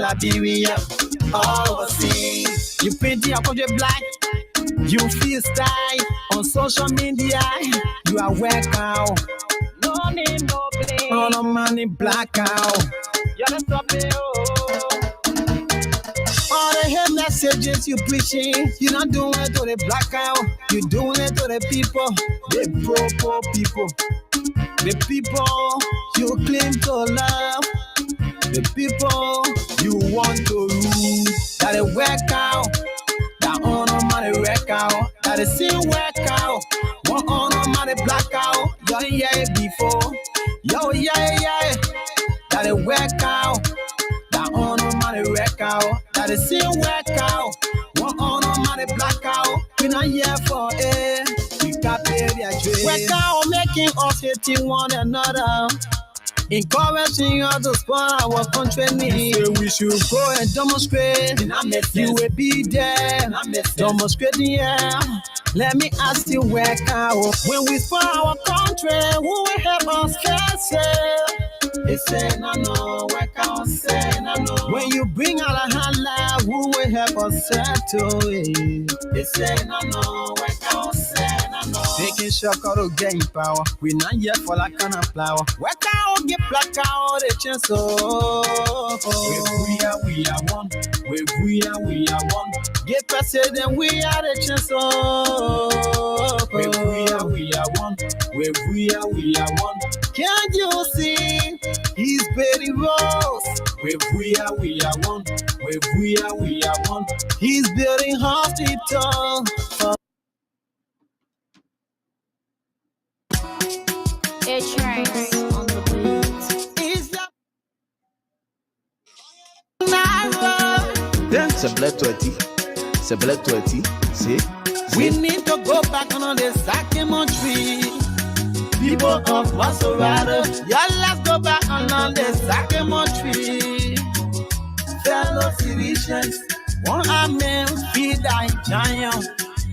Liberia, overseas. You paint your country black, you feel style on social media. You are welcome. No need no blame. On no money blackout. You're not stopping. All the hate messages you preaching, you're not doing it to the blackout. You're doing it to the people, the poor people, the people you claim to love. The people you want to rule, that it work out, that on no money work out, that it still work out, one on no money black out, yo yeah before, yo yeah, that it work out, that on no money work out, that it still work out, one on no money black out, we not here for it, we got baby. Work out making us hating one another. Encouraging us to support our country needs. We should go and demonstrate. You will be there. Demonstrating, yeah. Let me ask you, work out. When we support our country, who will help us face it? They say no, work out, say no. When you bring out a hand life, who will help us settle it? They say no, work out, say no. Taking shock out of gain power. We not yet for that kind of flower. Work out, get black out, the chance. Oh, we are one. We are one. Get president, we are the chance. Oh, we are one. We are one. Can't you see? He's very rose. We are one. We are one. He's building hospital. On the beat. Is that C'est bled 20. See? we need to go back on the Sakimo tree. People of Maserati, yeah, let's go back on the Sakimo tree. Fellow citizens, one amen, feed thy giant.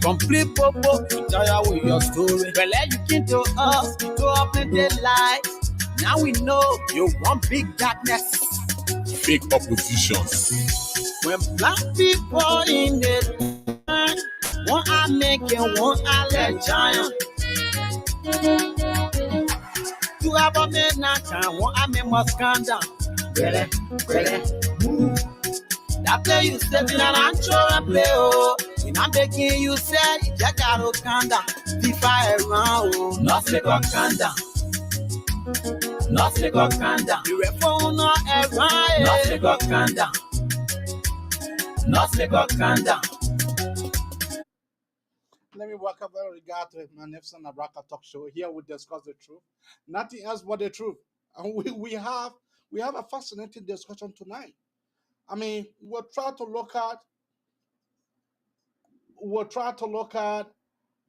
Complete popo, tire with your story. Well, you came to us, to open the light. Now we know you want big darkness. Fake oppositions. When black people in the line, one I make and one I let giant. You have a midnight time, one I make must calm down. Really, move. That play you stepping and I'm sure play, oh. When I'm begging you, say, you just gotta calm down. Be fire around, oh. Nothing got calm down. Nothing got calm down. You phone not around. Nothing got calm down. Nothing got calm down. Let me welcome every regard to my Nefson Abraka talk show. Here we discuss the truth. Nothing else but the truth. And we have a fascinating discussion tonight. I mean, we'll try to look at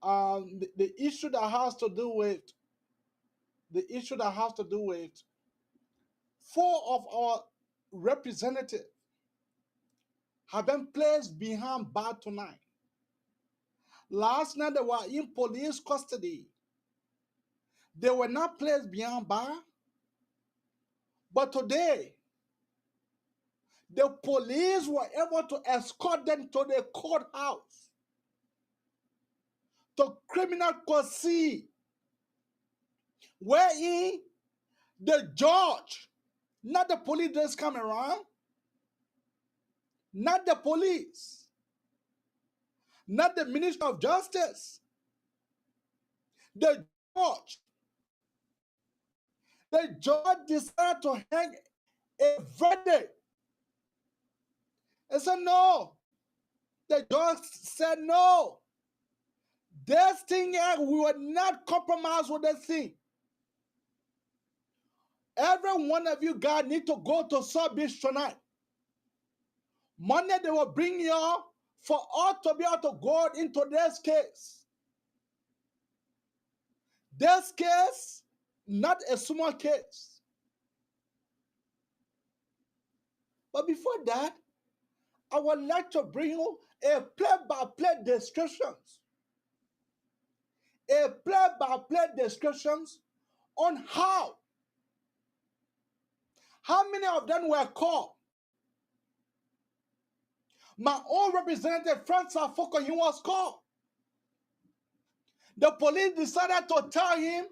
the issue that has to do with 4 of our representatives have been placed behind bars tonight. Last night they were in police custody. They were not placed behind bars, but today the police were able to escort them to the courthouse, to criminal court C, wherein the judge, not the police just come around, not the police, not the Minister of Justice, the judge decided to hang a verdict. And said no. The judge said no. This thing here, we will not compromise with this thing. Every one of you guys need to go to South Beach tonight. Monday they will bring you for us to be able to go into this case. This case, not a small case. But before that, I would like to bring you a play-by-play descriptions. A play-by-play descriptions on how many of them were called. My own representative, Francis Afoko, he was called. The police decided to tell him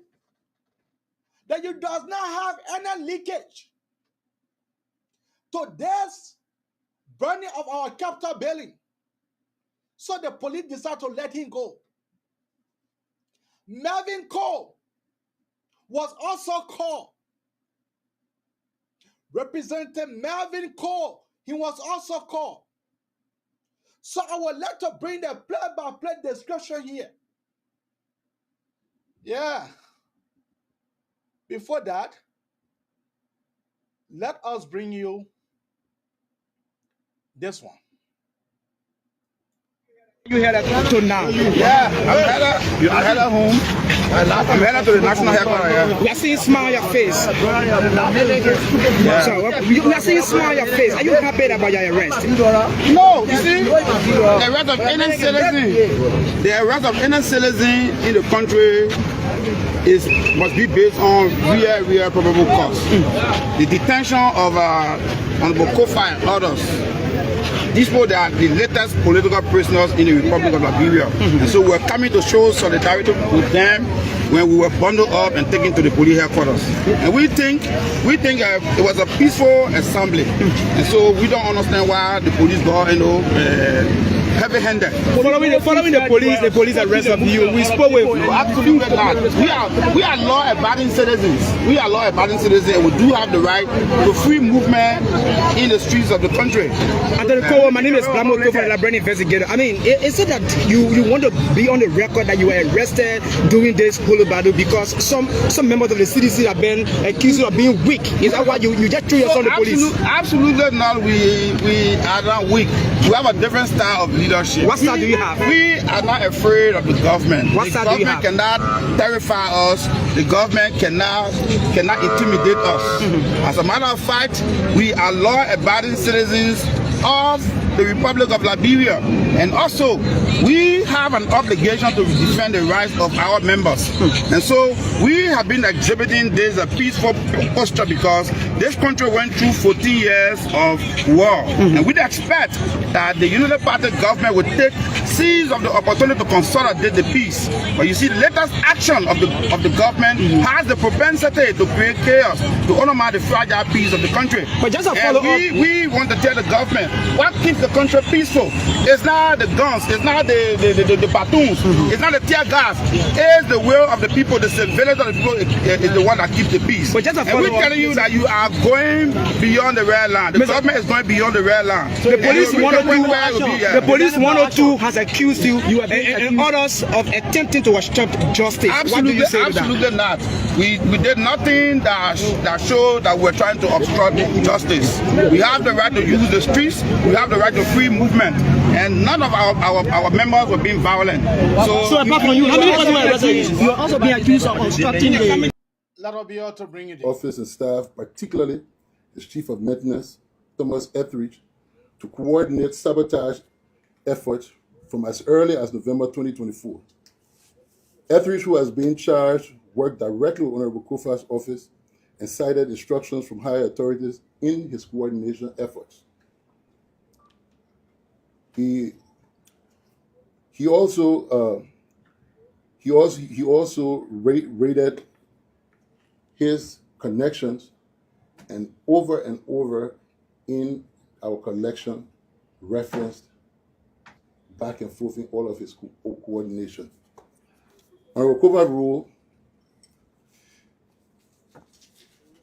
that you does not have any leakage to this burning of our capital building. So the police decided to let him go. Melvin Cole was also called. Representative Melvin Cole, he was also called. So I would like to bring the play-by-play description here. Yeah. Before that, let us bring you this one. You had a to now. Yeah, I'm at home. I'm headed to the national headquarters. We are seeing smile on your face. So we are seeing smile on your face. Are you happy about your arrest? No, you see, the arrest of any citizen, in the country must be based on real probable cause. The detention of Honorable Koffa and others, these people, they are the latest political prisoners in the Republic of Liberia. And so we're coming to show solidarity with them when we were bundled up and taken to the police headquarters. And we think it was a peaceful assembly. And so we don't understand why the police got, heavy-handed. Following the police arrest of you, we spoke with... Absolutely not. We are law-abiding citizens. We are law-abiding citizens, and we do have the right to free movement in the streets of the country. My name is Blamo Koffa, Liberian investigator. I mean, is it that you want to be on the record that you were arrested during this whole battle because some members of the CDC have been accused of being weak? Is that why you just threw yourself on the police? Absolutely not. We are not weak. We have a different style of leadership. What style do you have? We are not afraid of the government. What style do you have? The government cannot terrify us. The government cannot intimidate us. As a matter of fact, we are law-abiding citizens of the Republic of Liberia, and also we have an obligation to defend the rights of our members. And so we have been exhibiting this peaceful posture because this country went through 40 years of war, and we'd expect that the United Party government would seize of the opportunity to consolidate the peace. But you see, the latest action of the government has the propensity to create chaos, to undermine the fragile peace of the country. But just a follow-up, we want to tell the government what keeps the country peaceful. It's not the guns, it's not the batons, it's not the tear gas. It's the will of the people, the civilians of the people is the one that keeps the peace. But just a and we're telling you that you are going beyond the red line. The government is going beyond the red line. So the police 102 has accused you and others of attempting to obstruct justice. Absolutely, what do you say absolutely not. We did nothing that showed that we're trying to obstruct justice. We have the right to use the streets. We have the right to free movement, and none of our members were being violent. So apart from you, how many people were arrested? You are also being accused of obstructing the... Let us be able to bring it in. Office and staff, particularly his Chief of Maintenance, Thomas Etheridge, to coordinate sabotage efforts from as early as November 2024. Etheridge, who has been charged, worked directly with Honorable Koffa's office and cited instructions from higher authorities in his coordination efforts. He also rated his connections, and over in our collection referenced back and forth in all of his coordination. Honorable Koffa's role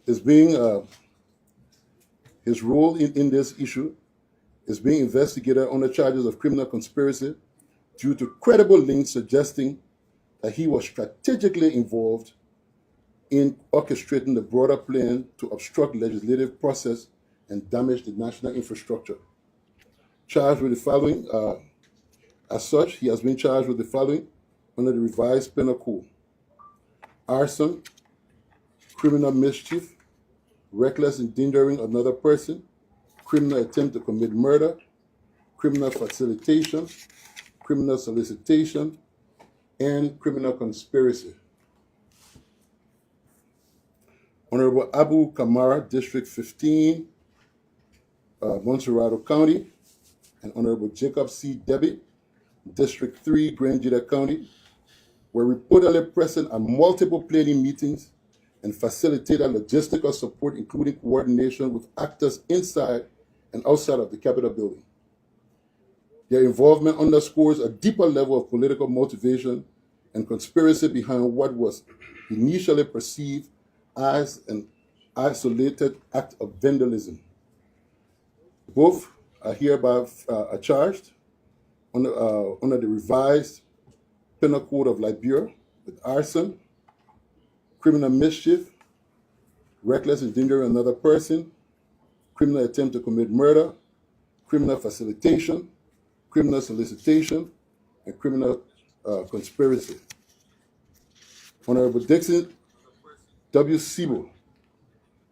is being his role in this issue is being investigated under charges of criminal conspiracy due to credible links suggesting that he was strategically involved in orchestrating the broader plan to obstruct legislative process and damage the national infrastructure. Charged with the following, as such, he has been charged with the following under the revised penal code: arson, criminal mischief, reckless endangering another person, criminal attempt to commit murder, criminal facilitation, criminal solicitation, and criminal conspiracy. Honorable Abu Kamara, District 15, Montserrado County, and Honorable Jacob C. Debbie, District 3, Grand Jita County, were reportedly present at multiple planning meetings and facilitated logistical support, including coordination with actors inside and outside of the Capitol building. Their involvement underscores a deeper level of political motivation and conspiracy behind what was initially perceived as an isolated act of vandalism. Both are hereby charged under the revised Penal Code of Liberia with arson, criminal mischief, reckless endangering another person, criminal attempt to commit murder, criminal facilitation, criminal solicitation, and criminal conspiracy. Honorable Dixon W. Siebel,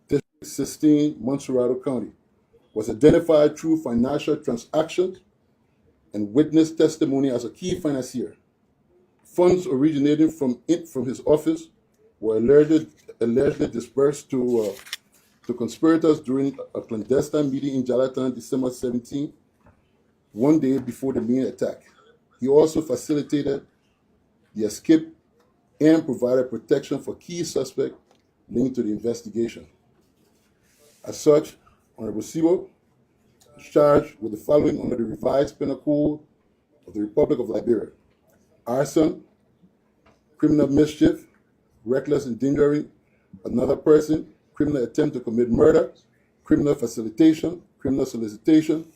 District 16, Montserrado County, was identified through financial transactions and witness testimony as a key financier. Funds originating from his office were allegedly dispersed to conspirators during a clandestine meeting in Jalatan, December 17, one day before the main attack. He also facilitated the escape and provided protection for key suspects linked to the investigation. As such, Honorable Siebel is charged with the following under the revised penal code of the Republic of Liberia: arson, criminal mischief, reckless endangering another person, criminal attempt to commit murder, criminal facilitation, criminal solicitation,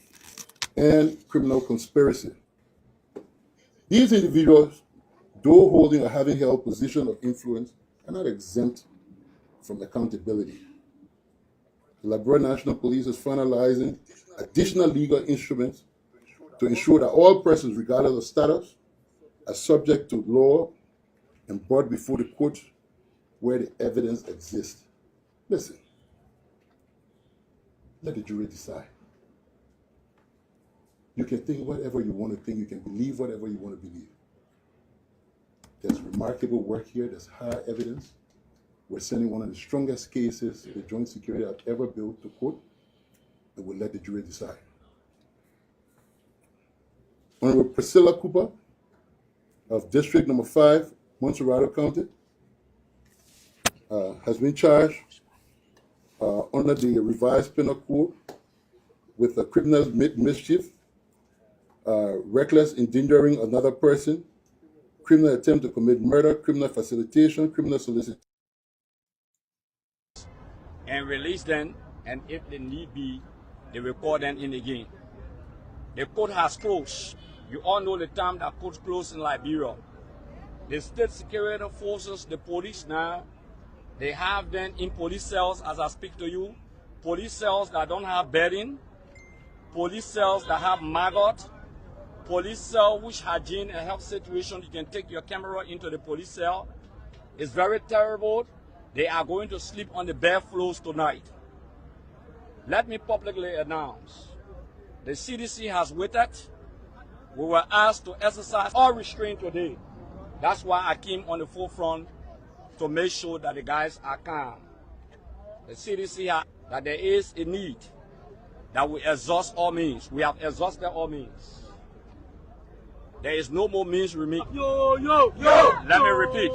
and criminal conspiracy. These individuals, though holding or having held position of influence, are not exempt from accountability. The Liberia National Police is finalizing additional legal instruments to ensure that all persons, regardless of status, are subject to law and brought before the court where the evidence exists. Listen, let the jury decide. You can think whatever you want to think, you can believe whatever you want to believe. There's remarkable work here, there's high evidence. We're sending one of the strongest cases the Joint Security have ever built to court, and we'll let the jury decide. Honorable Priscilla Cooper of District Number 5, Montserrado County, has been charged under the revised penal code with a criminal mischief, reckless endangering another person, criminal attempt to commit murder, criminal facilitation, criminal solicitation. And release them, and if they need be, they will call them in again. The court has closed. You all know the time that court closed in Liberia. The state security forces, the police now, they have them in police cells as I speak to you. Police cells that don't have bedding, police cells that have maggot, police cell which hygiene and health situation, you can take your camera into the police cell. It's very terrible. They are going to sleep on the bare floors tonight. Let me publicly announce, the CDC has waited. We were asked to exercise all restraint today. That's why I came on the forefront to make sure that the guys are calm. The CDC has that there is a need that we exhaust all means. We have exhausted all means. There is no more means remaining. Yo, yo, yo. Let me repeat.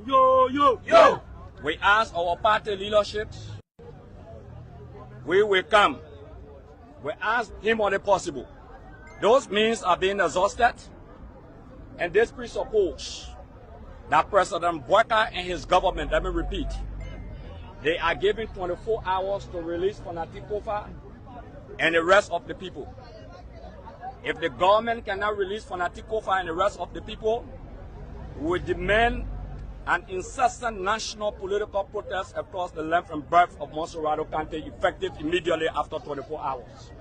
Yo, yo, yo. We ask our party leadership, we will come. We ask him on the possible. Those means are being exhausted, and this presupposes that President Boyka and his government, let me repeat, they are given 24 hours to release Fonati Koffa and the rest of the people. If the government cannot release Fonati Koffa and the rest of the people, we demand an incessant national political protest across the length and breadth of Montserrado County, effective immediately after 24 hours.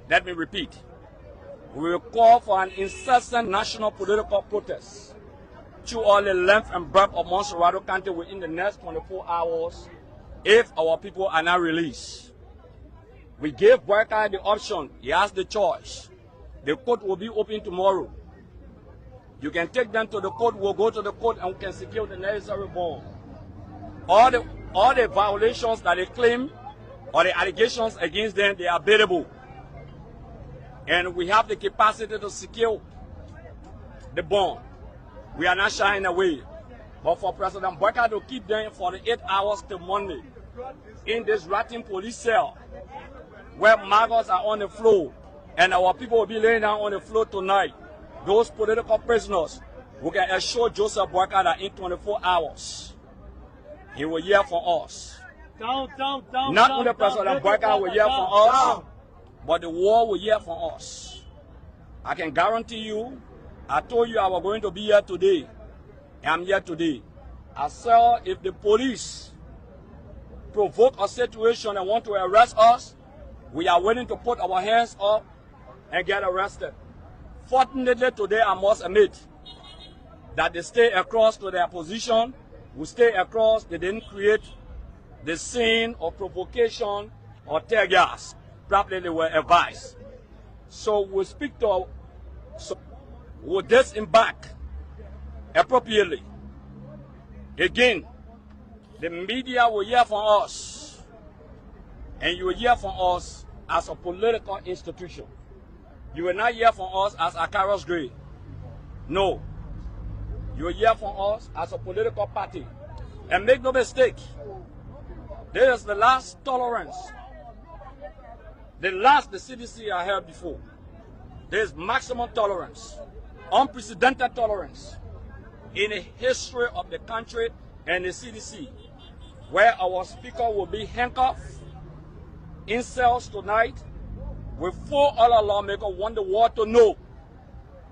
Let me repeat. We will call for an incessant national political protest through all the length and breadth of Montserrado County within the next 24 hours if our people are not released. We gave Boyka the option. He has the choice. The court will be open tomorrow. You can take them to the court, we'll go to the court and we can secure the necessary bond. All the violations that they claim or the allegations against them, they are bearable. And we have the capacity to secure the bond. We are not shying away. But for President Boyka to keep them for the 8 hours till Monday in this rotten police cell where maggots are on the floor and our people will be laying down on the floor tonight, those political prisoners, we can assure Joseph Boyka that in 24 hours, he will hear from us. Not only President Boyka will hear from us, but the world will hear from us. I can guarantee you, I told you I was going to be here today. I'm here today. I said if the police provoke a situation and want to arrest us, we are willing to put our hands up and get arrested. Fortunately today, I must admit, that they stay across to their position, we stay across, they didn't create the scene of provocation or tear gas. Probably they were advised. So we speak to, we disembark appropriately. Again, the media will hear from us, and you will hear from us as a political institution. You will not hear from us as a Carlos Gray. No. You will hear from us as a political party. And make no mistake, this is the last tolerance. The last the CDC I heard before. There is maximum tolerance, unprecedented tolerance in the history of the country and the CDC, where our speaker will be handcuffed in cells tonight with 4 other lawmakers. Want the world to know.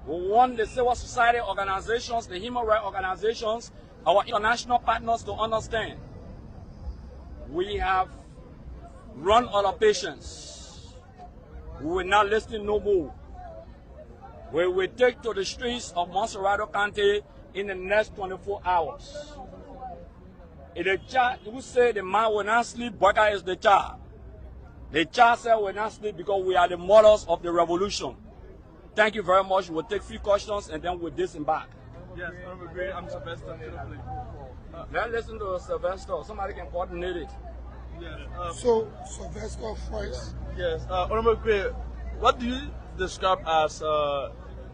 We want the civil society organizations, the human rights organizations, our international partners to understand. We have run out of patience. We will not listen no more. We will take to the streets of Monserrado County in the next 24 hours. If the child who say the man will not sleep, Boyka is the child. The child said will not sleep because we are the mothers of the revolution. Thank you very much. We'll take 3 questions and then we'll disembark. Yes, I'm Sylvester. Let's listen to Sylvester. Somebody can coordinate it. Yes. So, Sylvester first. Yes, Honorable Gray, what do you describe as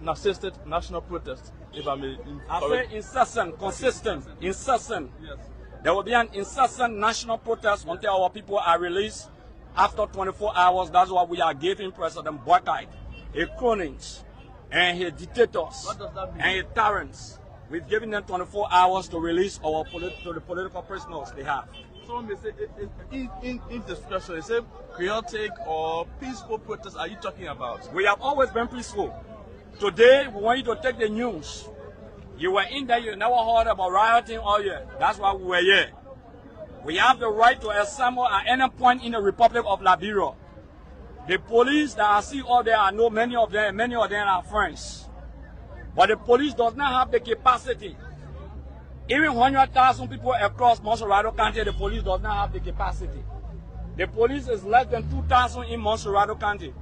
narcissistic national protest, if I may? I say incessant, consistent, incessant. Yes. There will be an incessant national protest until our people are released after 24 hours. That's why we are giving President Boyka, his cronies, and his dictators, and his tyrants. We've given them 24 hours to release our the political prisoners they have. Someone may say, in discussion, they say chaotic or peaceful protests are you talking about? We have always been peaceful. Today, we want you to take the news. You were in there, you never heard about rioting all year. That's why we were here. We have the right to assemble at any point in the Republic of Liberia. The police that I see all there, I know many of them are friends. But the police does not have the capacity. Even 100,000 people across Monserrado County, the police does not have the capacity. The police is less than 2,000 in Monserrado County.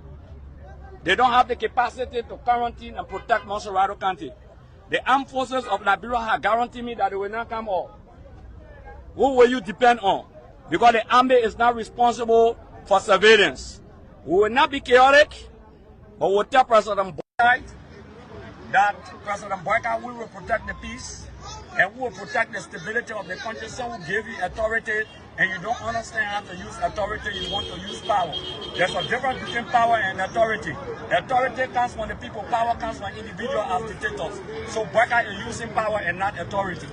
They don't have the capacity to quarantine and protect Monserrado County. The armed forces of Liberia have guaranteed me that they will not come up. Who will you depend on? Because the army is not responsible for surveillance. We will not be chaotic, but we'll tell President Boyka that President Boyka will protect the peace and we will protect the stability of the country. Someone gave you authority and you don't understand how to use authority, you want to use power. There's a difference between power and authority. Authority comes from the people, power comes from individuals as dictators. So Boyka is using power and not authority.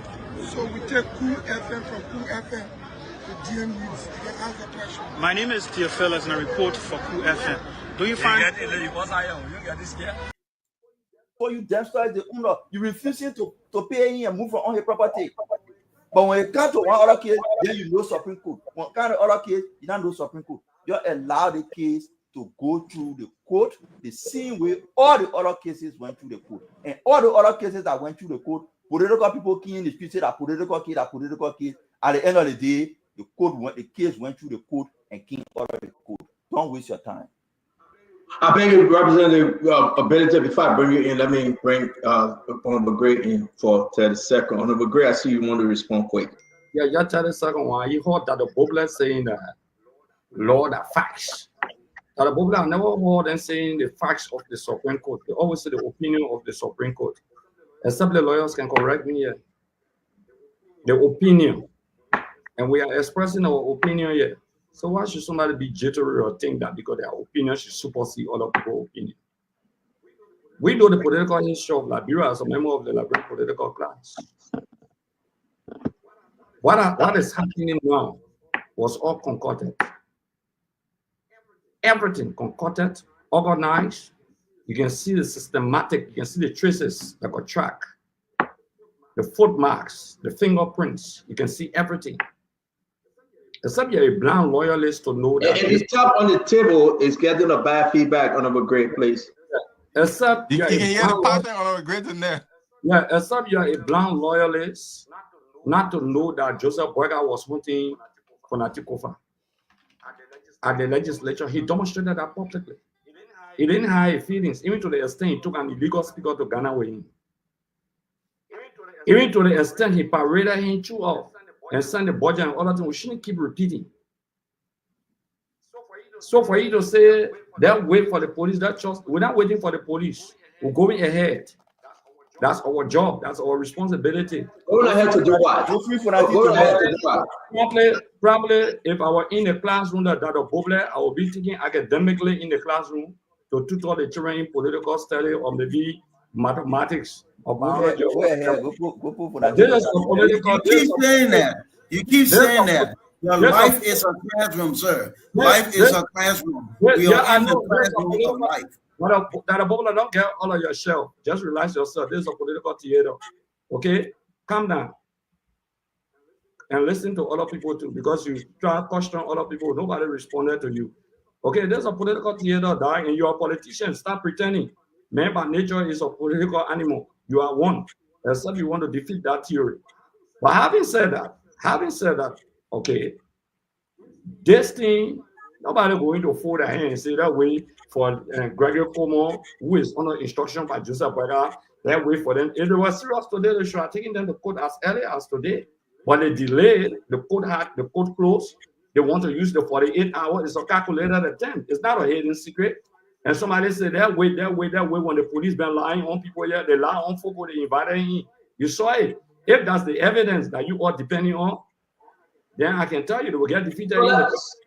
So we take Cool FM from Cool FM to DM News. You can ask the question. My name is Theophilus and I report for Cool FM. Do you find... For you destroy the owner, you refusing to pay in and move on your property. But when it comes to one other case, then you know Supreme Court. When it comes to other case, you don't know Supreme Court. You allow the case to go through the court the same way all the other cases went through the court. And all the other cases that went through the court, political people came in the street, say that political case. At the end of the day, the case went through the court and came out of the court. Don't waste your time. I beg you, Representative Ability, before I bring you in, let me bring Honorable Gray in for 30 seconds. Honorable Gray, I see you want to respond quick. Yeah, just 30 seconds. One, you heard that the Bobler saying that law the facts. That the Bobler, I never heard them saying the facts of the Supreme Court. They always say the opinion of the Supreme Court. Except the lawyers can correct me here. The opinion. And we are expressing our opinion here. So why should somebody be jittery or think that because their opinion should supersede other people's opinion? We know the political history of Liberia as a member of the Liberian political class. What is happening now was all concocted. Everything concocted, organized. You can see the systematic, you can see the traces that got tracked. The footmarks, the fingerprints, you can see everything. Except you're a blind loyalist to know that. And the top on the table is getting a bad feedback on a great place. Except you can hear the passing on a great in there. Yeah, except you are a blind loyalist, not to know that Joseph Boyka was hunting Fonati Koffa at the legislature. He demonstrated that publicly. He didn't hide feelings, even to the extent he took an illegal speaker to Ghana with him. Even to the extent he paraded him throughout and sent the budget and other things. We shouldn't keep repeating. So for you to say that wait for the police, that just we're not waiting for the police. We're going ahead. That's our job. That's our responsibility. Going ahead to do what? Probably if I were in the classroom that Boble, I would be thinking academically in the classroom to tutor the children in political study or maybe mathematics or biology. You keep saying that. You keep saying that. Your life is a classroom, sir. Life is a classroom. We are in the classroom of life. That a Boble don't get all of your shell. Just relax yourself. This is a political theater. Okay? Calm down. And listen to other people too, because you try to question other people, nobody responded to you. Okay, there's a political theater, and you're a politician. Stop pretending. Man by nature is a political animal. You are one. Except you want to defeat that theory. But having said that, okay, this thing, nobody going to fold their hands and say that way for Gregory Cuomo, who is under instruction by Joseph Boyka, that way for them. If they were serious today, they should have taken them to court as early as today. But they delayed, the court closed. They want to use the 48 hours. It's a calculated attempt. It's not a hidden secret. And somebody said that way, when the police been lying on people here, they lie on folk, they invited in. You saw it. If that's the evidence that you are depending on, then I can tell you they will get defeated.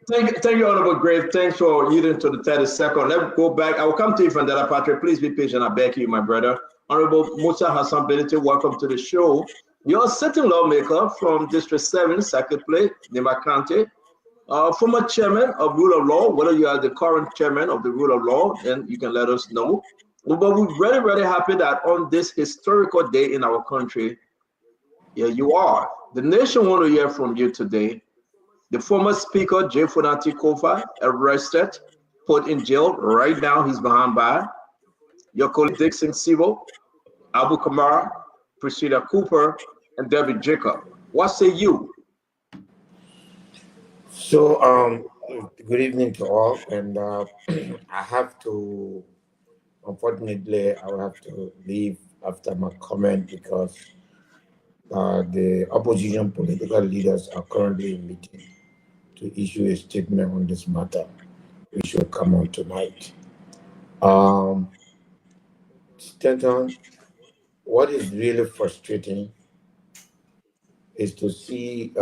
Thank you, Honorable Grave. Thanks for yielding to the 30-second. Let's go back. I will come to you from Dela Patrick. Please be patient. I beg you, my brother. Honorable Musa Hassan Benete, welcome to the show. You're a sitting lawmaker from District 7, Circuit Plate, Nema County. Former chairman of Rule of Law. Whether you are the current chairman of the Rule of Law, then you can let us know. But we're very, very happy that on this historical day in our country, here you are. The nation want to hear from you today. The former Speaker J Fonati Koffa, arrested, put in jail. Right now, he's behind bars. Your colleague Dixon Sivo, Abu Kamara, Priscilla Cooper, and David Jacob. What say you? So, good evening to all. And I have to, unfortunately, I will have to leave after my comment because the opposition political leaders are currently in meeting to issue a statement on this matter, which will come on tonight. Stanton, what is really frustrating is to see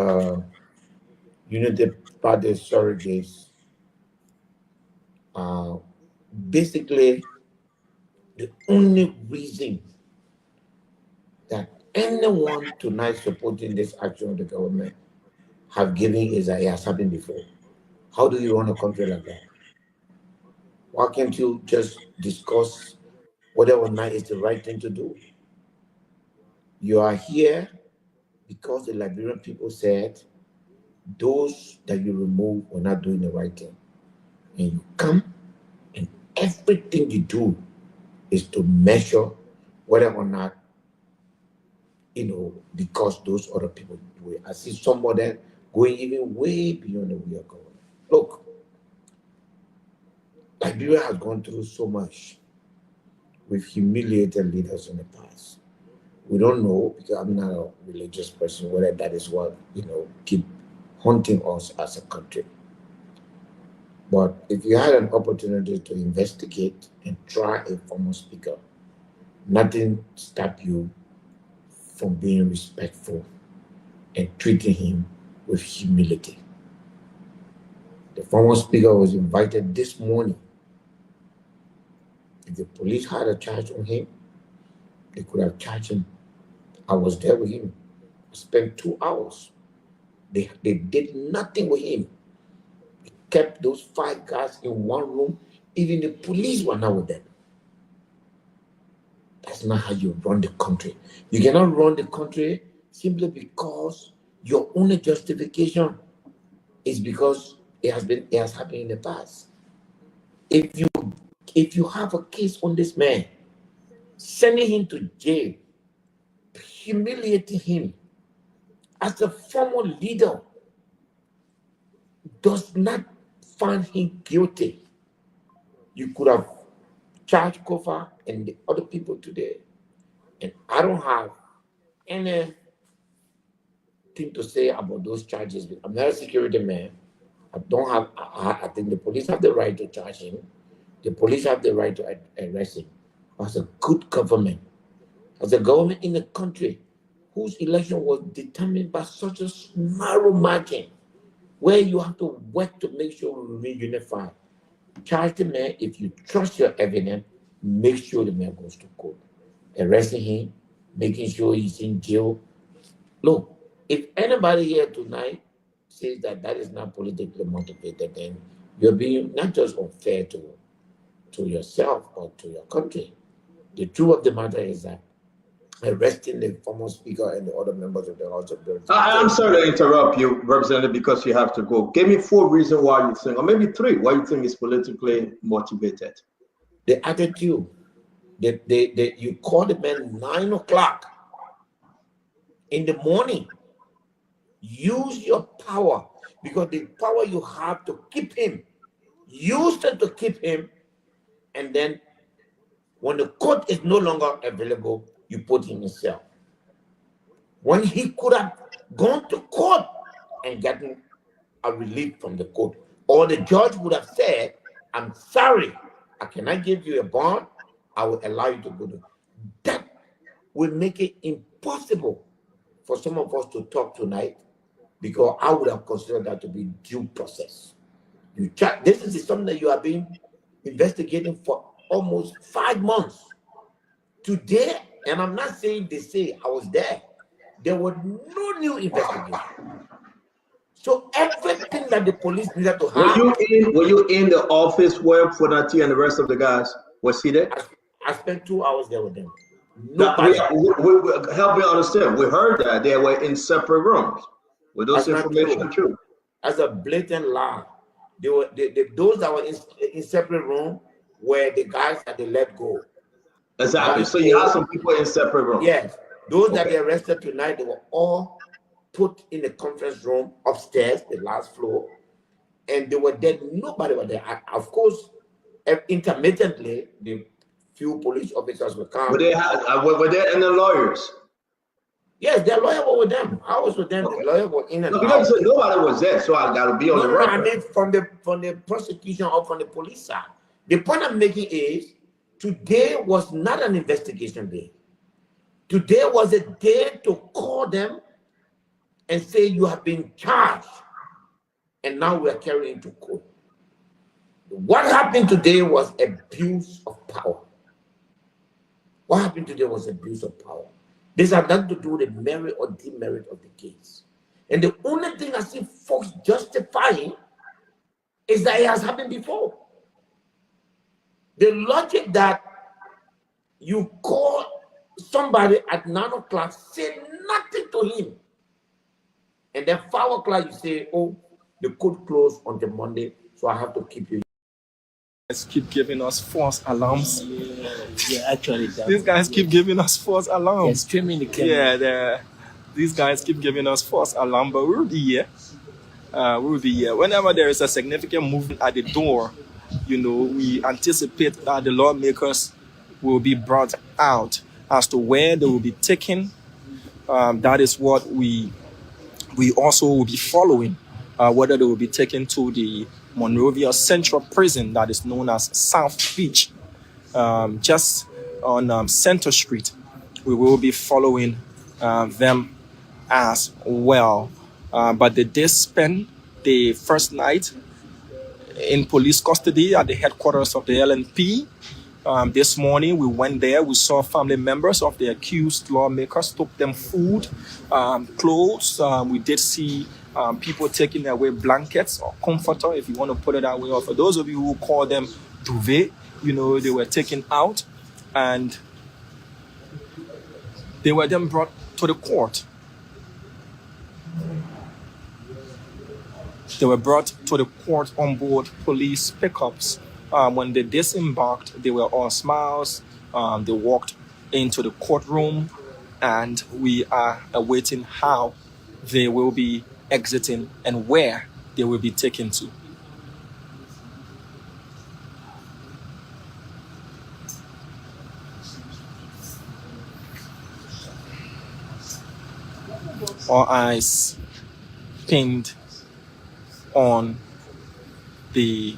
Unity Party surrogates basically the only reason that anyone tonight supporting this action of the government have given is that it has happened before. How do you run a country like that? Why can't you just discuss whether or not it's the right thing to do? You are here because the Liberian people said those that you remove are not doing the right thing. And you come and everything you do is to measure whether or not, because those other people do it. I see some of them going even way beyond the way of government. Look, Liberia has gone through so much with humiliated leaders in the past. We don't know, because I'm not a religious person, whether that is what, keep haunting us as a country. But if you had an opportunity to investigate and try a former speaker, nothing stopped you from being respectful and treating him with humility. The former speaker was invited this morning. If the police had a charge on him, they could have charged him. I was there with him. I spent 2 hours. They did nothing with him. They kept those 5 guys in one room. Even the police were not with them. That's not how you run the country. You cannot run the country simply because your only justification is because it has happened in the past. If you have a case on this man, sending him to jail humiliating him as a former leader does not find him guilty. You could have charged Koffa and the other people today, and I don't have anything to say about those charges. I'm not a security man. I don't have. I think the police have the right to charge him. The police have the right to arrest him. As a good government, as a government in a country whose election was determined by such a narrow margin, where you have to work to make sure we remain unified. Charge the man. If you trust your evidence, make sure the man goes to court. Arresting him, making sure he's in jail. Look, if anybody here tonight says that that is not politically motivated, then you're being not just unfair to yourself or to your country. The truth of the matter is that arresting the former speaker and the other members of the House of Representatives. I'm sorry to interrupt you, Representative, because you have to go. Give me 4 reasons why you think, or maybe 3, why you think it's politically motivated. The attitude. You call the man 9 o'clock in the morning. Use your power, because the power you have to keep him, use it to keep him, and then when the court is no longer available, you put him in cell. When he could have gone to court and gotten a relief from the court, or the judge would have said, I'm sorry, I cannot give you a bond, I will allow you to go to. That will make it impossible for some of us to talk tonight, because I would have considered that to be due process. This is something that you have been investigating for almost 5 months. Today, and I'm not saying they say I was there was no new investigation. So everything that the police needed to have. Were you in the office where Fonati and the rest of the guys? Was he there? I spent 2 hours there with them. Help me understand. We heard that they were in separate rooms. Were those information true? As a blatant lie. Those that were in separate room were the guys that they let go. Exactly. So you had some people in separate rooms. Yes. Those that they arrested tonight, they were all put in the conference room upstairs, the last floor, and they were there. Nobody was there. Of course, intermittently, the few police officers would come. Were there any lawyers? Yes, their lawyer was with them. I was with them. Okay. The lawyer was in and out. Nobody was there, so I got to be on the record. I mean, from the prosecution or from the police side. The point I'm making is, today was not an investigation day. Today was a day to call them and say you have been charged, and now we are carrying to court. What happened today was abuse of power. What happened today was abuse of power. This had nothing to do with the merit or demerit of the case. And the only thing I see folks justifying is that it has happened before. The logic that you call somebody at 9 o'clock, say nothing to him, and then 5 o'clock you say, oh, the court closed until Monday, so I have to keep you. Keep giving us false alarms. Yeah, actually. These guys keep giving us false alarms. Yeah, streaming the camera. Yeah, these guys keep giving us false alarm, but we'll be here. We'll be here. Whenever there is a significant movement at the door, we anticipate that the lawmakers will be brought out as to where they will be taken. That is what we also will be following, whether they will be taken to the Monrovia Central Prison that is known as South Beach, just on Center Street. We will be following them as well. But they did spend the first night in police custody at the headquarters of the LNP. This morning we went there, we saw family members of the accused lawmakers, took them food, clothes. We did see people taking away blankets or comforter, if you want to put it that way, or for those of you who call them duvet, they were taken out and they were then brought to the court. They were brought to the court on board police pickups. When they disembarked, they were all smiles. They walked into the courtroom. and we are awaiting how they will be exiting and where they will be taken to. Our eyes pinned on the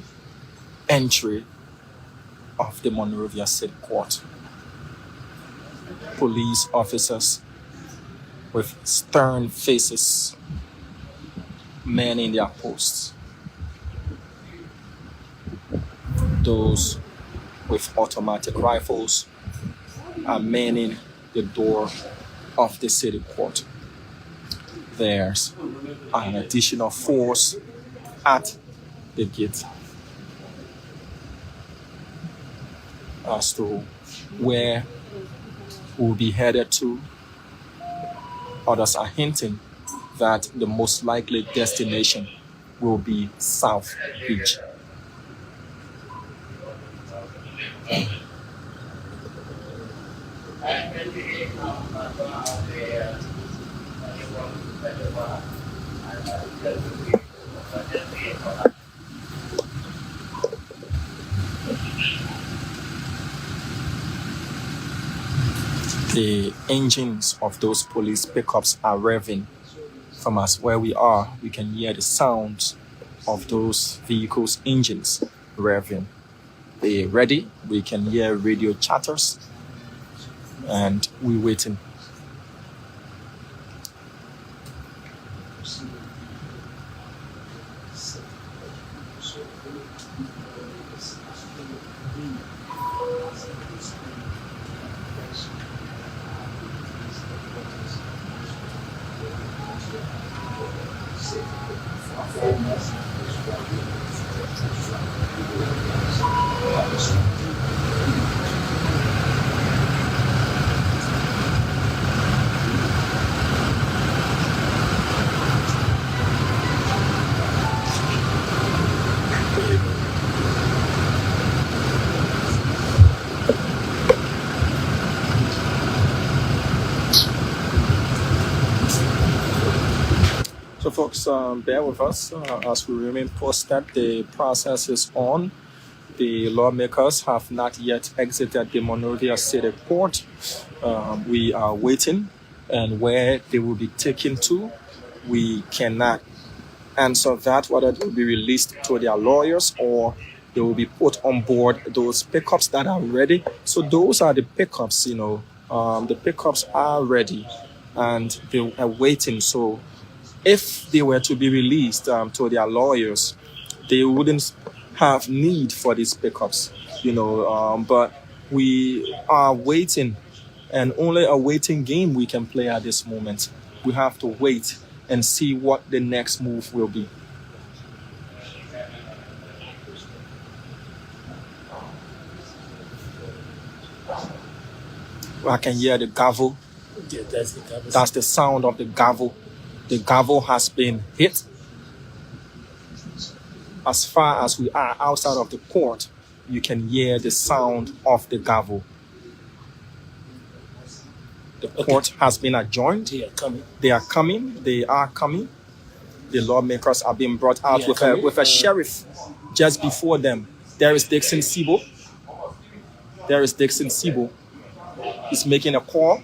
entry of the Monrovia City Court. Police officers with stern faces, men in their posts. Those with automatic rifles are manning the door of the city court. There's an additional force at the gate. As to where we'll be headed to, others are hinting that the most likely destination will be South Beach. The engines of those police pickups are revving. From us where we are, we can hear the sounds of those vehicles' engines revving. They're ready. We can hear radio chatters, and we're waiting. So folks, bear with us as we remain posted. The process is on. The lawmakers have not yet exited the Monrovia City Court. We are waiting, and where they will be taken to, we cannot answer that, whether they will be released to their lawyers or they will be put on board those pickups that are ready. So those are the pickups, the pickups are ready and they are waiting. So if they were to be released to their lawyers, they wouldn't have need for these pickups, but we are waiting, and only a waiting game we can play at this moment. We have to wait and see what the next move will be. I can hear the gavel. Yeah, that's the gavel. That's the sound of the gavel. The gavel has been hit. As far as we are outside of the court, you can hear the sound of the gavel. The court has been adjourned. They are coming. They are coming. They are coming. The lawmakers are being brought out with a sheriff just before them. There is Dixon Sibo. He's making a call.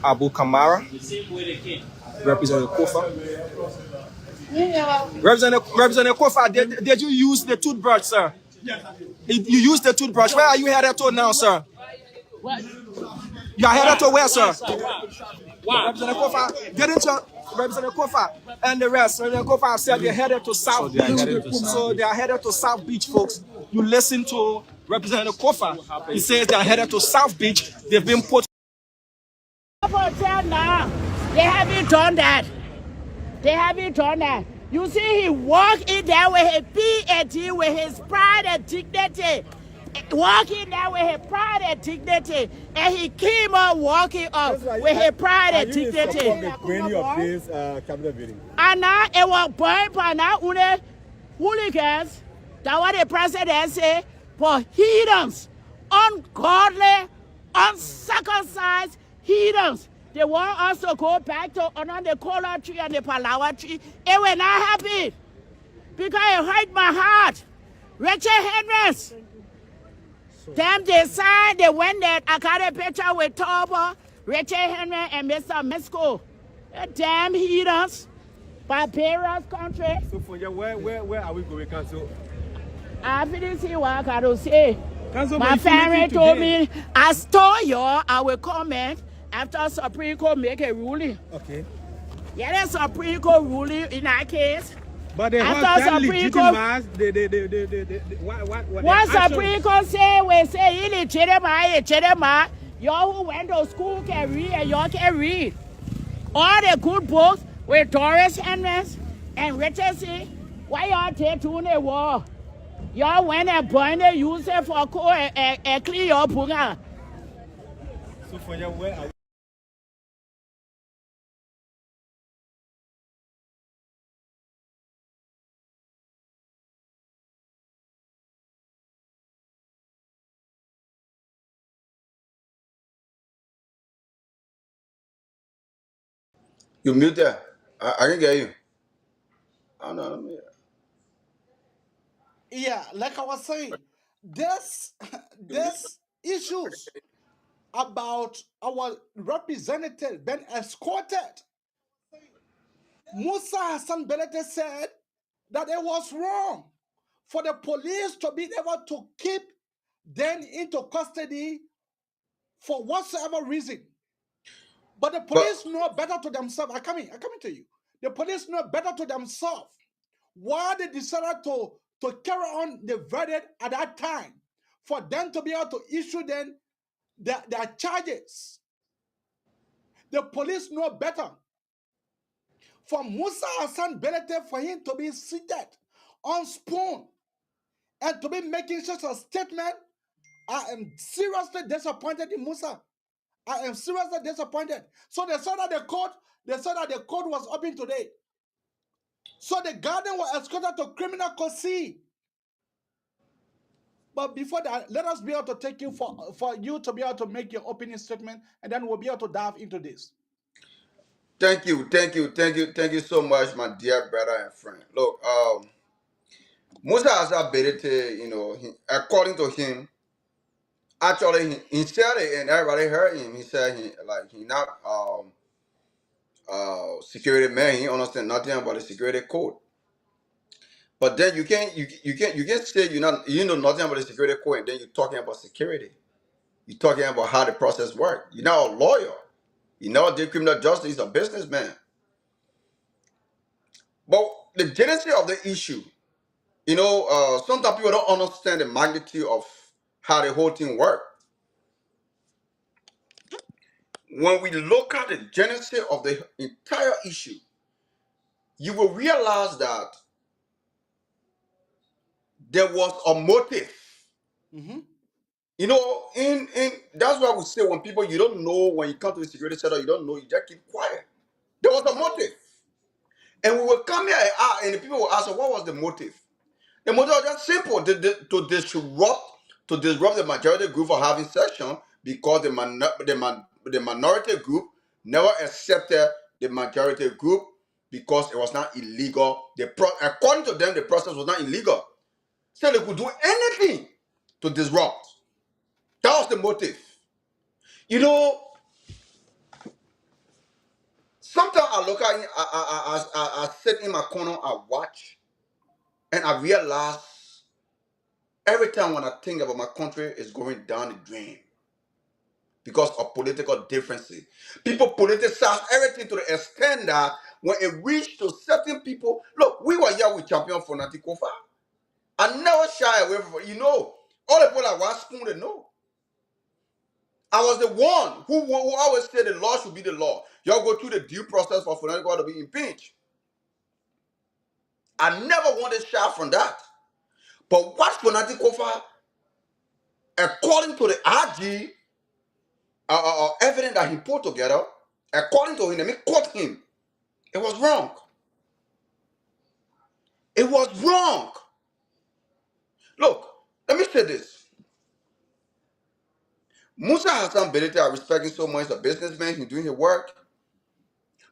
Abu Kamara, Representative Koffa. Representative Koffa, did you use the toothbrush, sir? You used the toothbrush. Where are you headed to now, sir? You are headed to where, sir? Representative Koffa, get into Representative Koffa and the rest. Representative Koffa said they're headed to South Beach. So they are headed to South Beach, folks. You listen to Representative Koffa. He says they are headed to South Beach. They've been put. Now, they haven't done that. You see, he walked in there with his PhD, with his pride and dignity. Walking there with his pride and dignity. And he came up walking up with his pride and dignity. And now it was burned by now hooligans. That's what the president said. For heathens, ungodly, Uncircumcised heathens. They want us to go back to under the cola tree and the palawa tree. And we're not happy because it hurt my heart. Richard Henrys. Them they signed, they went there. I got a picture with Torba, Richard Henry, and Mr. Mesco. Damn heathens. Barbarous country. So for you, where are we going, Council? I didn't see what I got to say. Council, my family told me, I told you I will comment after Supreme Court make a ruling. Okay. Yeah, the Supreme Court ruling in that case. But the after Supreme Court, what Supreme Court say, we say illegitimate. Y'all who went to school can read and y'all can read. All the good books with Doris Henrys and Richard C. Why y'all take to the war? Y'all went and burned it, use it for coal and clean your bunga. So for you, where are we? You mute there. I can get you. I know. Yeah, like I was saying, there's issues about our representative being escorted. Musa Hassan Belete said that it was wrong for the police to be able to keep them into custody for whatsoever reason. But the police know better to themselves. I'm coming to you. The police know better to themselves why they decided to carry on the verdict at that time for them to be able to issue them their charges. The police know better. For Musa Hassan Belete, for him to be seated on spoon and to be making such a statement, I am seriously disappointed in Musa. I am seriously disappointed. So they said that the court was open today. So the garden was escorted to criminal court C. But before that, let us be able to take you for you to be able to make your opening statement, and then we'll be able to dive into this. Thank you so much, my dear brother and friend. Look, Musa Hassan Belete, according to him, actually he said it and everybody heard him. He said he not security man. He understand nothing about the security code. But then you can't say you know nothing about the security code and then you're talking about security. You're talking about how the process works. You're not a lawyer. You know, the criminal justice is a businessman. But the genesis of the issue, sometimes people don't understand the magnitude of how the whole thing works. When we look at the genesis of the entire issue, you will realize that there was a motive. Mm-hmm. In that's why we say when people you don't know when you come to the security center, you don't know, you just keep quiet. There was a motive. And we will come here and the people will ask, what was the motive? The motive was just simple, to disrupt the majority group for having session because the minority group never accepted the majority group because it was not illegal. According to them, the process was not illegal. So they could do anything to disrupt. That was the motive. Sometimes I look at it, I sit in my corner, I watch, and I realize every time when I think about my country, it's going down the drain because of political differences. People politicize everything to the extent that when it reached to certain people, look, we were here with Champion Fonati Koffa. I never shy away from it. All the people that want spoon, they know. I was the one who always said the law should be the law. Y'all go through the due process for Fonati Koffa to be impeached. I never wanted to shy from that. But what Fonati Koffa, according to the RG evidence that he put together, according to him, let me quote him, it was wrong. It was wrong. Look, let me say this. Musa has some ability. I respect him so much. He's a businessman. He's doing his work.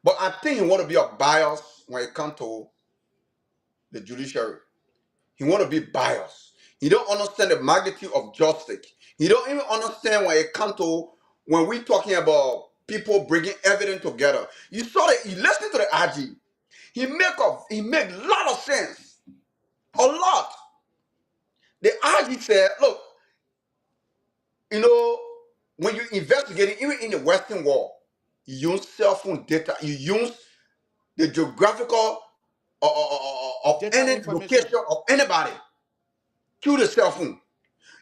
But I think he want to be a bias when it comes to the judiciary. He want to be biased. He don't understand the magnitude of justice. He don't even understand when it comes to when we talking about people bringing evidence together. You saw that he listened to the IG. He make a lot of sense. A lot. The IG said, look, you know, when you investigate, even in the Western world, you use cell phone data. You use the geographical of any location of anybody through the cell phone.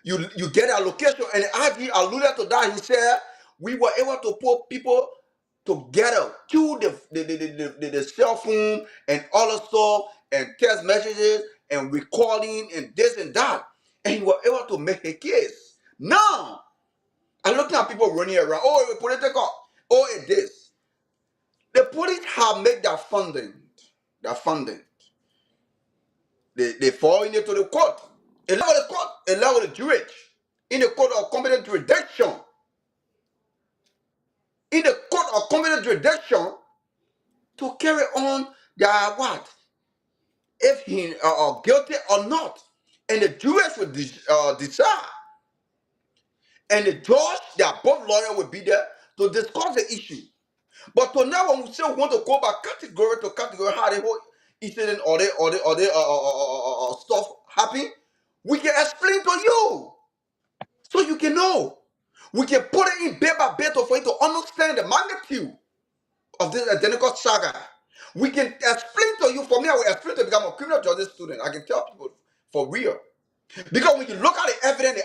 You get a location, and IG alluded to that. He said we were able to put people together through the cell phone and all the stuff and text messages and recording and this and that, and he was able to make a case. Now, I'm looking at people running around. Oh, it's political. Oh, it is. The police have made their funding. They fall into the court. Allow the court, allow the jury in the court of competent jurisdiction. In the court of competent jurisdiction to carry on their what? If he are guilty or not. And the jurors will decide. And the judge, their both lawyers will be there to discuss the issue. But to now, when we say we want to go back category to category, how the whole incident or the stuff happen, we can explain to you so you can know. We can put it in bit by bit for you to understand the magnitude of this identical saga. We can explain to you. For me, I will explain to become a criminal justice student. I can tell people for real. Because when you look at the evidence,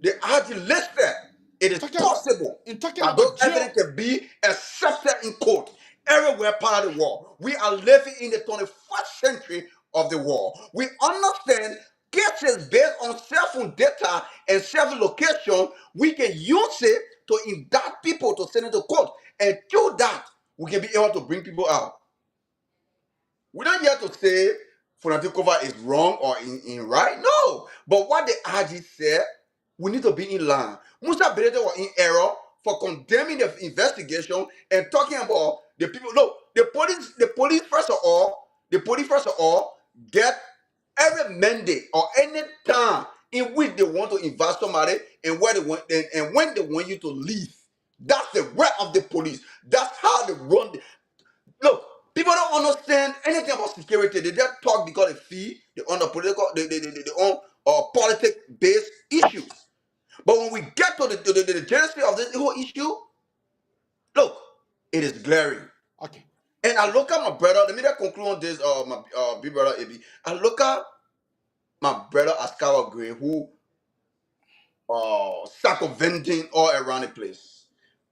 the RG listed, it is possible that those evidence can be accepted in court everywhere part of the world. We are living in the 21st century of the world. We understand cases based on cell phone data and cell phone location. We can use it to indict people to send it to court. And through that, we can be able to bring people out. We're not here to say Fonati Koffa is wrong or in right. No. But what the RG said, we need to be in line. Musa Berete was in error for condemning the investigation and talking about the people. Look, the police first of all, get every mandate or any time in which they want to invite somebody and where they want and when they want you to leave. That's the right of the police. That's how they run. Look, people don't understand anything about security. They just talk because they feel they own the political, they own politics-based issues. But when we get to the genesis of this whole issue, look, it is glaring. Okay. And I look at my brother. Let me just conclude on this. My big brother AB. I look at my brother Askawa Gray, who circumventing all around the place.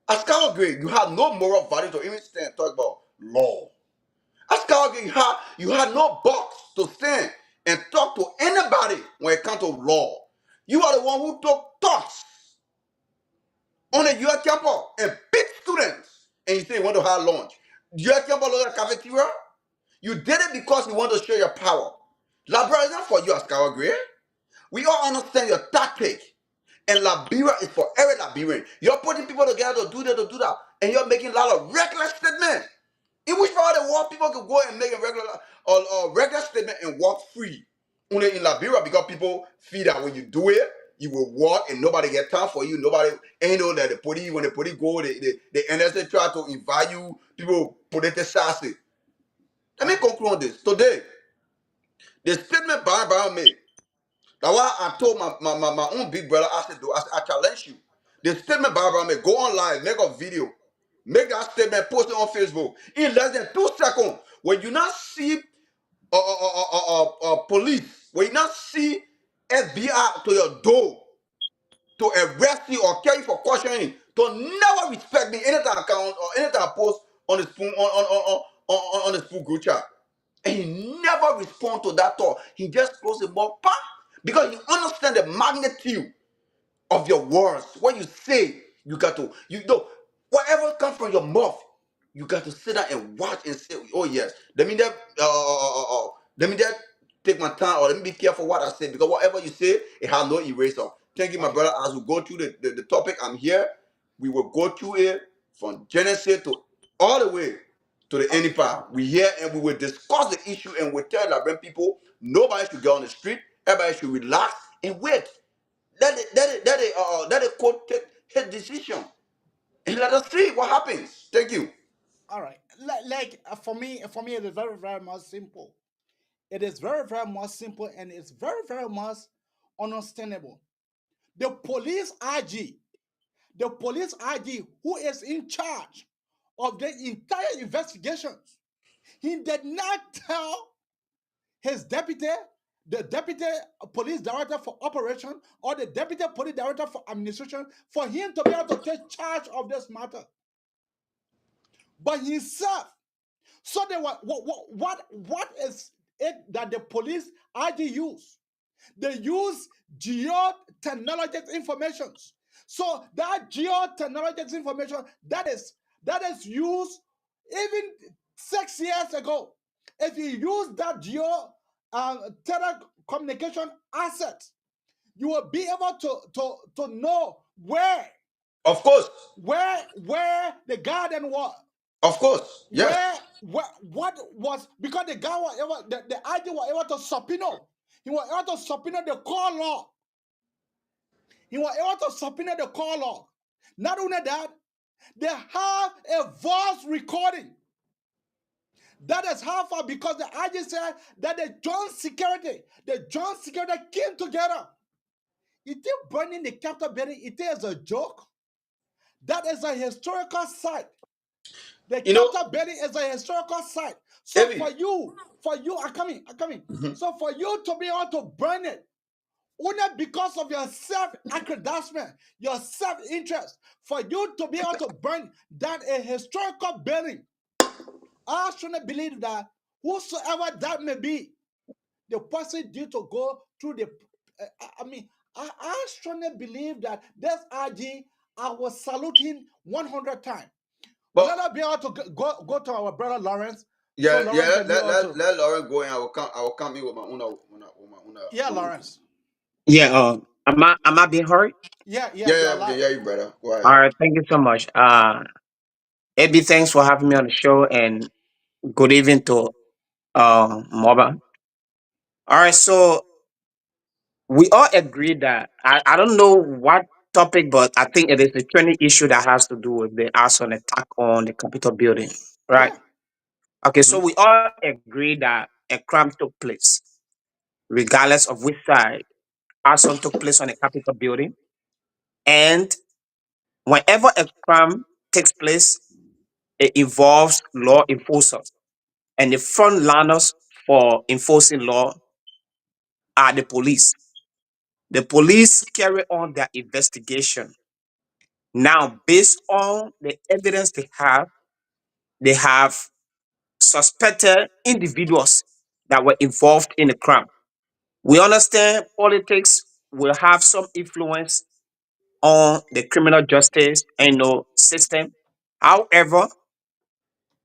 Askawa Gray, you have no moral value to even stand and talk about law. Askawa Gray, you had no box to stand and talk to anybody when it comes to law. You are the one who took talks on the US campus and beat students, and you say you want to have lunch. US campus look at cafeteria. You did it because you want to show your power. Liberia is not for you, Askawa Gray. We all understand your tactic. And Liberia is for every Liberian. You're putting people together to do that, and you're making a lot of reckless statements. In which part of the world people can go and make a regular statement and walk free. Only in Liberia, because people feel that when you do it, you will walk and nobody get time for you. Nobody ain't know that the police, when the police go, the NSA try to invite you, people put it aside. Let me conclude on this. Today, the statement Brian made. That's why I told my own big brother, I said, I challenge you. The statement Brian made, go online, make a video. Make that statement, post it on Facebook. In less than 2 seconds, when you not see police, when you not see FBI to your door to arrest you or carry you for questioning, to never respect me anytime account or anytime I post on the spoon on the spoon group chat. And he never respond to that thought. He just close the mouth, pop, because you understand the magnitude of your words. What you say, you got to, you know, whatever comes from your mouth, you got to sit down and watch and say, oh yes, let me just take my time, or let me be careful what I say, because whatever you say, it has no eraser. Thank you, my brother. As we go through the topic, I'm here. We will go through it from Genesis to all the way to the ending part. We here and we will discuss the issue and we'll tell Liberian people nobody should get on the street. Everybody should relax and wait. Let the court take his decision and let us see what happens. Thank you. All right. For me, it is very, very much simple. It is very, very much simple and it's very, very much understandable. The police IG who is in charge of the entire investigations, he did not tell his the deputy police director for operation or the deputy police director for administration for him to be able to take charge of this matter. But himself, so they were, what is it that the police IG use? They use geotechnological information. So that geotechnological information that is used even 6 years ago. If you use that telecommunication asset, you will be able to know where. Of course. Where the garden was. Of course. Yes. What was, because the guy was able, the ID was able to subpoena. He was able to subpoena the call log. He was able to subpoena the call log. Not only that, they have a voice recording. That is how far, because the IG said that the joint security came together. It is burning the Capitol building. It is a joke. That is a historical site. The Capitol building is a historical site. So for you, I'm coming. So for you to be able to burn it, only because of your self-accreditment, your self-interest, for you to be able to burn that a historical building, I strongly believe that whosoever that may be, the person due to go through the, I strongly believe that this IG, I will salute him 100 times. But let us be able to go to our brother Lawrence. Yeah, so let Lawrence go and I will come in with my own. Yeah, Lawrence. Yeah, am I being heard? Yeah, you brother. Go ahead. All right, thank you so much. AB, thanks for having me on the show, and good evening to Moba. All right, so we all agree that I don't know what topic, but I think it is a trending issue that has to do with the arson attack on the Capitol building, right? Okay, so we all agree that a crime took place, regardless of which side. Arson took place on the Capitol building, and whenever a crime takes place, it involves law enforcers, and the frontliners for enforcing law are the police. The police carry on their investigation. Now, based on the evidence they have suspected individuals that were involved in the crime. We understand politics will have some influence on the criminal justice system. However,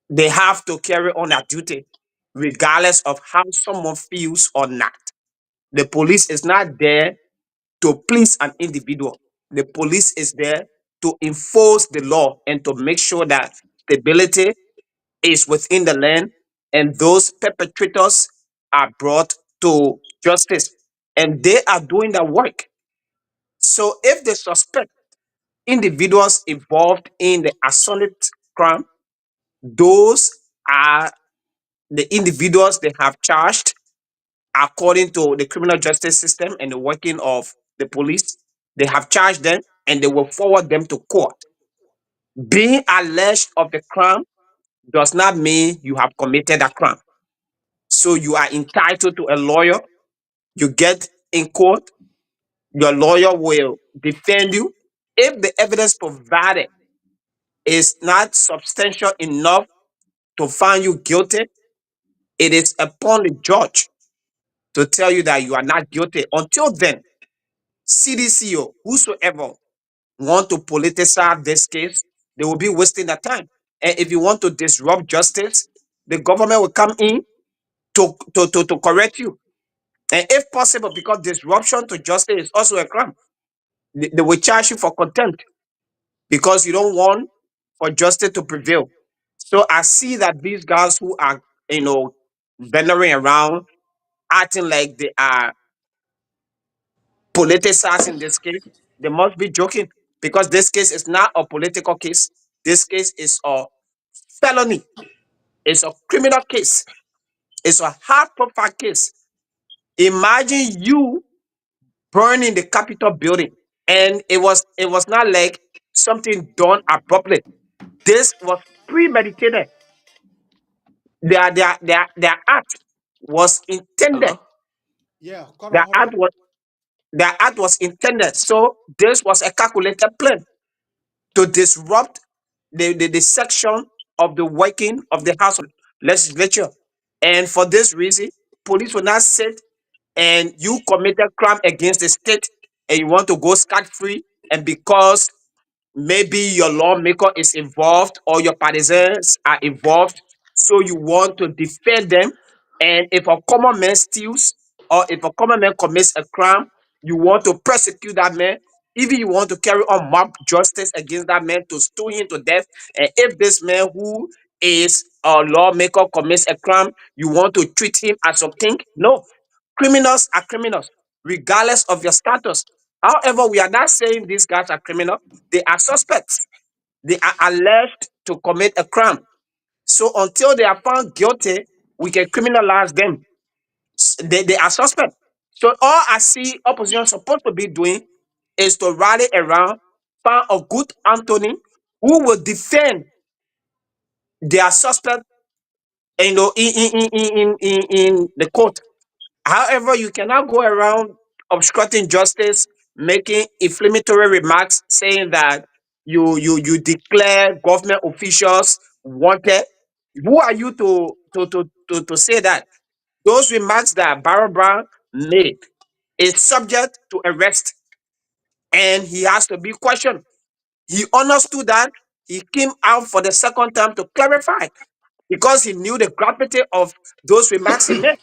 they have to carry on their duty regardless of how someone feels or not. The police is not there to please an individual. The police is there to enforce the law and to make sure that stability is within the land and those perpetrators are brought to justice. And they are doing their work. So if they suspect individuals involved in the assault crime, those are the individuals they have charged according to the criminal justice system and the working of the police. They have charged them and they will forward them to court. Being alleged of the crime does not mean you have committed a crime. So you are entitled to a lawyer. You get in court, your lawyer will defend you. If the evidence provided is not substantial enough to find you guilty, it is upon the judge to tell you that you are not guilty. Until then, CDC or whosoever want to politicize this case, they will be wasting their time. And if you want to disrupt justice, the government will come in to correct you. And if possible, because disruption to justice is also a crime. They will charge you for contempt because you don't want for justice to prevail. So I see that these guys who are, veneering around, acting like they are politicized in this case, they must be joking because this case is not a political case. This case is a felony. It's a criminal case. It's a high profile case. Imagine you burning the Capitol building, and it was not like something done abruptly. This was premeditated. Their act was intended. Hello? Yeah, hold on, Their hold on. act was their act was intended. So this was a calculated plan to disrupt the section of the working of the House of Legislature. And for this reason, police will not sit and you committed crime against the state and you want to go scot-free, and because maybe your lawmaker is involved or your partisans are involved, so you want to defend them. And if a common man steals or if a common man commits a crime, you want to prosecute that man. Even you want to carry on mob justice against that man to stone him to death. And if this man who is a lawmaker commits a crime, you want to treat him as a king. No, criminals are criminals, regardless of your status. However, we are not saying these guys are criminals. They are suspects. They are alleged to commit a crime. So until they are found guilty, we can criminalize them. They are suspects. So all I see opposition supposed to be doing is to rally around, find a good Anthony who will defend their suspect, in the court. However, you cannot go around obstructing justice, making inflammatory remarks, saying that you declare government officials wanted. Who are you to say that? Those remarks that Barrow Brown made is subject to arrest, and he has to be questioned. He understood that. He came out for the second time to clarify because he knew the gravity of those remarks he made.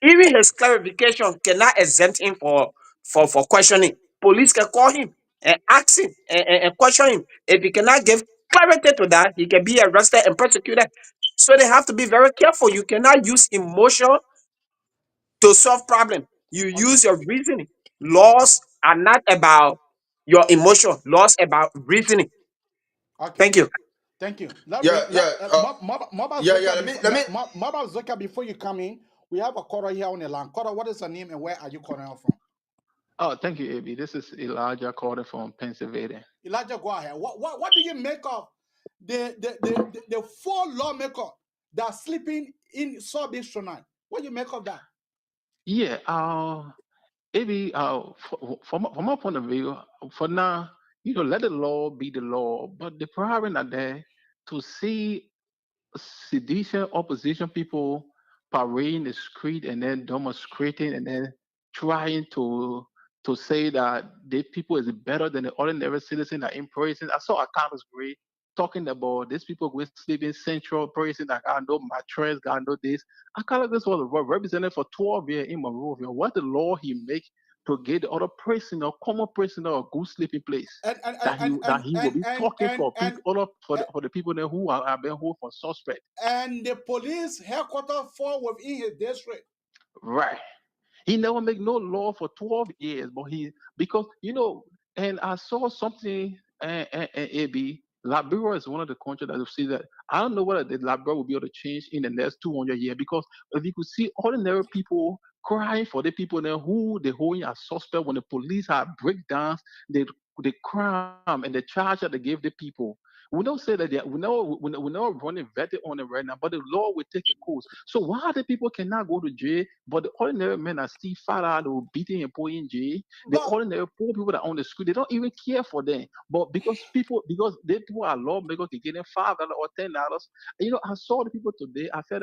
Even his clarification cannot exempt him for questioning. Police can call him and ask him and question him. If he cannot give clarity to that, he can be arrested and prosecuted. So they have to be very careful. You cannot use emotion to solve problem. You use your reasoning. Laws are not about your emotion. Laws about reasoning. Okay. Thank you. Thank you. Maba Zoka, before you come in, we have a caller here on the line. Caller, what is your name and where are you calling from? Oh, thank you, AB. This is Elijah calling from Pennsylvania. Elijah, go ahead. What do you make of the 4 lawmakers that are sleeping in South tonight? What do you make of that? Yeah, AB, from my point of view, for now, let the law be the law, but the problem are there to see sedition opposition people parading the street and then demonstrating and then trying to say that the people is better than the ordinary citizen that in prison. I saw a Congress great talking about these people with sleep in central prison that got no mattress, got no this. I kind of this was represented for 12 years in Monrovia. What the law he make to get the other prisoner, common prisoner, a good sleeping place that he will be talking for people, for the people there who are being held for suspect. And the police headquarters fall within his district. Right. He never make no law for 12 years, but because and I saw something AB. Liberia is one of the countries that you see that I don't know whether the Liberia will be able to change in the next 200 years, because if you could see ordinary people crying for the people there who they hold as suspect when the police have breakdowns, the crime and the charge that they give the people. We don't say that we're not running vetted on it right now, but the law will take a course. So why the people cannot go to jail, but the ordinary men are still fat out or beating and putting in jail? The ordinary poor people that are on the street, they don't even care for them. But because they people are lawmakers, they get them $5 or $10. I saw the people today. I said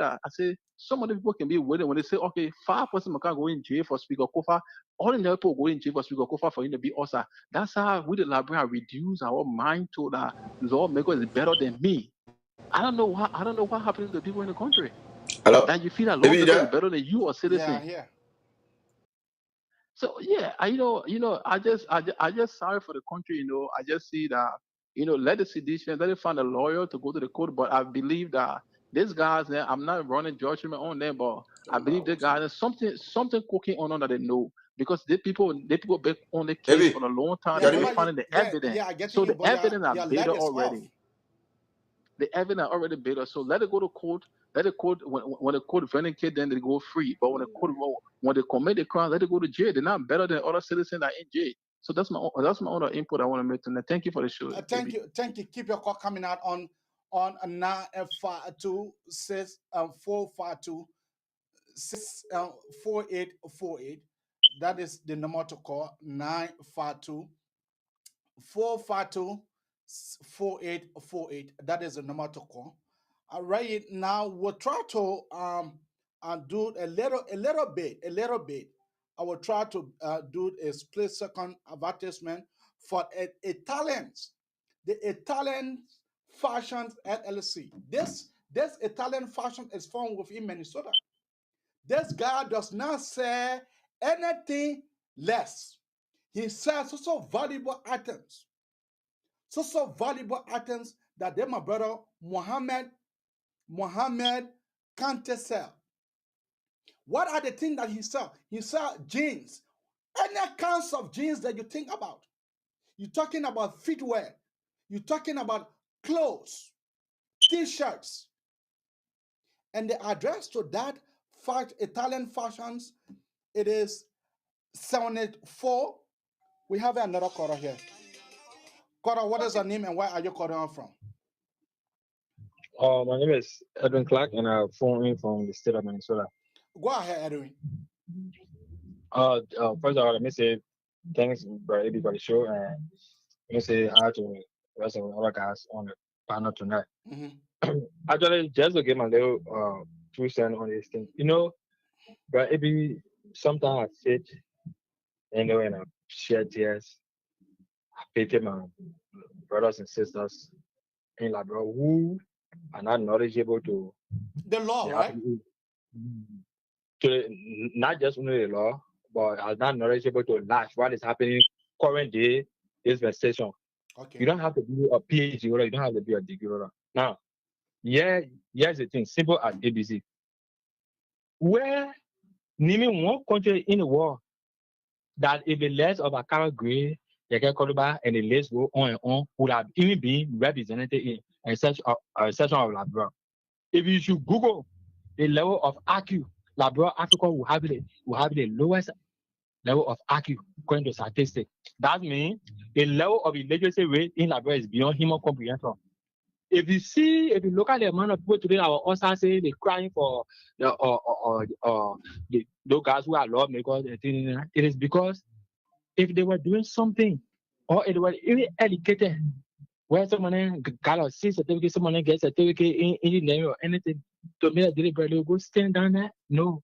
some of the people can be willing when they say, okay, 5 person can go in jail for Speaker Koffa. Ordinary people go in jail for Speaker Koffa for him to be also. That's how we the Liberia reduce our mind to that lawmaker is better than me. I don't know what happened to the people in the country. Hello? That you feel that lawmaker is better than you or citizen. Yeah. So yeah, I just sorry for the country. I just see that let the sedition, let it find a lawyer to go to the court. But I believe that these guys, I'm not running judgment on them, but I believe the guys there's something cooking on that they know because they people been on the case Maybe. for a long time. Yeah, They've been remember finding the evidence. Yeah, I get So you, the but evidence are your better leg is off. already. The evidence already better. So let it go to court. Let the court when the court vindicate, then they go free. But when they commit the crime, let it go to jail. They're not better than other citizens that are in jail. So that's my other input I want to make tonight. Thank you for the show. Thank you. Keep your call coming out on 952 452 4848. That is the number to call 952 452 4848. That is the number to call. All right, now we'll try to do a little bit. I will try to do a split second advertisement for Italians, the Italian Fashions LLC. This Italian fashion is found within Minnesota. This guy does not say anything less. He sells so valuable items. So valuable items that then my brother Mohammed can't sell. What are the things that he sell? He sell jeans. Any kinds of jeans that you think about. You're talking about footwear. You're talking about clothes, t-shirts. And the address to that Italian fashions, it is 784. We have another caller here. Caller, what is your name and where are you calling from? My name is Edwin Clark, and I'm phoning from the state of Minnesota. Go ahead, Edwin. First of all, let me say thanks, Brother Eddie, for the show, and let me say hi to the rest of the other guys on the panel tonight. Actually, just to give my little 2 cents on this thing, Brother Eddie, sometimes I sit, and I shed tears. I pity my brothers and sisters in Liberia who are not knowledgeable to the law, right? To not just only the law, but are not knowledgeable to life, what is happening current day dispensation. Okay. You don't have to be a PhD or you don't have to be a degree holder. Now, here's the thing, simple as ABC. Where naming one country in the world that if the less of a current grade, and the list go on and on, would have even been represented in a section of Liberia. If you should Google the level of IQ, Liberia, Africa will have the lowest level of IQ according to statistics. That means the level of illiteracy rate in Liberia is beyond human comprehension. If you look at the amount of people today that will also say they're crying for those guys who are lawmakers, it is because if they were doing something or if they were even educated, where someone got a C certificate, someone gets a certificate in engineering or anything, to me, deliberately go stand down there. No.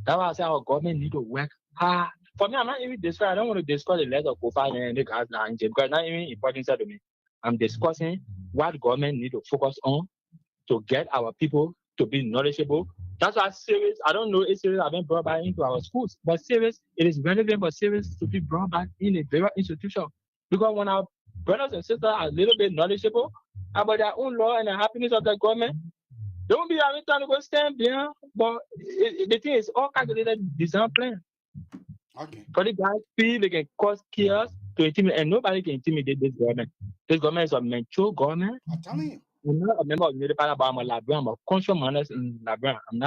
That's why I say our government need to work hard. For me, I'm not even discussing, I don't want to discuss the letter of Koffa and the guys now in jail because it's not even important to me. I'm discussing what government need to focus on to get our people to be knowledgeable. That's why series, I don't know if series have been brought back into our schools, but series, it is relevant for series to be brought back in a various institution. Because when our brothers and sisters are a little bit knowledgeable about their own law and the happiness of the government, they won't be having time to go stand behind. But the thing is all calculated design plan. Okay. For the guys feel they can cause chaos to intimidate, and nobody can intimidate this government. This government is a mature government. I'm telling you. I'm not a member of the Parliament, but I'm a Liberian. I'm a conscious man in Liberian. I'm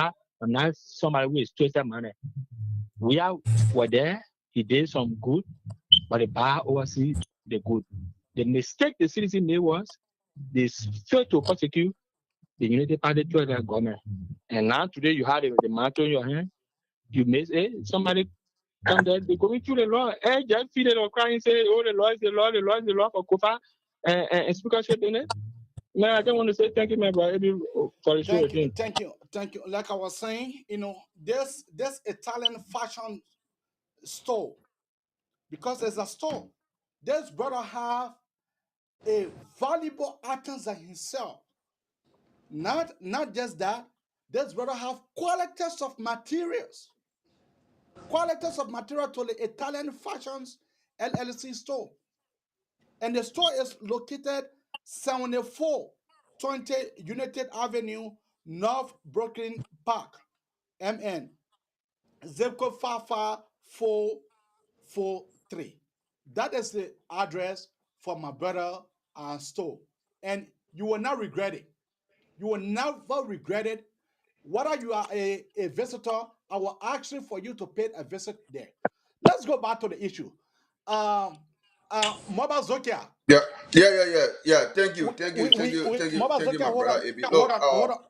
not somebody who is twisted man. Were there. He did some good, but the bar oversees the good. The mistake the citizen made was they failed to prosecute the Unity Party to the government. And now today you have the mantle in your hand. You may say somebody come there, they're going through the law. And just feed it or cry and say, oh, the law is the law, the law is the law for Koffa and Speaker J in it. Man, I just want to say thank you, my brother, for the show. Thank you. Like I was saying, this Italian fashion store, because there's a store, this brother have a valuable items that he sell. Not just that, this brother have qualities of materials. qualities of material to the Italian Fashions LLC store. And the store is located 7420 United Avenue, North Brooklyn Park, MN, zip code 55443. That is the address for my brother store. And you will not regret it. You will never regret it. Whether you are a visitor, I will ask you for you to pay a visit there. Let's go back to the issue. Mobile Zokia. Yeah. Thank you, Mobile Zokia, my hold brother on, AB. hold Look, on,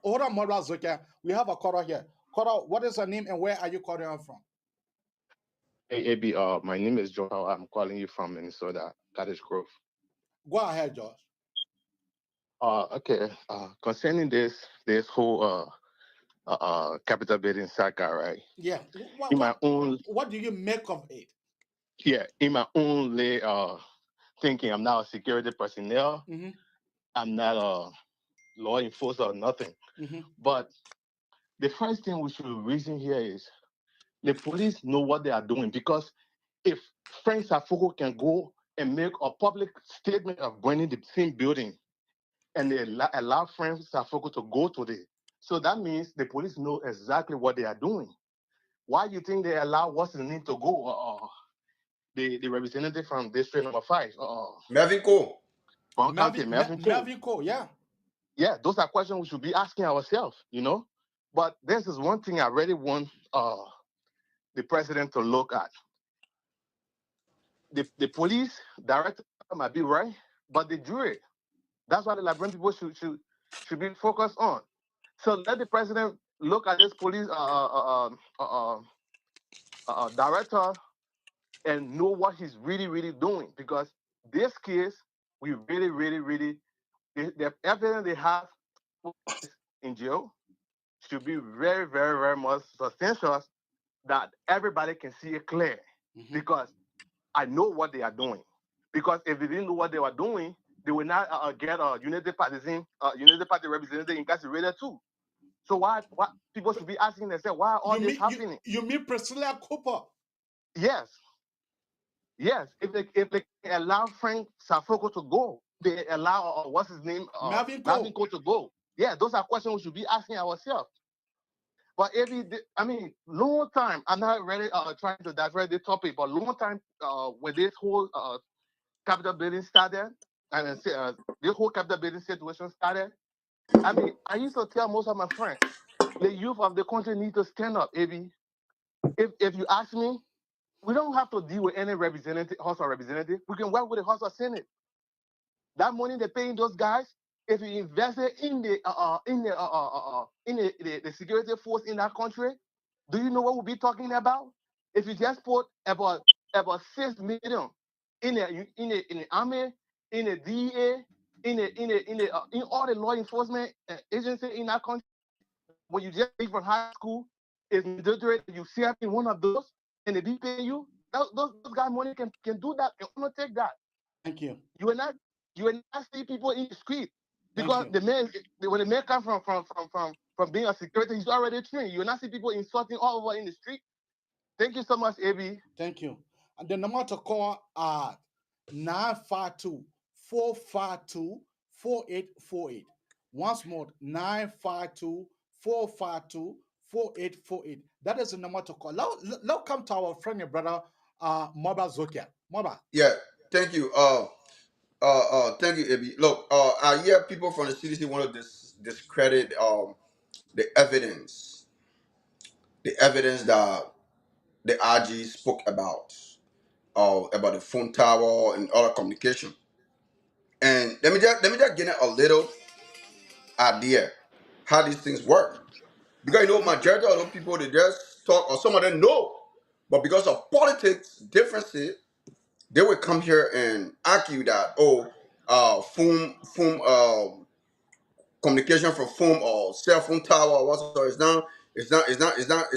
hold on, Mobile Zokia. We have a caller here. Caller, what is your name and where are you calling from? Hey, AB, my name is Joel. I'm calling you from Minnesota, Cottage Grove. Go ahead, Josh. Okay. Concerning this whole capital building saga, right? Yeah. What do you make of it? Yeah, in my own way, thinking, I'm not a security personnel. Mm-hmm. I'm not a law enforcer or nothing. Mm-hmm. But the first thing we should reason here is the police know what they are doing, because if Frank Safoko can go and make a public statement of burning the same building, and they allow Frank Safoko to go to it, so that means the police know exactly what they are doing. Why do you think they allow what's the name to go? The representative from District Number 5, Melvin Cole. Melvin Cole, yeah. Yeah, those are questions we should be asking ourselves, you know. But this is one thing I really want the president to look at. The police director might be right, but the jury, that's what the Liberian people should be focused on. So let the president look at this police director and know what he's really doing, because this case, we really the evidence they have in jail should be very much substantial, that everybody can see it clear. Mm-hmm. Because I know what they are doing. Because if they didn't know what they were doing, they would not get a United Party representative incarcerated too. So why people should be asking themselves, why all this happening? You mean Priscilla Cooper? Yes. If they allow Frank Safoko to go, they allow what's his name, Melvin Cole to go. Yeah, those are questions we should be asking ourselves. But long time, I'm not really trying to divert the topic, but long time when this whole capital building started, and this whole capital building situation started, I used to tell most of my friends, the youth of the country need to stand up, AB. If you ask me, we don't have to deal with any House of Representative. We can work with the House of Senate. That money they're paying those guys, if you invest it in the security force in that country, do you know what we'll be talking about? If you just put about 6 million in the army, in the DEA, in all the law enforcement agencies in that country, when you just leave from high school, is mandatory you see in one of those, and they be paying you. Those guys money can do that. They want to take that. Thank you. You will not see people in the street, because when the man comes from being a security, he's already trained. You will not see people insulting all over in the street. Thank you so much, AB. Thank you. And the number to call are 952-452-4848. Once more, 952-452-4848. That is the number to call. Now come to our friend and brother, Moba Zokia. Moba. Yeah, thank you. Thank you, AB. Look, I hear people from the CDC want to discredit the evidence that the RG spoke about the phone tower and other communication. And let me just get a little idea how these things work. Because majority of those people, they just talk, or some of them know, but because of politics differences, they will come here and argue that phone communication from phone or cell phone tower or whatsoever it's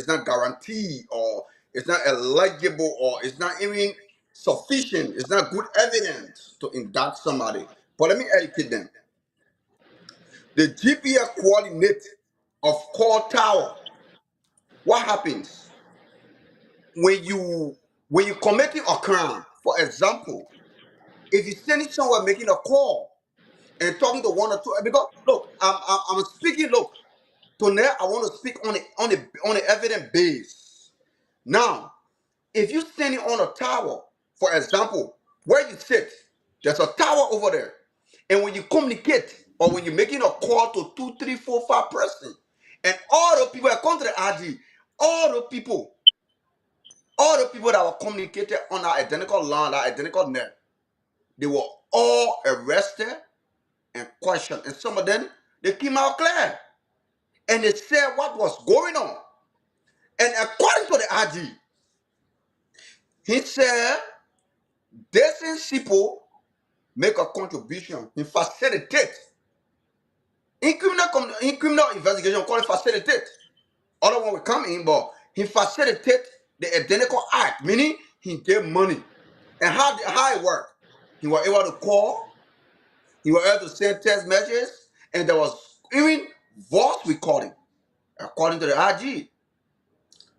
not guaranteed, or it's not eligible, or it's not even sufficient. It's not good evidence to indict somebody. But let me educate them. The GPS coordinate of call tower. What happens? when you committing a crime, for example, if you're standing somewhere making a call and talking to one or two, because look, I'm speaking. Look, tonight I want to speak on the evidence base. Now, if you're standing on a tower, for example, where you sit, there's a tower over there, and when you communicate or when you're making a call to 2, 3, 4, 5 person, and all the people that come to the RG, all the people that were communicated on that identical line, that identical net, they were all arrested and questioned. And some of them, they came out clear. And they said what was going on. And according to the RG, he said, these people make a contribution in facilitate. In criminal investigation, call it facilitate. Other one will come in, but he facilitate the identical act, meaning he gave money. And how it worked? He was able to call, he was able to send text messages, and there was even voice recording, according to the IG.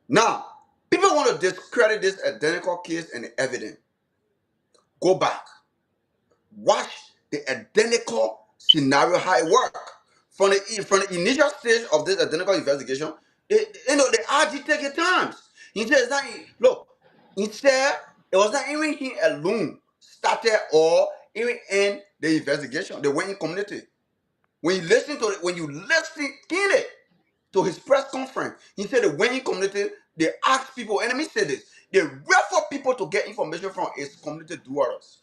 Now, people want to discredit this identical case and the evidence. Go back. Watch the identical scenario, how it worked. From the initial stage of this identical investigation, the RG take your times. He said, look, he said it was not even he alone started or even end the investigation. They went in community. When you listen keenly to his press conference, he said the went in community, they asked people, and let me say this, they refer people to get information from his community dwellers.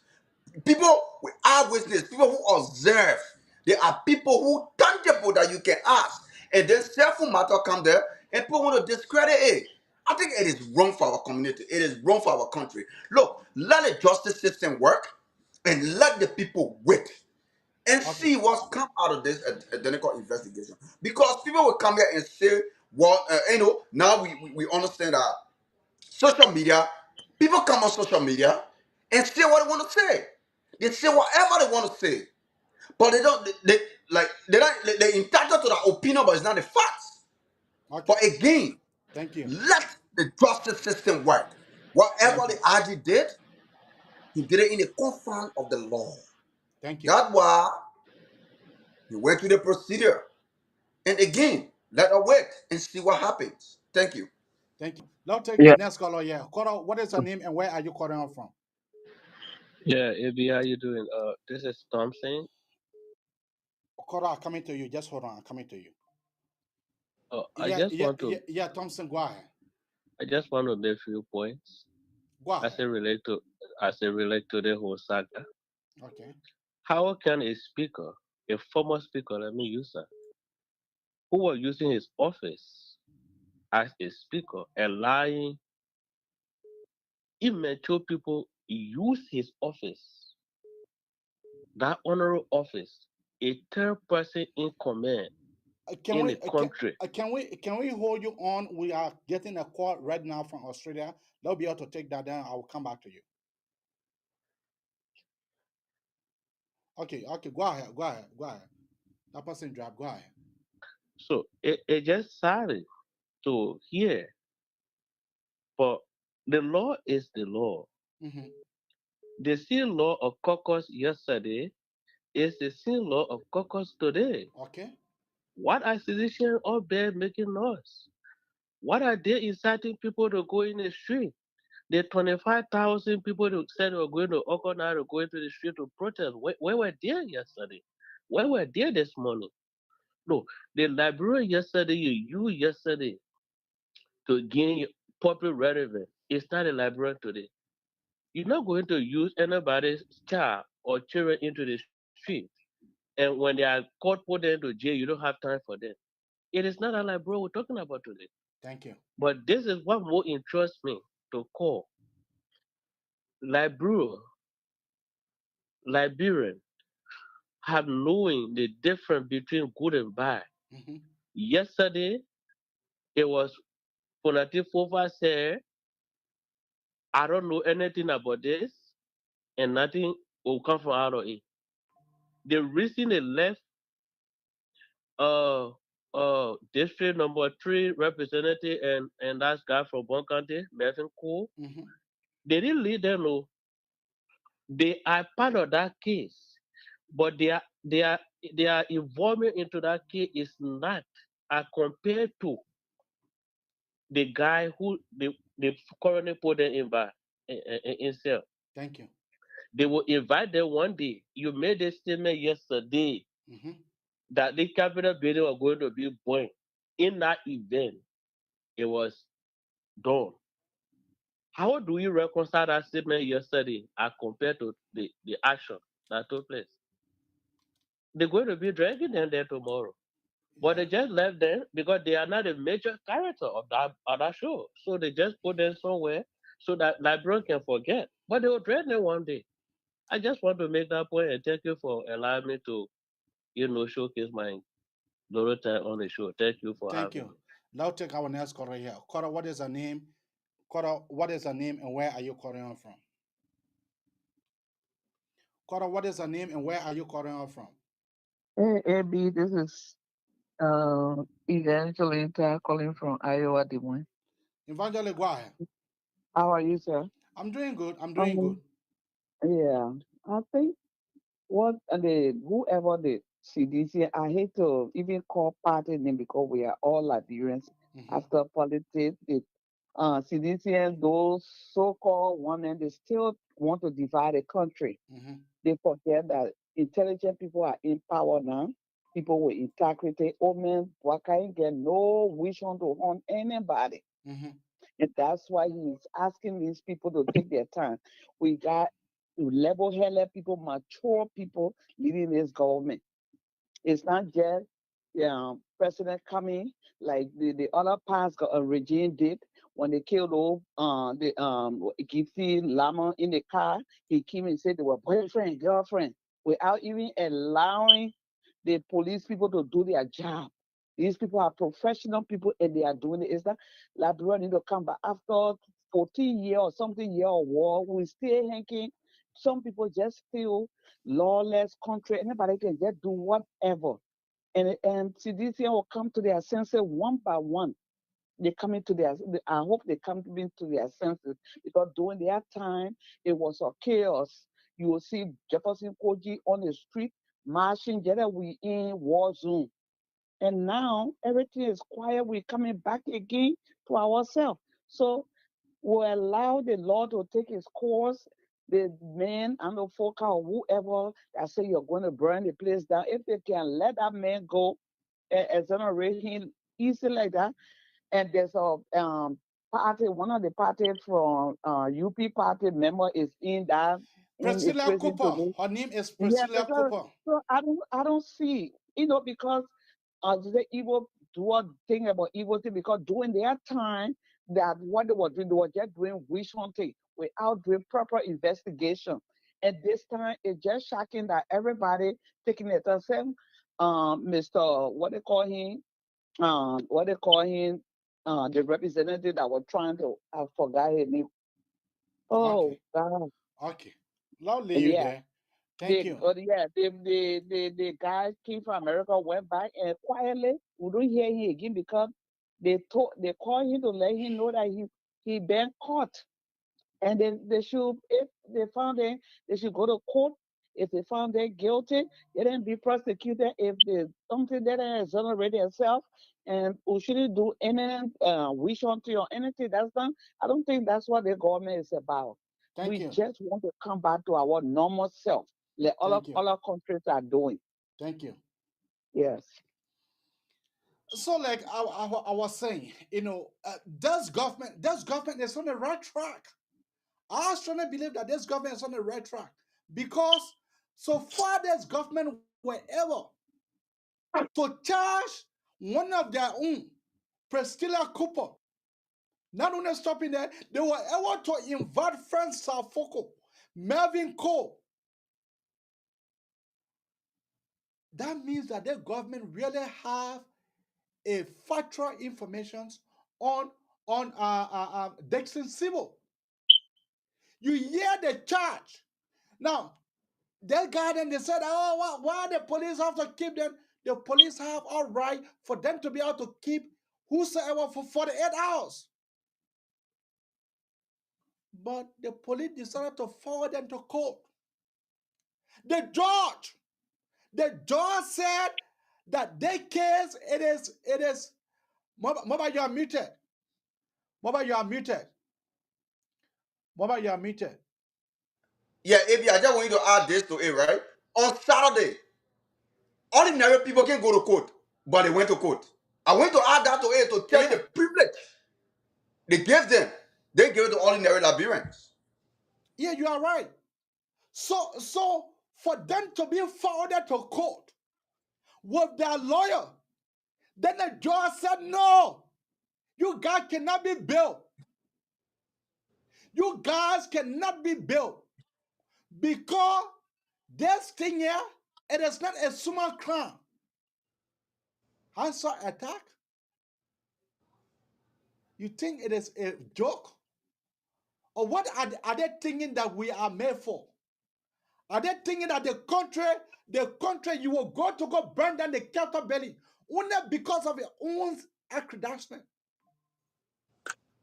People with eyewitness, people who observe. There are people who tangible that you can ask. And then self matter come there and people want to discredit it. I think it is wrong for our community. It is wrong for our country. Look, let the justice system work and let the people wait and see what's come out of this identical investigation. Because people will come here and say, well, now we understand that social media, people come on social media and say what they want to say. They say whatever they want to say, but they don't. They're entitled to their opinion, but it's not the facts. But again, thank you. Let the justice system work. Whatever the RG did, he did it in the confines of the law. Thank you. That's why he went through the procedure. And again, let us wait and see what happens. Thank you. Thank you. Let's take the next caller. Yeah, caller, what is your name and where are you calling from? Yeah, AB, how you doing? This is Thompson. Caller, I'm coming to you. Just hold on. I'm coming to you. Oh, I just want to. Yeah, Thompson, go ahead. I just want to make a few points. Go ahead. As it relate to the whole saga. Okay. How can a speaker, a former speaker, let me use that, who was using his office as a speaker, allowing immature people use his office, that honorable office, a third person in command in the country? Can we hold you on? We are getting a call right now from Australia. They'll be able to take that down. I will come back to you. Okay, go ahead. That person dropped. Go ahead. So it just sad to hear, but the law is the law. Mm-hmm. The same law of caucus yesterday is the same law of caucus today. Okay. What are citizens out there making laws? What are they inciting people to go in the street? The 25,000 people who said they were going to organize or going to the street to protest, where were they yesterday? Where were they this morning? No, the Liberia yesterday, you yesterday to gain popular relevance. It's not a Liberia today. You're not going to use anybody's child or children into the street. And when they are caught, put them into jail, you don't have time for them. It is not a Liberia we're talking about today. Thank you. But this is what more interests me to call Liberia, Liberian have knowing the difference between good and bad. Mm-hmm. Yesterday, it was Fonati Koffa said, I don't know anything about this, and nothing will come from out of it. The reason they left district number 3 representative and that guy from Bon County, Melvin Cole. They didn't lead them. No, they are part of that case, but their involvement into that case is not as compared to the guy who they currently put them in cell. Thank you. They will invite them one day. You made a statement yesterday that the Capitol building was going to be burned. In that event, it was done. How do you reconcile that statement yesterday as compared to the action that took place? They're going to be dragging them there tomorrow. But they just left them because they are not a major character of that show. So they just put them somewhere so that Libron can forget. But they will drag them one day. I just want to make that point and thank you for allowing me to, showcase my Dorota on the show. Thank you for Thank having you. Now take our next caller here. Caller, what is her name? Caller, what is her name and where are you calling her from? Caller, what is her name and where are you calling her from? Hey, AB, this is Evangelina calling from Iowa, Des Moines. Evangelina, go ahead. How are you, sir? I'm doing good. I'm doing good. Yeah, I think whoever the CDC, I hate to even call party name because we are all Liberians. After politics, the CDC and those so-called women, they still want to divide the country. They forget that intelligent people are in power now. People with integrity. Oh man, why can't get no vision to harm anybody? And that's why he's asking these people to take their time. We got level-headed people, mature people leading this government. It's not just president coming like the other past regime did when they killed the Gipsy Lama in the car. He came and said they were boyfriend, girlfriend, without even allowing the police people to do their job. These people are professional people and they are doing it. It's not Liberia need to come back after 14 years or something year of war. We still hanging. Some people just feel lawless country. Anybody can just do whatever. And CDC will come to their senses one by one. They come into their. I hope they come into their senses because during their time it was a chaos. You will see Jefferson Koji on the street marching. Just like we in war zone. And now everything is quiet. We're coming back again to ourselves. So we allow the Lord to take his course. The men and the folk or whoever that say you're going to burn the place down, if they can let that man go, exonerate him easy like that. And there's a party, one of the parties from UP party member is in that Priscilla Cooper. Her name is Priscilla Cooper. So I don't see, because the evil do a thing about evil thing because during their time that what they were just doing wish hunting without doing proper investigation. And this time it's just shocking that everybody taking it as Mr. The representative that were trying to I forgot his name. Oh God. Okay. Lovely you there. Thank you. The guy came from America, went back and quietly we don't hear him again because they called him to let him know that he been caught. And then they should, if they found him, they should go to court. If they found them guilty, they didn't be prosecuted. If they something that exonerate themselves and we shouldn't do any wish hunting or anything that's done, I don't think that's what the government is about. Thank we you. just want to come back to our normal self, like other countries are doing. Thank you. Yes. So, like I was saying, this government is on the right track. I strongly believe that this government is on the right track because so far this government were able to charge one of their own, Priscilla Cooper. Not only stopping that, they were able to invite Frank Salfoko, Melvin Cole. That means that the government really have a factual information on Dixon Civil. You hear the charge. Now, that guy then they said, oh, why the police have to keep them the police have all right for them to be able to keep whosoever for 48 hours. But the police decided to forward them to court. The judge said that their case, it is, Mobile, you are muted. Mobile, you are muted. Mobile, you are muted. Yeah, AB, I just want you to add this to it, right? On Saturday, ordinary people can go to court, but they went to court. I want to add that to it to tell you the privilege they gave them. They gave it to ordinary Liberians. Yeah, you are right. So for them to be forwarded to court with their lawyer, then the judge said, no, you guys cannot be bailed. You guys cannot be bailed because this thing here, it is not a small crime. Answer attack? You think it is a joke? Or what are they thinking that we are made for? Are they thinking that the country you will go burn down the cattle belly only because of your own accreditation?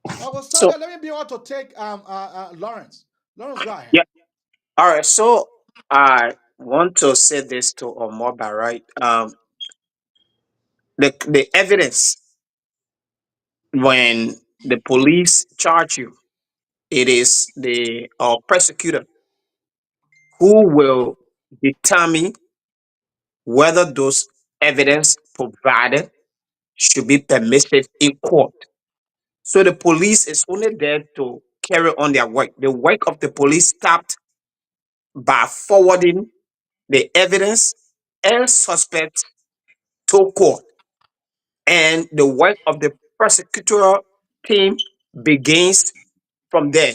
I will start So there. Let me be able to take Lawrence. Lawrence, go ahead. yeah, all right. So I want to say this to Omoba, right? The evidence when the police charge you, it is the prosecutor who will determine whether those evidence provided should be permissive in court. So the police is only there to carry on their work. The work of the police stopped by forwarding the evidence and suspects to court. And the work of the prosecutorial team begins from there.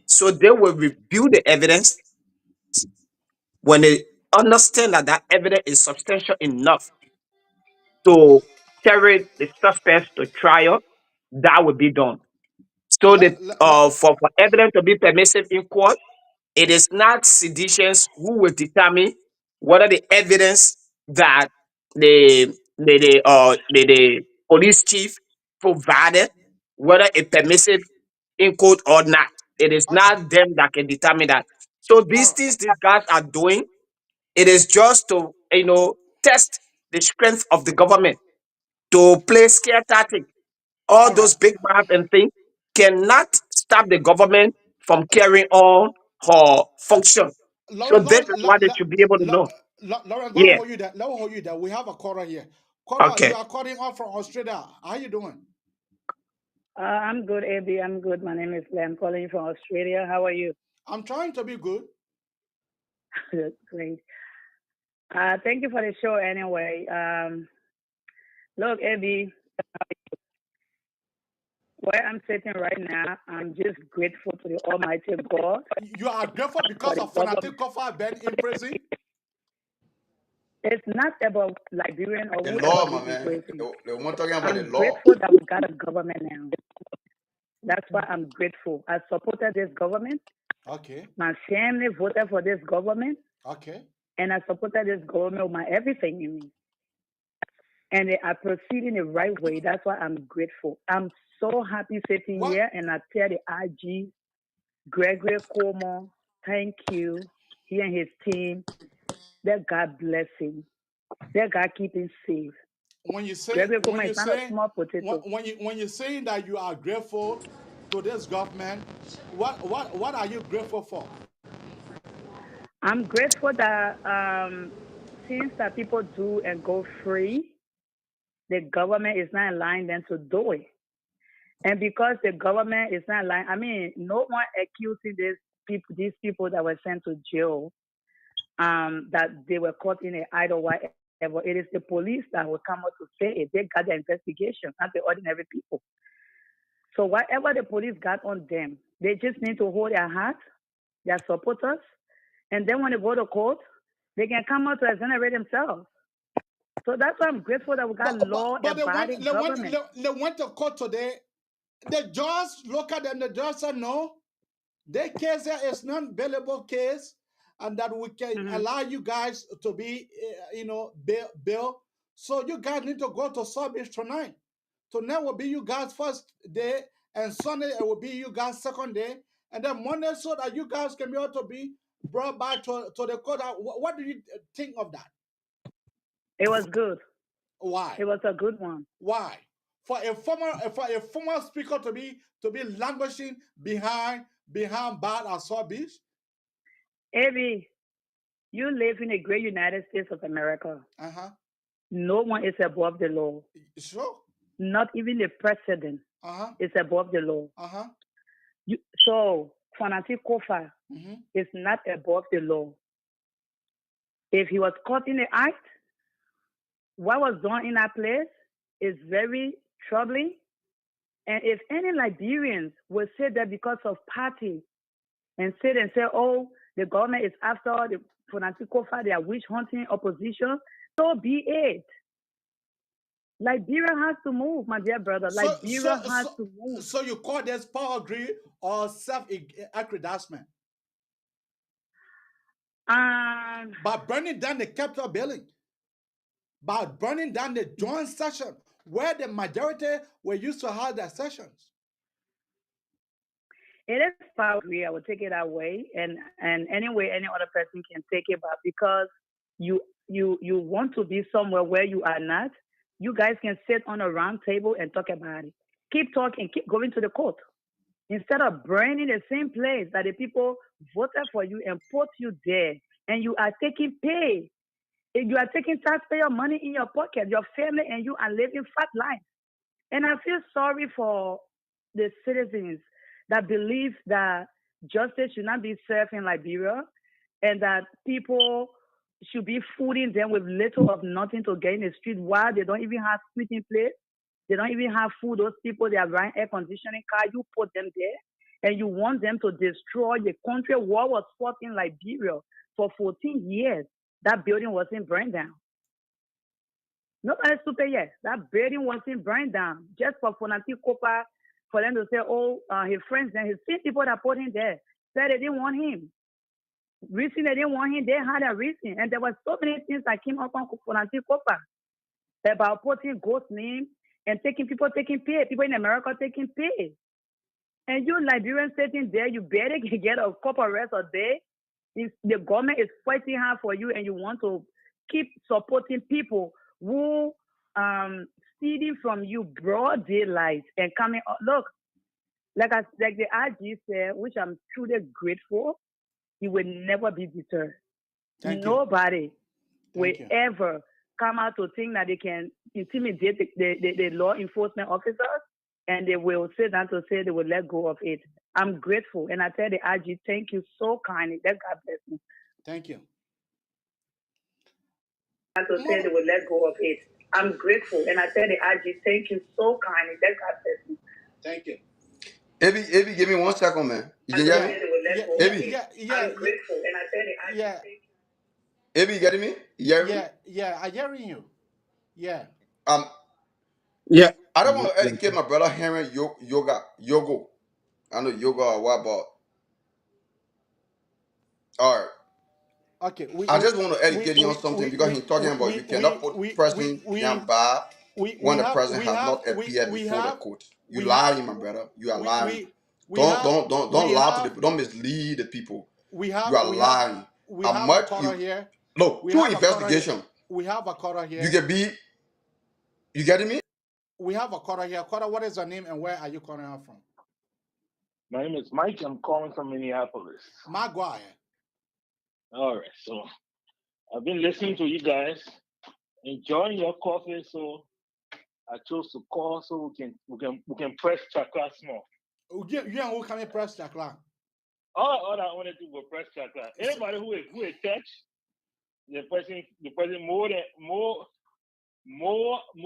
So they will review the evidence. When they understand that that evidence is substantial enough to carry the suspects to trial, that will be done. So the for evidence to be permissive in court, it is not seditious who will determine whether the evidence that the police chief provided, whether it permissive in court or not. It is not them that can determine that. So these things these guys are doing, it is just to test the strength of the government, to play scare tactic. All those big mouth and things cannot stop the government from carrying on her function. So this is what they should be able to know. Lawrence, let me Yeah. hold you there. Let me hold you there. We have a caller here. Caller, Okay. you are calling off from Australia. How you doing? I'm good, AB. I'm good. My name is Lee. I'm calling you from Australia. How are you? I'm trying to be good. Great. Thank you for the show anyway. Look, AB, where I'm sitting right now, I'm just grateful to the Almighty God. You are grateful because of Fonati Koffa being in prison? It's not about Liberian or The whoever law, is my in man. prison. They weren't talking about the I'm law. grateful that we got a government now. That's why I'm grateful. I supported this government. Okay. My family voted for this government. Okay. And I supported this government with my everything in me. And they are proceeding the right way. That's why I'm grateful. I'm so happy sitting here, and I tell the IG, Gregory Cuomo, thank you. He and his team, that God bless him. That God keep him safe. When you say Gregory Cuomo is not a small potato. when you're saying that you are grateful to this government, what are you grateful for? I'm grateful that since that people do and go free, the government is not allowing them to do it. And because the government is not allowing, I mean, no one accusing these people that were sent to jail, that they were caught in an idle whatever. It is the police that will come out to say it. They got the investigation, not the ordinary people. So whatever the police got on them, they just need to hold their heart, their supporters, and then when they go to court, they can come out to exonerate themselves. So that's why I'm grateful that we got law-abiding government. They went to court today. The judge look at them. The judge said no. Their case there is non-bailable case. and that we can allow you guys to be, bail. So you guys need to go to South Beach tonight. Tonight will be you guys' first day, and Sunday it will be you guys' second day, and then Monday, so that you guys can be able to be brought back to the court. What do you think of that? It was good. Why? It was a good one. Why? For a former speaker to be languishing behind bars at South Beach? Abby, you live in the great United States of America. No one is above the law. Sure. Not even the president is above the law. So Fonati Koffa is not above the law. If he was caught in the act, what was done in that place is very troubling. And if any Liberians would say that because of party and sit and say, oh, the government is after the Fonati Koffa, they are witch hunting opposition, so be it. Liberia has to move, my dear brother. Liberia has to move. So you call this power grid or self-aggrandizement? By burning down the Capitol building, by burning down the joint session where the majority were used to have their sessions. It is power grid. I will take it that way, and anyway, any other person can take it back, because you want to be somewhere where you are not. You guys can sit on a round table and talk about it. Keep talking, keep going to the court. Instead of burning the same place that the people voted for you and put you there, and you are taking pay. You are taking taxpayer money in your pocket, your family and you are living fat lives. And I feel sorry for the citizens that believe that justice should not be served in Liberia, and that people should be fooling them with little or nothing to get in the street while they don't even have street in place. They don't even have food. Those people, they are running air conditioning car. You put them there, and you want them to destroy the country. War was fought in Liberia for 14 years. That building wasn't burned down. Nobody's stupid yet. That building wasn't burned down just for Fonati Koffa, for them to say, oh, his friends and his same people that put him there said they didn't want him. Reason they didn't want him, they had a reason. And there were so many things that came up on Fonati Koffa about putting ghost names and people taking pay, people in America taking pay. And you Liberians sitting there, you better get a couple rest a day. If the government is fighting hard for you and you want to keep supporting people who stealing from you broad daylight and coming up. Look, like the RG said, which I'm truly grateful, he will never be deterred. Nobody will ever come out to think that they can intimidate the law enforcement officers, and they will sit down to say they will let go of it. I'm grateful, and I tell the RG, thank you so kindly. Let God bless you. Thank you. To say they will let go of it. I'm grateful, and I tell the RG, thank you so kindly. Let God bless you. Thank you. Abby, give me 1 second, man. You can hear me? Abby. I'm grateful, and I tell the RG, thank you. Abby, you getting me? You hear me? Yeah, I'm hearing you. Yeah. Yeah. I don't want to educate my brother hearing yoga. I know yoga or what, but all right. Okay. I just want to educate you on something, because he's talking about you cannot put person behind bar when the president has not appeared before the court. You lying, my brother. You are lying. Don't lie to the people. Don't mislead the people. You are lying. We have a caller here. Look, through investigation. We have a caller here. You can be. You getting me? We have a caller here. Caller, what is your name and where are you calling out from? My name is Mike. I'm calling from Minneapolis. Maguire. All right, so I've been listening to you guys, enjoying your coffee, so I chose to call so we can press chakra small. You and who can press chakra? All I wanted to was press chakra. Anybody who is touched, the person more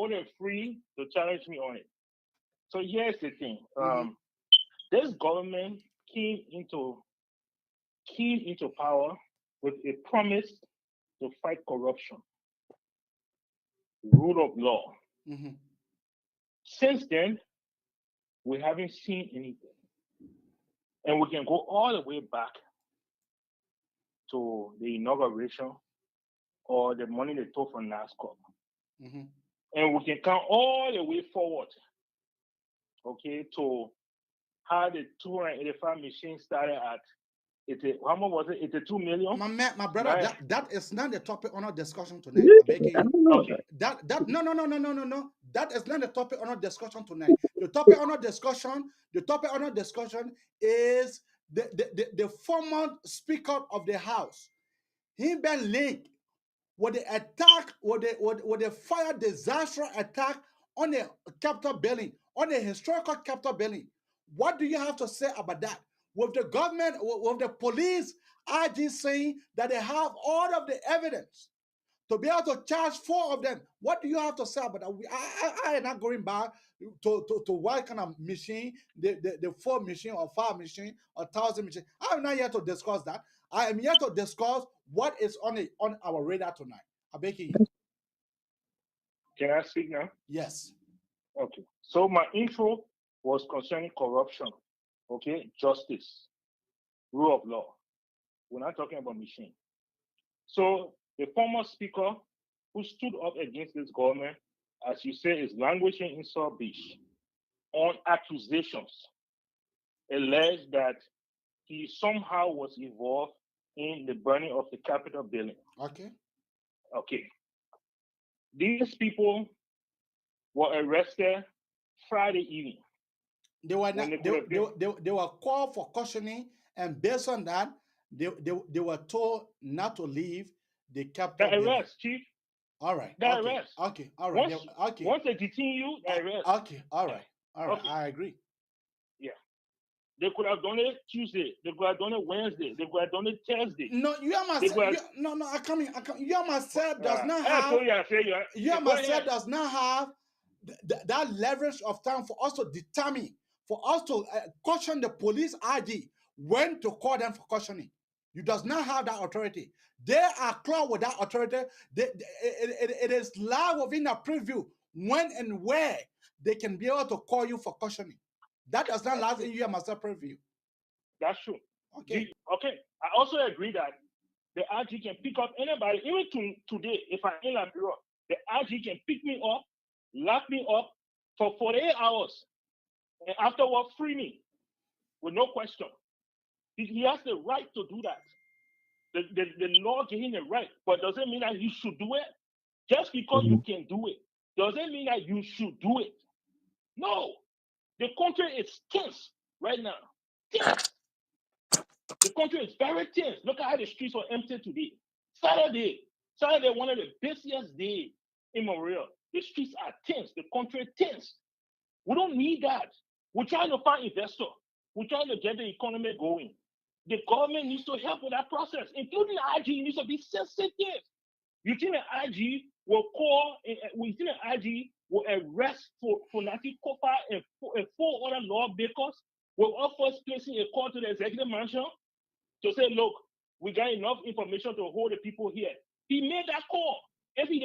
than free to challenge me on it. So here's the thing. This government came into power with a promise to fight corruption, rule of law. Since then, we haven't seen anything. And we can go all the way back to the inauguration or the money they took from NASCOP. And we can count all the way forward, okay, to how the 285 machines started at, how much was it? 82 million? My brother, right? that is not the topic on our discussion tonight. Okay. No. That is not the topic on our discussion tonight. The topic on our discussion is the former Speaker of the House. He been linked with the attack, with the fire disaster attack on the Capitol building, on the historical Capitol building. What do you have to say about that? With the government, with the police, IG saying that they have all of the evidence to be able to charge 4 of them. What do you have to say about that? I am not going back to what kind of machine, the 4 machine or 5 machine or 1,000 machine. I am not here to discuss that. I am here to discuss what is on our radar tonight. I beg you. Can I speak now? Yes. Okay. So my intro was concerning corruption, okay, justice, rule of law. We're not talking about machine. So the former speaker who stood up against this government, as you say, is languishing in South Beach on accusations, alleged that he somehow was involved in the burning of the Capitol building. Okay. Okay. These people were arrested Friday evening. They were called for cautioning, and based on that, they were told not to leave the Capitol building. Arrest, Chief. All right. The okay. arrest. Okay. All right. Once they detain you, the arrest. Okay. All right. All right. Okay. I agree. Yeah. They could have done it Tuesday. They could have done it Wednesday. They could have done it Thursday. No, I come in. Myself does not have. Myself does not have that leverage of time for us to determine, for us to caution the police ID when to call them for cautioning. You does not have that authority. They are close with that authority. It is live within a preview when and where they can be able to call you for cautioning. That does not last in you and myself preview. That's true. Okay. Okay. I also agree that the RG can pick up anybody. Even today, if I'm in Liberia, the RG can pick me up, lock me up for 48 hours, and afterward free me with no question. He has the right to do that. The law gave him the right, but doesn't mean that he should do it. Just because you can do it doesn't mean that you should do it. No. The country is tense right now. Tense. The country is very tense. Look at how the streets were empty today. Saturday, one of the busiest days in Montreal. The streets are tense. The country is tense. We don't need that. We're trying to find investors. We're trying to get the economy going. The government needs to help with that process, including the IG needs to be sensitive. You think the IG will call, we think the IG will arrest Fonati Koffa and 4 other lawmakers without first placing a call to the executive mansion to say, look, we got enough information to hold the people here. He made that call. If he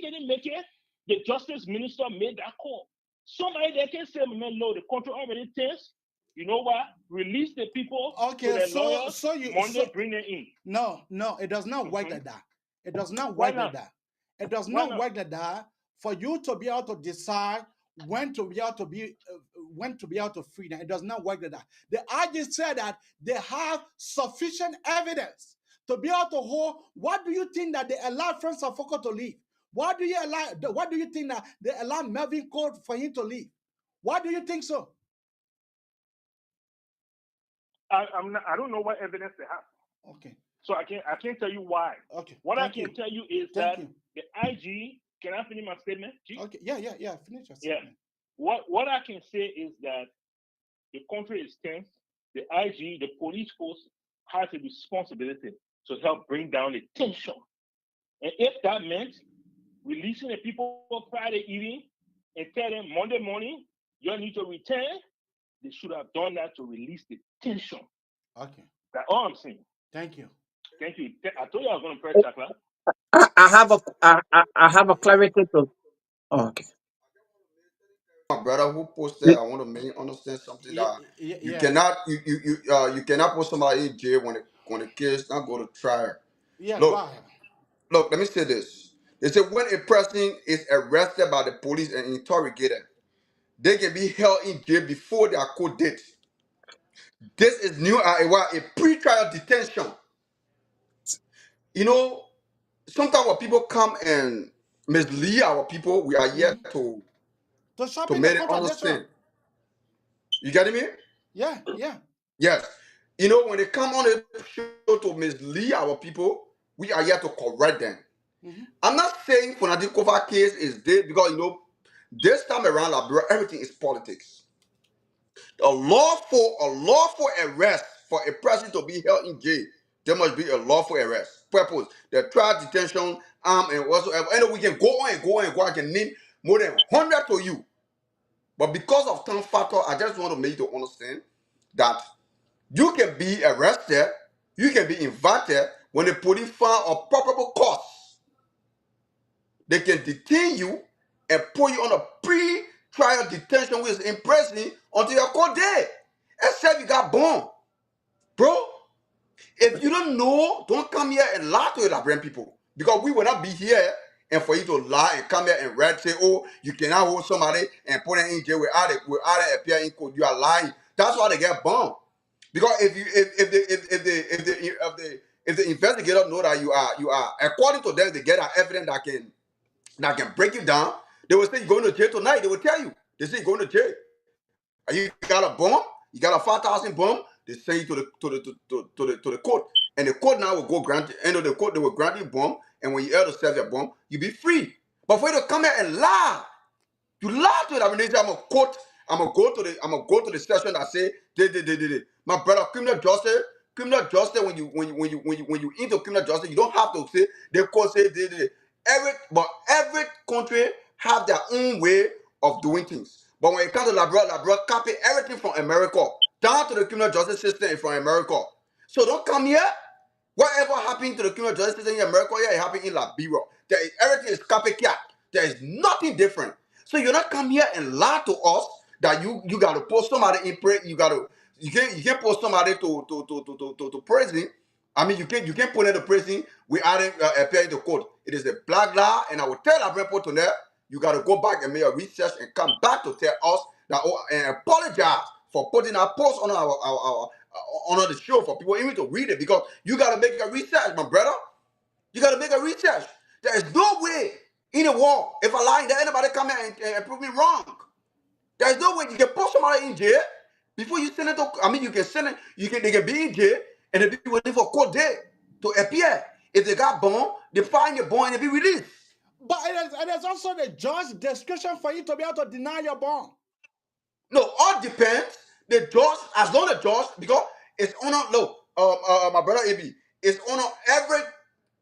didn't make it, the justice minister made that call. Somebody that can say, man, no, the country already tense. You know what? Release the people to their lawyers. Monday, bring them in. No, it does not work like that. It does not work like that. It does not work like that. For you to be able to decide when to be able to free them, it does not work like that. The IG said that they have sufficient evidence to be able to hold. What do you think that they allowed Francis Afoko to leave? What do you think that they allowed Melvin Cole for him to leave? What do you think so? I don't know what evidence they have. Okay. So I can't tell you why. Okay. What I can tell you is that the IG. Can I finish my statement? G? Okay. Yeah. Finish your statement. Yeah. What I can say is that the country is tense. The IG, the police force, has a responsibility to help bring down the tension. And if that meant releasing the people Friday evening and tell them Monday morning you need to return, they should have done that to release the tension. Okay. That's all I'm saying. Thank you. Thank you. I told you I was going to press Chakla. I have a clarity to. Oh, okay. My brother who posted, I want to make you understand something that you cannot put somebody in jail when the case not go to trial. Yeah, go Look, ahead. look, let me say this. They say when a person is arrested by the police and interrogated, they can be held in jail before their court date. This is new a pre-trial detention. You know, sometimes when people come and mislead our people, we are here To to sharpen the make it contradiction. understand. You getting me? Yeah, yeah. Yes. You know, when they come on the show to mislead our people, we are here to correct them. I'm not saying Fonati Koffa case is dead because you know this time around, Liberia, everything is politics. A lawful arrest for a person to be held in jail, there must be a lawful arrest. Purpose, the trial, detention, and whatsoever. And we can go on and go on and go on. I can name more than 100 to you. But because of time factor, I just want to make you to understand that you can be arrested, you can be invited when the police find a probable cause. They can detain you and put you on a pre-trial detention, which is in prison until your court day. Except you got bond. Bro, if you don't know, don't come here and lie to the Liberian people. Because we will not be here and for you to lie and come here and say, oh, you cannot hold somebody and put them in jail without it appearing in court. You are lying. That's why they get bombed. Because if the investigator know that you are according to them, they get an evidence that can break you down. They will say you're going to jail tonight. They will tell you. They say you're going to jail. And you got a bomb. You got a 5,000 bomb. They send you to the court, and the court now will go grant. End of the court, they will grant you bomb. And when you ever serve your bomb, you be free. But for you to come here and lie, you lie to it. I mean, I'm a court. I'm gonna go to the session that say, my brother, criminal justice. When you into criminal justice, you don't have to say the court say, every country have their own way of doing things. But when it comes to Liberia copy everything from America down to the criminal justice system from America. So don't come here. Whatever happened to the criminal justice system in America, yeah, it happened in Liberia. Everything is copycat. There is nothing different. So you're not come here and lie to us that you got to post somebody in prison. You can't post somebody to prison. I mean, you can't put in the prison without appearing to court. It is a black law, and I will tell our people to that you got to go back and make a research and come back to tell us that and apologize for putting our post on our on the show for people even to read it, because you got to make a research, my brother. You got to make a research. There is no way in the world, if I lie, that anybody come here and prove me wrong. There is no way you can put somebody in jail before you send it to. I mean, you can send it. They can be in jail and they be waiting for court date to appear. If they got bond, they find your bond and they be released. But it is also the judge's discretion for you to be able to deny your bond. No, all depends. The judge, as long as the judge, because it's on my brother AB, it's on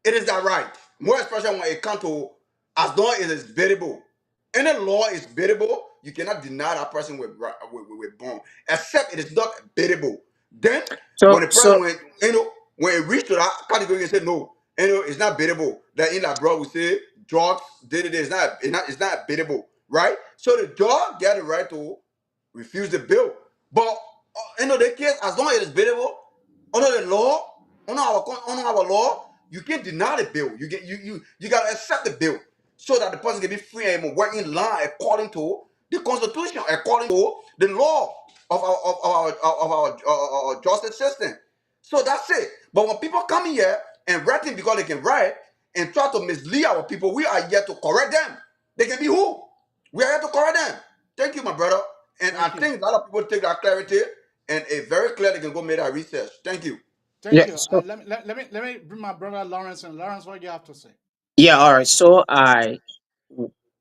it is that right. More especially when it comes to, as long as it's bearable. Any law is bearable, you cannot deny that person with bond, except it is not bearable. Then when the person when it reach to that category and say no, it's not bearable. Then in that bro we say drugs, it's not bearable, right? So the judge get the right to refuse the bill. But the case, as long as it is bailable, under the law, under our law, you can't deny the bill. You gotta accept the bill so that the person can be free and work in line according to the Constitution, according to the law of our justice system. So that's it. But when people come in here and writing because they can write and try to mislead our people, we are here to correct them. They can be who? We are here to correct them. Thank you, my brother. And I think a lot of people take that clarity and it's very clear they can go make that research. Thank you. Thank you. Let me bring my brother Lawrence in. Lawrence, what do you have to say? Yeah, all right. So I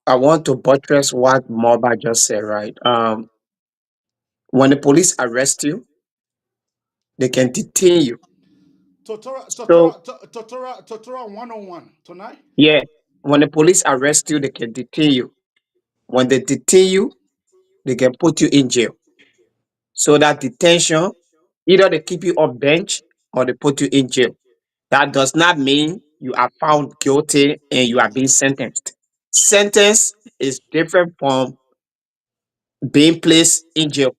want to buttress what Moba just said, right? When the police arrest you, they can detain you. So Totora 101 tonight. yeah, when the police arrest you, they can detain you. When they detain you, they can put you in jail. So that detention, either they keep you on bench or they put you in jail. That does not mean you are found guilty and you are being sentenced. Sentence is different from being placed in jail.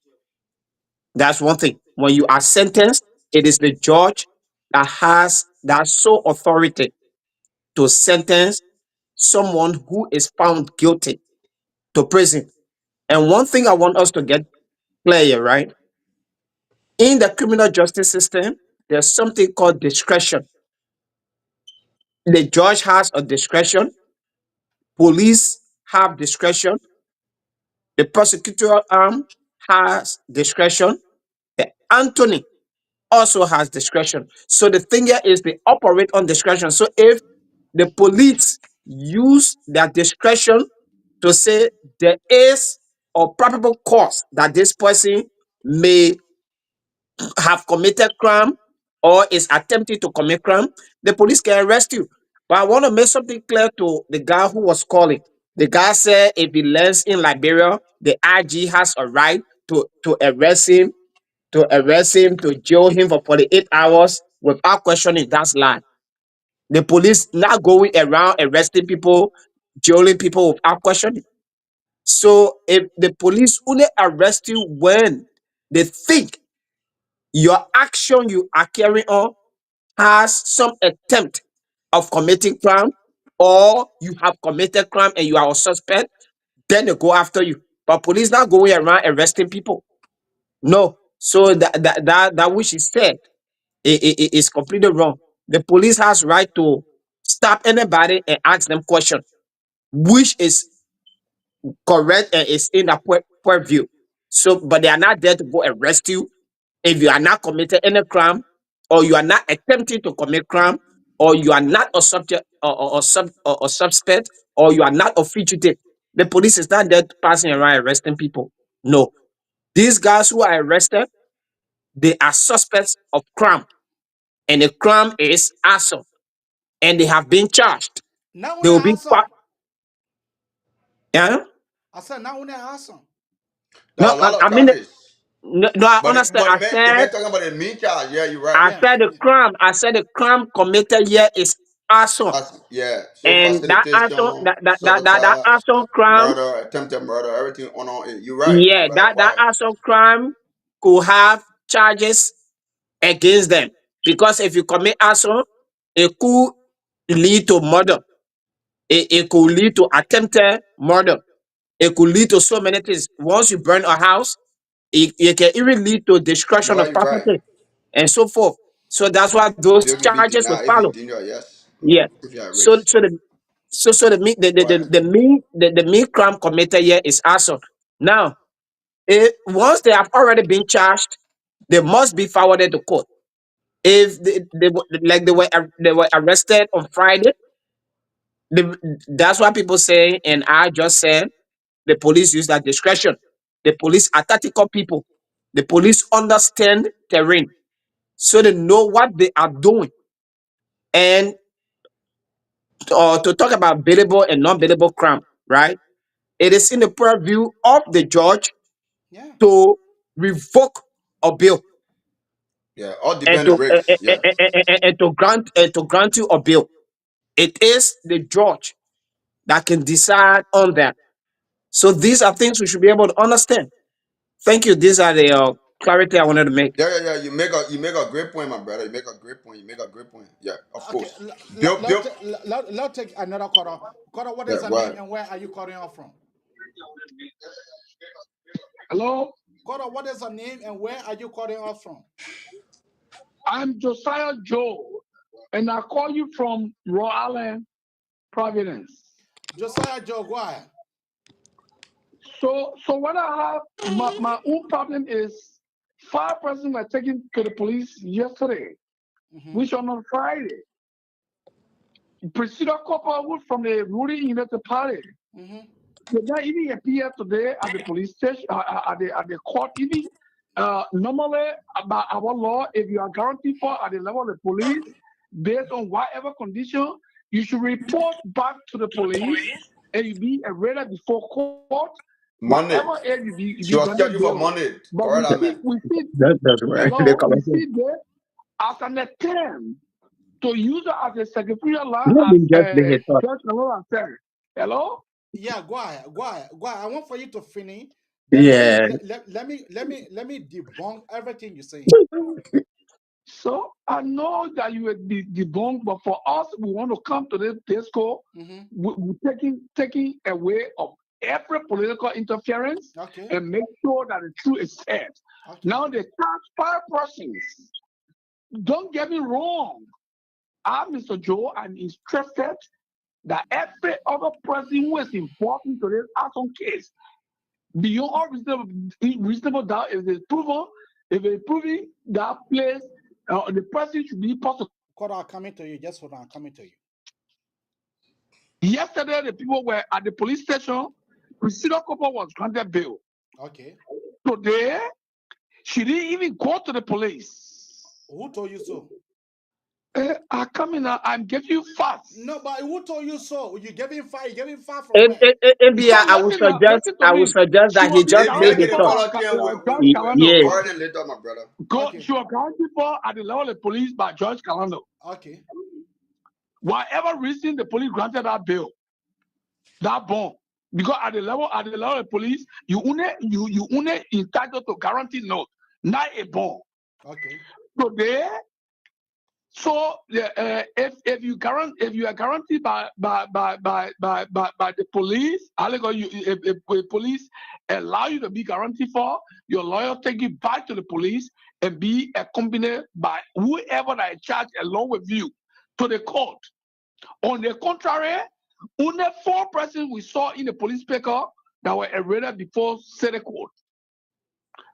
That's one thing. When you are sentenced, it is the judge that sole authority to sentence someone who is found guilty to prison. And one thing I want us to get clear here, right? In the criminal justice system, there's something called discretion. The judge has a discretion, police have discretion, the prosecutorial arm has discretion, the attorney also has discretion. So the thing here is they operate on discretion. So if the police use their discretion to say there is a probable cause that this person may have committed crime or is attempting to commit crime, the police can arrest you. But I want to make something clear to the guy who was calling. The guy said if he lands in Liberia, the IG has a right to arrest him, to jail him for 48 hours without questioning. That's lie. The police not going around arresting people, jailing people without questioning. So if the police only arrest you when they think your action you are carrying on has some attempt of committing crime, or you have committed crime and you are a suspect, then they go after you. But police not going around arresting people. No. So that which is said is completely wrong. The police has right to stop anybody and ask them question, which is correct and is in the point view. So, but they are not there to go arrest you if you are not committed any crime, or you are not attempting to commit crime, or you are not a subject or suspect, or you are not a fugitive. The police is not there passing around arresting people. No, these guys who are arrested, they are suspects of crime, and the crime is arson, and they have been charged. Now They when will be yeah. I said now when awesome. There No, are a lot of I mean, charges. no, I understand. The man talking about the main charge. Yeah, you're right. I said the crime. I said the crime committed here is arson, Yeah. So and that arson, facilitation, that sabotage, arson crime, murder, attempted murder, everything on it. You're right. yeah, that arson crime could have charges against them, because if you commit arson, it could lead to murder. It could lead to attempted murder. It could lead to so many things. Once you burn a house, it can even lead to destruction of You're right. property and so forth. So that's why those They can be charges will denied if you follow. deny, yes. Yeah. If you're at So risk. the main crime committed here is arson. Now, once they have already been charged, they must be forwarded to court. If they were arrested on Friday, that's why people say, and I just said, the police use that discretion. The police are tactical people. The police understand terrain, so they know what they are doing. And to talk about bailable and non-bailable crime, right? It is in the purview of the judge to revoke a bill Yeah, all and depend on risks. Yeah. to grant you a bill. It is the judge that can decide on that. So these are things we should be able to understand. Thank you. These are the clarity I wanted to make. Yeah. You make a great point, my brother. You make a great point. Yeah, of course. Let's take another quarter. Quarter, what Yeah, is your go name ahead. and where are you calling off from? Hello? Quarter, what is your name and where are you calling off from? I'm Josiah Joe, and I call you from Rhode Island, Providence. Josiah Joe, go ahead. So what I have, my own problem is 5 persons were taken to the police yesterday, which on Friday. Priscilla Copperwood from the ruling United Party did not even appear today at the police station, at the court even. Normally, about our law, if you are guaranteed for at the level of the police, based on whatever condition, you should report back to the police and you be arraigned before court. Monday. Whatever age you be She was granted scheduled for bail. Monday. But Correct, we see That's right. hello, we see that as an attempt to use it as a sacrificial lamb, Let as me just be here. Judge Malone said. Hello? Yeah, go ahead. I want for you to finish. Yeah. Let me debunk everything you're saying. So I know that you will be debunked, but for us, we want to come to this disco. We're taking away of every political interference and make sure that the truth is said. Now they charge 5 persons. Don't get me wrong. I'm Mr. Joe. I'm interested that every other person who is involved into this action case, beyond all reasonable doubt, if it's proving that place, the person should be prosecuted. I'm coming to you. Just hold on. I'm coming to you. Yesterday, the people were at the police station. Priscilla Koffa was granted bail. Okay. Today, she didn't even go to the police. Who told you so? I'm coming now. I'm giving you facts. No, but who told you so? You giving five. You giving five from And, where? I would suggest that he just made it up. Yes. Later, my brother. She was granted for at the level of police by Judge Calando. Okay. Whatever reason the police granted that bail, that bond, because at the level of police, you only entitled to guarantee note, not a bond. Okay. So if you are guaranteed by the police, if the police allow you to be guaranteed for, your lawyer take you back to the police and be accompanied by whoever that is charged along with you to the court. On the contrary, only 4 persons we saw in the police pickup that were arraigned before city court.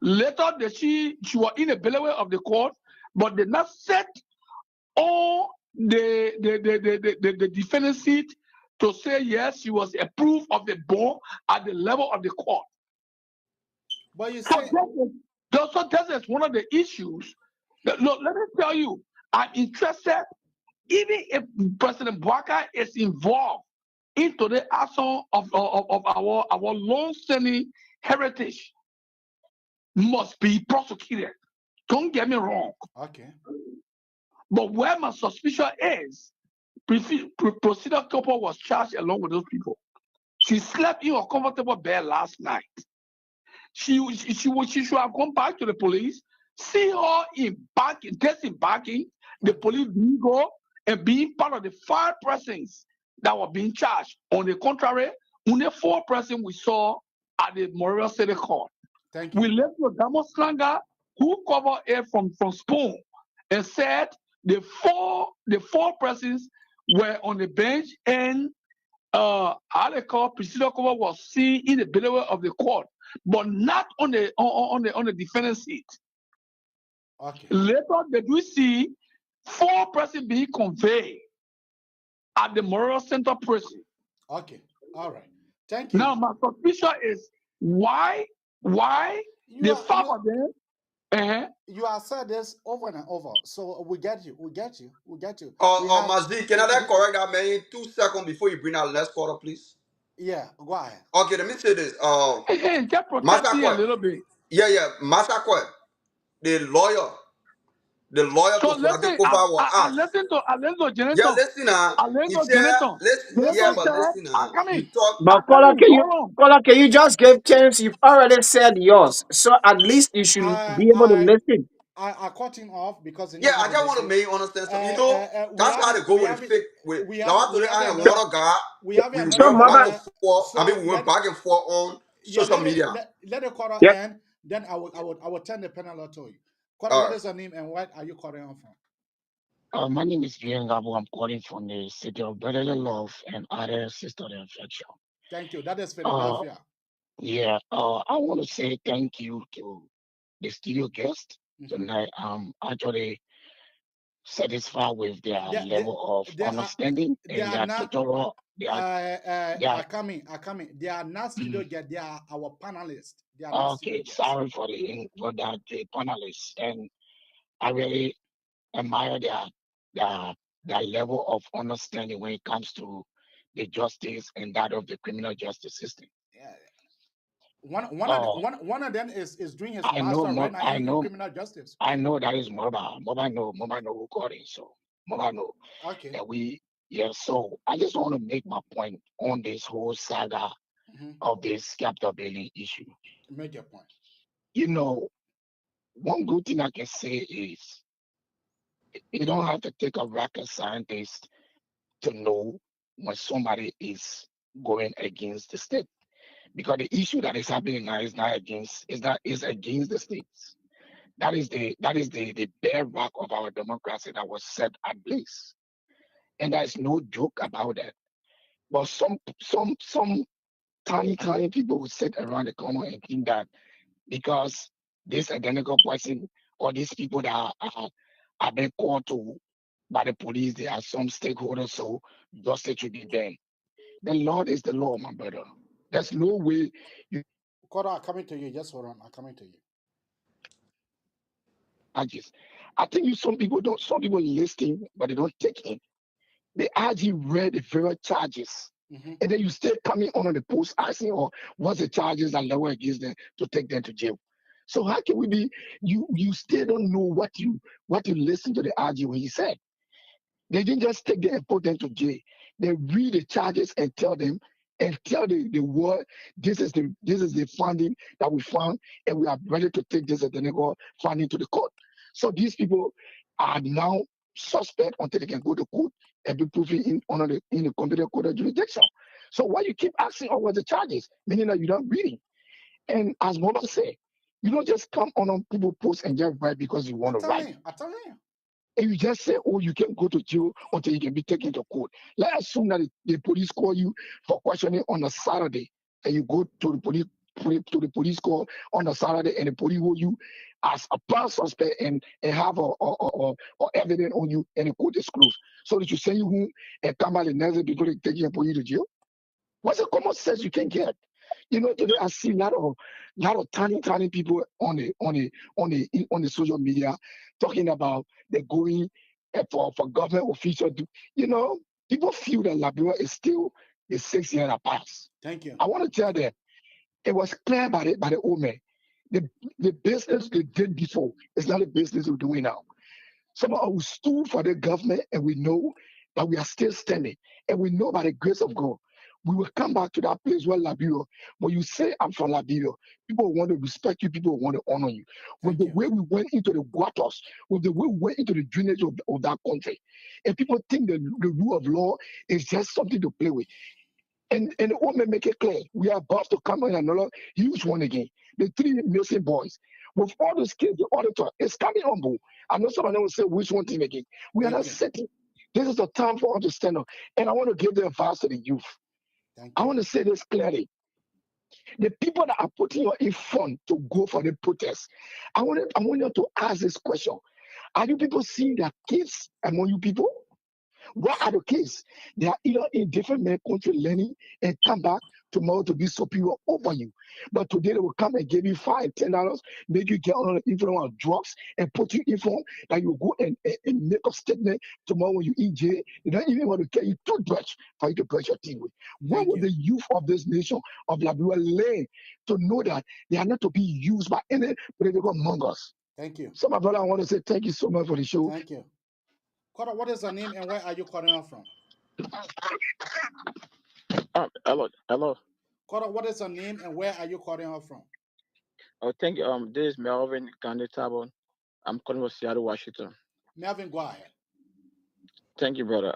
Later, she was in the bailiwick of the court, but did not set on the defendant seat to say yes, she was approved of the bond at the level of the court. But you say so that is one of the issues. Look, let me tell you, I'm interested. Even if President Bwaka is involved into the action of our long-standing heritage, must be prosecuted. Don't get me wrong. Okay. But where my suspicion is, Priscilla Koffa was charged along with those people. She slept in a comfortable bed last night. She should have gone back to the police, see her disembarking the police vehicle and being part of the 5 persons that were being charged. On the contrary, only 4 persons we saw at the Memorial City Court. Thank you. We left with Damo Slanga, who covered it from Spoon and said the four persons were on the bench and Priscilla Koffa was seen in the bailiwick of the court, but not on the defendant's seat. Okay. Later, did we see 4 persons being conveyed at the Memorial Center prison? Okay. All right. Thank you. Now, my suspicion is why the 5 of them. You have said this over and over, so we get you. Mazdi, can I correct that man in 2 seconds before you bring our last quarter, please? Yeah, go ahead. Okay, let me say this. Just protect me a little bit. Yeah, Masakwe, the lawyer to Fonati Koffa was asked. I listen to Jennifer. Yeah, listen now. He said, You talk. But can you just give chance? You've already said yours, so at least you should be able to listen. I cut him off because I just want to make you understand something. That's how they go with the fake. We went back and forth on social media. Let the quarter end, then I will turn the panel to you. What is your name and what are you calling on from? My name is Gabu. I'm calling from the city of Brotherly Love and other sisterly affection. Thank you. That is Philadelphia. I want to say thank you to the studio guest tonight. I'm actually satisfied with their level of understanding and their tutorial. They are coming. They are not studio guests. They are our panelists. They are not okay, sorry for the panelists, and I really admire their level of understanding when it comes to the justice and that of the criminal justice system. Yeah. One of them is doing his master right now in criminal justice. I know that is Moba. Moba know recording, so Moba know. Okay. So I just want to make my point on this whole saga of this capital building issue. Make your point. One good thing I can say is You don't have to take a rocket scientist to know when somebody is going against the state. Because the issue that is happening now is not against is against the states. That is the bedrock of our democracy that was set at place. And there's no joke about that. But some tiny people who sit around the corner and think that because this identical person or these people that are being called to by the police, they are some stakeholders, so justice should be done. The Lord is the law, my brother. There's no way you Koda, I'm coming to you. Just hold on. I'm coming to you. I think some people listen, but they don't take it. They actually read the very charges. And then you still coming on the post asking, or what's the charges that level against them to take them to jail. So how can we be you still don't know what you listen to the RG when he said. They didn't just take them and put them to jail. They read the charges and tell them and tell the world this is the funding that we found, and we are ready to take this identical funding to the court. So these people are now suspect until they can go to court and be proven in the competent court of jurisdiction. So why you keep asking what the charges, meaning that you don't read it? And as Mama said, you don't just come on people post and just write because you want to write. I'm telling you. And you just say, oh, you can go to jail until you can be taken to court. Let's assume that the police call you for questioning on a Saturday, and you go to the police call on a Saturday, and the police hold you as a prime suspect and have a evidence on you, and the court is closed. So that you send you home and come out the next day before they take you and put you to jail? What's the common sense you can get? Today I see a lot of tiny people on the social media talking about they're going for government official. People feel that Liberia is still the 6 years that passed. Thank you. I want to tell them it was clear by the old man. The business they did before is not the business we're doing now. Some of us stood for the government, and we know that we are still standing, and we know by the grace of God we will come back to that place where Liberia, when you say I'm from Liberia, people want to respect you, people want to honor you. With the way we went into the waters, with the way we went into the drainage of that country, and people think the rule of law is just something to play with. And the old man make it clear, we are about to come in another huge one again. The 3 missing boys. With all those kids, the auditor is coming on board. I know somebody will say, which one thing again? We are not sitting. This is the time for us to stand up. And I want to give the advice to the youth. I want to say this clearly. The people that are putting you in front to go for the protest, I want you to ask this question. Are you people seeing their kids among you people? What are the kids? They are either in different country learning and come back tomorrow to be superior over you. But today they will come and give you $5, $10, make you get on the influence of drugs and put you in front that you go and make a statement tomorrow when you eat jail. They don't even want to tell you toothbrush for you to brush your teeth with. What would the youth of this nation of Liberia learn to know that they are not to be used by any political mongers? Thank you. So my brother, I want to say thank you so much for the show. Thank you. Koda, what is your name and where are you calling out from? Hello. Koda, what is your name and where are you calling out from? Oh, thank you. This is Melvin Candy-Tabon. I'm calling from Seattle, Washington. Melvin, go ahead. Thank you, brother.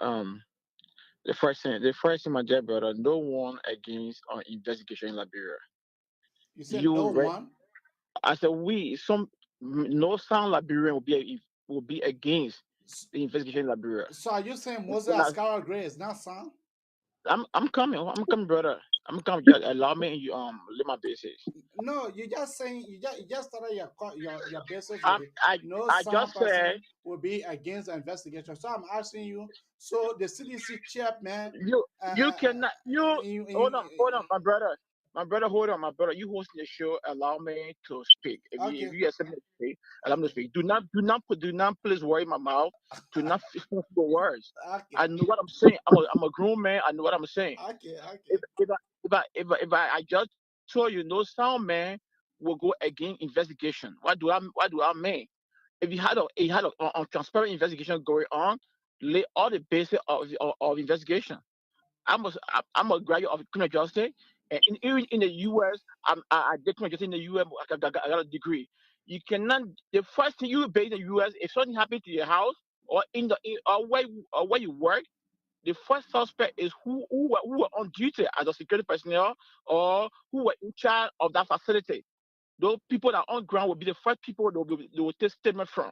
The first thing, my dear brother, no one against investigation in Liberia. You said no one? I said no sound Liberian will be against the investigation in Liberia. So are you saying Moses Ascara Gray is not sound? I'm coming, brother. I'm coming. Just allow me to leave my basis. No, you just saying you just started your basis. I just said will be against the investigation. So I'm asking you. So the CDC chairman, you cannot hold on, my brother. Hold on, my brother. You hosting the show. Allow me to speak. If you accept me to speak, allow me to speak. Do not please worry my mouth. Do not finish the words. Okay. I know what I'm saying. I'm a grown man. I know what I'm saying. Okay. If I just told you no sound man will go against investigation. What do I mean? If you had a transparent investigation going on, lay all the basis of investigation. I'm a graduate of criminal justice, and even in the U.S., I did criminal justice in the U.S. I got a degree. You cannot. The first thing you base in the U.S. if something happened to your house, or where you work, the first suspect is who were on duty as a security personnel or who were in charge of that facility. Those people that are on ground will be the first people they will take statement from.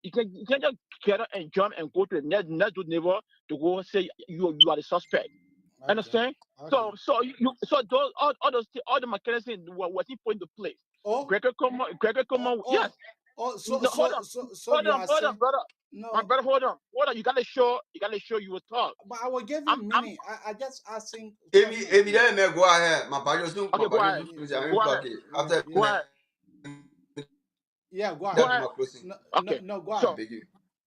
You can't just get up and jump and go to the next door neighbor to go say you are the suspect. Okay. Understand? Okay. So those all the mechanisms were he put into place. Oh. Gregor Como, yes. So No, hold on, you are saying brother. no. My brother, hold on. You gotta show you will talk. But I will give you meaning. I just asking. If you let me go ahead, my body Okay, go ahead. Go ahead. after Go ahead. Yeah, go Go ahead. ahead. Okay. No, go ahead.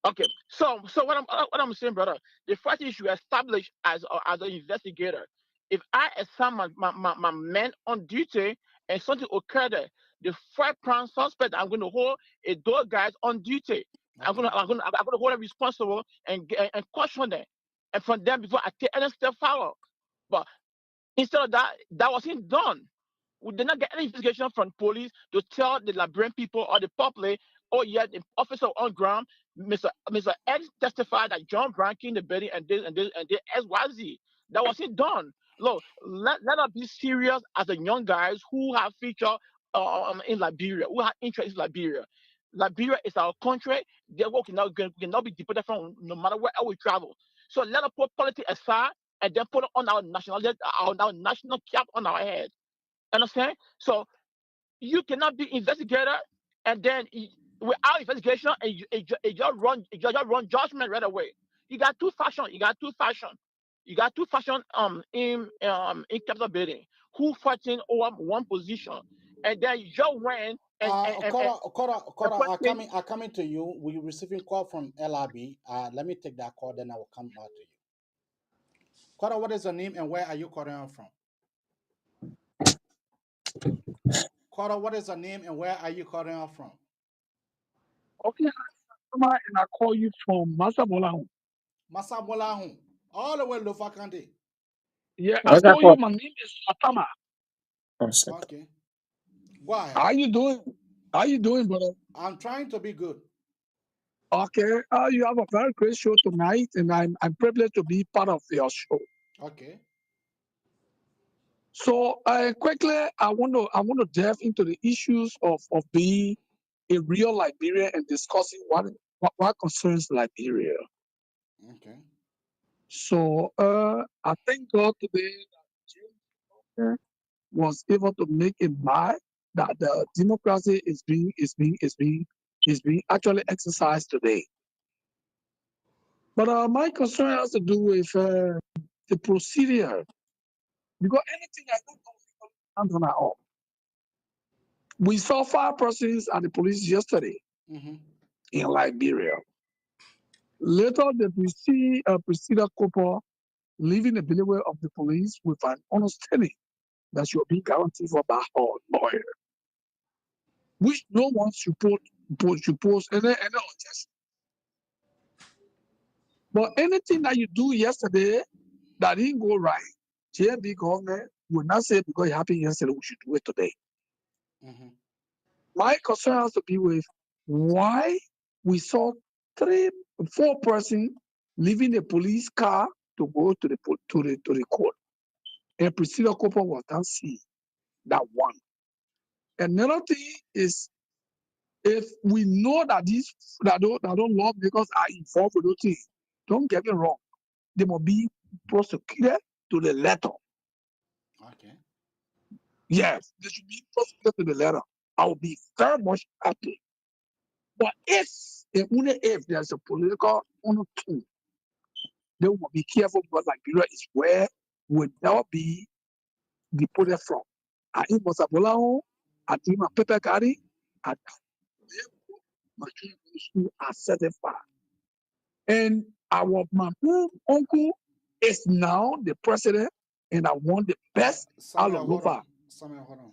Okay. So what I'm saying, brother, the first issue established as an investigator. If I assign my men on duty and something occurred there, the first prime suspect I'm going to hold is those guys on duty. I'm going to hold them responsible and question them, and from them before I take any step forward. But instead of that, that wasn't done. We did not get any investigation from police to tell the Liberian people or the public, oh yeah, the officer on ground, Mr. X testified that John Brown came in the building and this XYZ. That wasn't done. Look, let us be serious as the young guys who have featured in Liberia, who have interest in Liberia. Liberia is our country. Therefore, we cannot be deported from no matter where we travel. So let us put politics aside and then put on our our national cap on our head. Understand? So you cannot be investigator and then without investigation and you just run judgment right away. You got two fashion. In capital building who fighting over one position, and then you just went and Kora, I coming to you. We receiving call from LRB. Let me take that call, then I will come back to you. Kora, what is your name and where are you calling from? Kora, what is your name and where are you calling from? Okay, and I call you from Masabola. Masabola, all the way to Lofakande. Yeah, I told you my name is Atama. Okay. Go ahead. How you doing? How you doing, brother? I'm trying to be good. Okay. You have a very great show tonight, and I'm privileged to be part of your show. Okay. So quickly, I want to delve into the issues of being a real Liberian and discussing what concerns Liberia. Okay. So I thank God today that was able to make a mark that the democracy is being actually exercised today. But my concern has to do with the procedure, because anything I don't know on our own. We saw 5 persons at the police yesterday in Liberia. Later, we see Priscilla Cooper leaving the building of the police with an understanding that she will be guaranteed for by her lawyer, which no one should pose any objection. But anything that you do yesterday that didn't go right, JB government will not say because it happened yesterday, we should do it today. My concern has to be with why we saw 4 persons leaving the police car to go to the court, and Priscilla Cooper was not seen. That one. Another thing is, if we know that these that don't lawmakers are involved with those things, don't get me wrong, they must be prosecuted to the letter. Okay. Yes, they should be prosecuted to the letter. I will be very much happy. But if there's a political undertone, they will be careful, because Liberia is where we will never be deported from. I in Masabola, I do my paper carry, I my school are certified. And my uncle is now the president, and I want the best out of Lova. Samuel, hold on.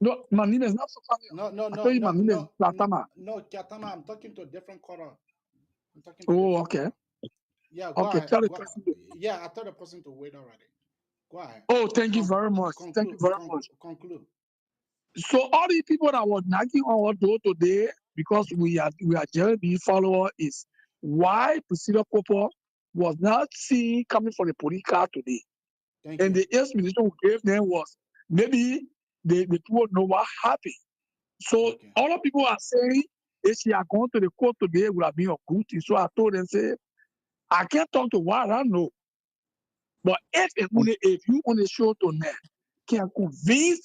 No, my name is not Samuel. No, I tell you, my name is Platama. No, Kiatama, I'm talking to a different caller. Okay. Yeah, go okay, ahead. tell the person. Yeah, I told the person to wait already. Go ahead. Oh, thank you very much. Thank you very much. Conclude. So all the people that were knocking on our door today, because we are JLB follower, is why Priscilla Cooper was not seen coming from the police car today. And the explanation we gave them was maybe the people know what happened. So all the people are saying if she had gone to the court today, it would have been a good thing. So I told them, say, I can't talk to what I know. But if you on the show tonight can convince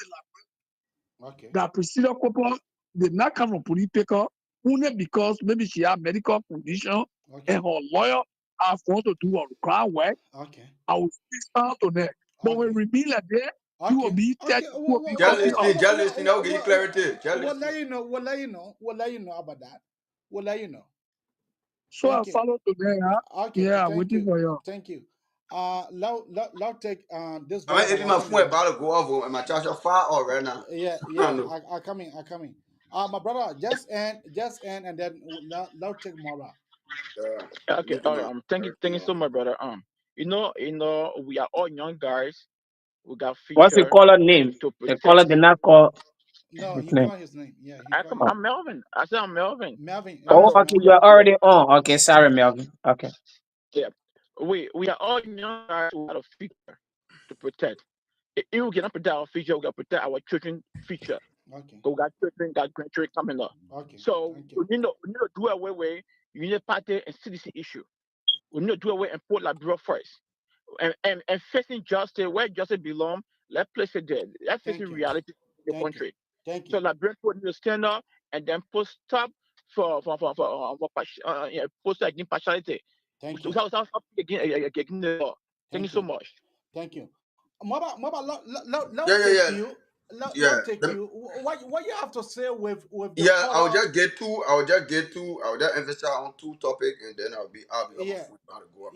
that Priscilla Cooper did not come from police picker only because maybe she had medical condition and her lawyer have want to do a crime work, I will speak out to them. But when we be like that, you will be Just listen, I'll give you clarity. We'll let you know. We'll let you know. We'll let you know about that. We'll let you know. So I follow to them. Okay. Yeah, Thank waiting you. for you. Thank you. Now take this. I mean, if my phone about to go off and my charger far or right now. Yeah. I come in. My brother, just end, and then now take more. Okay, all right. Thank you so much, brother. We are all young guys. We got What's the future caller name? to The protect. caller did not call No, his he name. called his name. Yeah, I'm Melvin. I said I'm Melvin. Melvin. Oh, okay, We you are, are already on. Okay, sorry, Melvin. Okay. yeah. We are all young guys who have a future to protect. If we cannot protect our future, we got to protect our children's future. Okay. We got children, got grandchildren coming up. Okay. So we need to do away with unity party and citizen issue. We need to do away and put Liberia first. And facing justice where justice belongs, let's place it there. Let's face reality in the country. Thank So Liberian people need to stand up and then put stop for put stop against partiality. Thank you. Without against the law. Thank you so much. Thank you. Mama, Yeah. Let take you. What you have to say with the Yeah, caller? I'll just emphasize on two topics and then I'll be off my phone about to go up.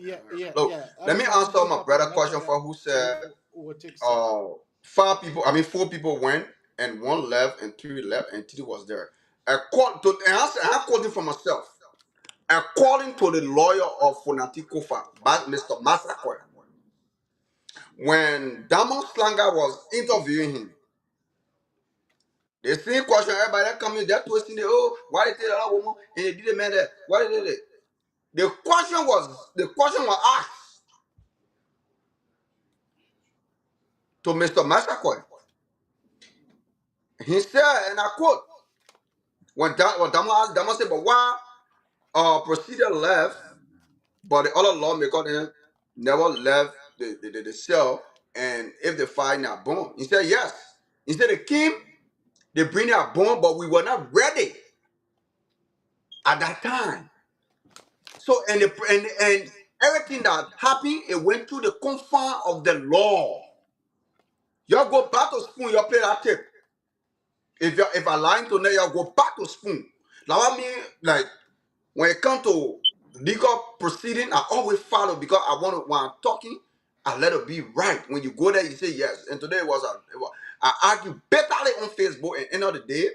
Look, let me answer my brother question for who said four people went and one left and three left and three was there. I'm quoting for myself. According to the lawyer of Fonati Koffa, Mr. Massacre, when Damon Slanger was interviewing him, the same question everybody that coming, they're twisting the why they tell that woman and they did the man that why they did it? The question was asked to Mr. Massacre. He said, and I quote, when Damon asked, Damon said, but why procedure left, but the other lawmaker then never left the cell, and if they find a bomb, he said yes. He said they came, they bring a bomb, but we were not ready at that time. So and everything that happened, it went to the confine of the law. Y'all go back to spoon, y'all play that tape. If I lying to y'all go back to spoon. Now I mean, like when it comes to legal proceeding, I always follow because I want to when I'm talking, I let it be right. When you go there, you say yes. And today I argue bitterly on Facebook, and end of the day,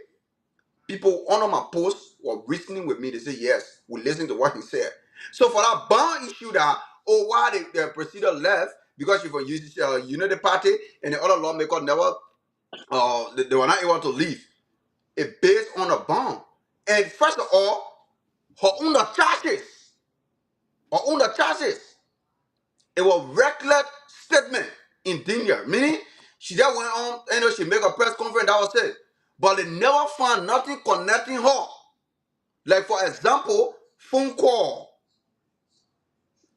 people under my posts were reasoning with me. They say yes, we listen to what he said. So for that bond issue that why the procedure left because you for Unity Party and the other lawmaker never they were not able to leave. It based on a bond. And first of all, her own charges. It was reckless statement in danger. Meaning she just went on, she make a press conference, that was it. But they never found nothing connecting her. Like for example, phone call,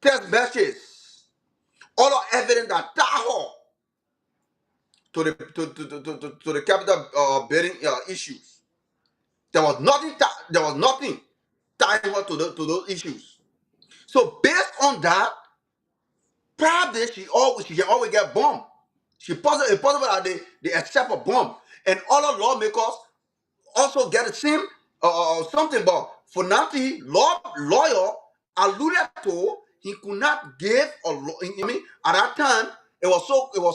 text messages, all the evidence that tie her to the capital bidding issues. There was nothing tying her to those issues. So based on that, probably she can always get bombed. It's possible that they accept a bomb. And other lawmakers also get the same something. But Fonati lawyer alluded to he could not give I mean, at that time it was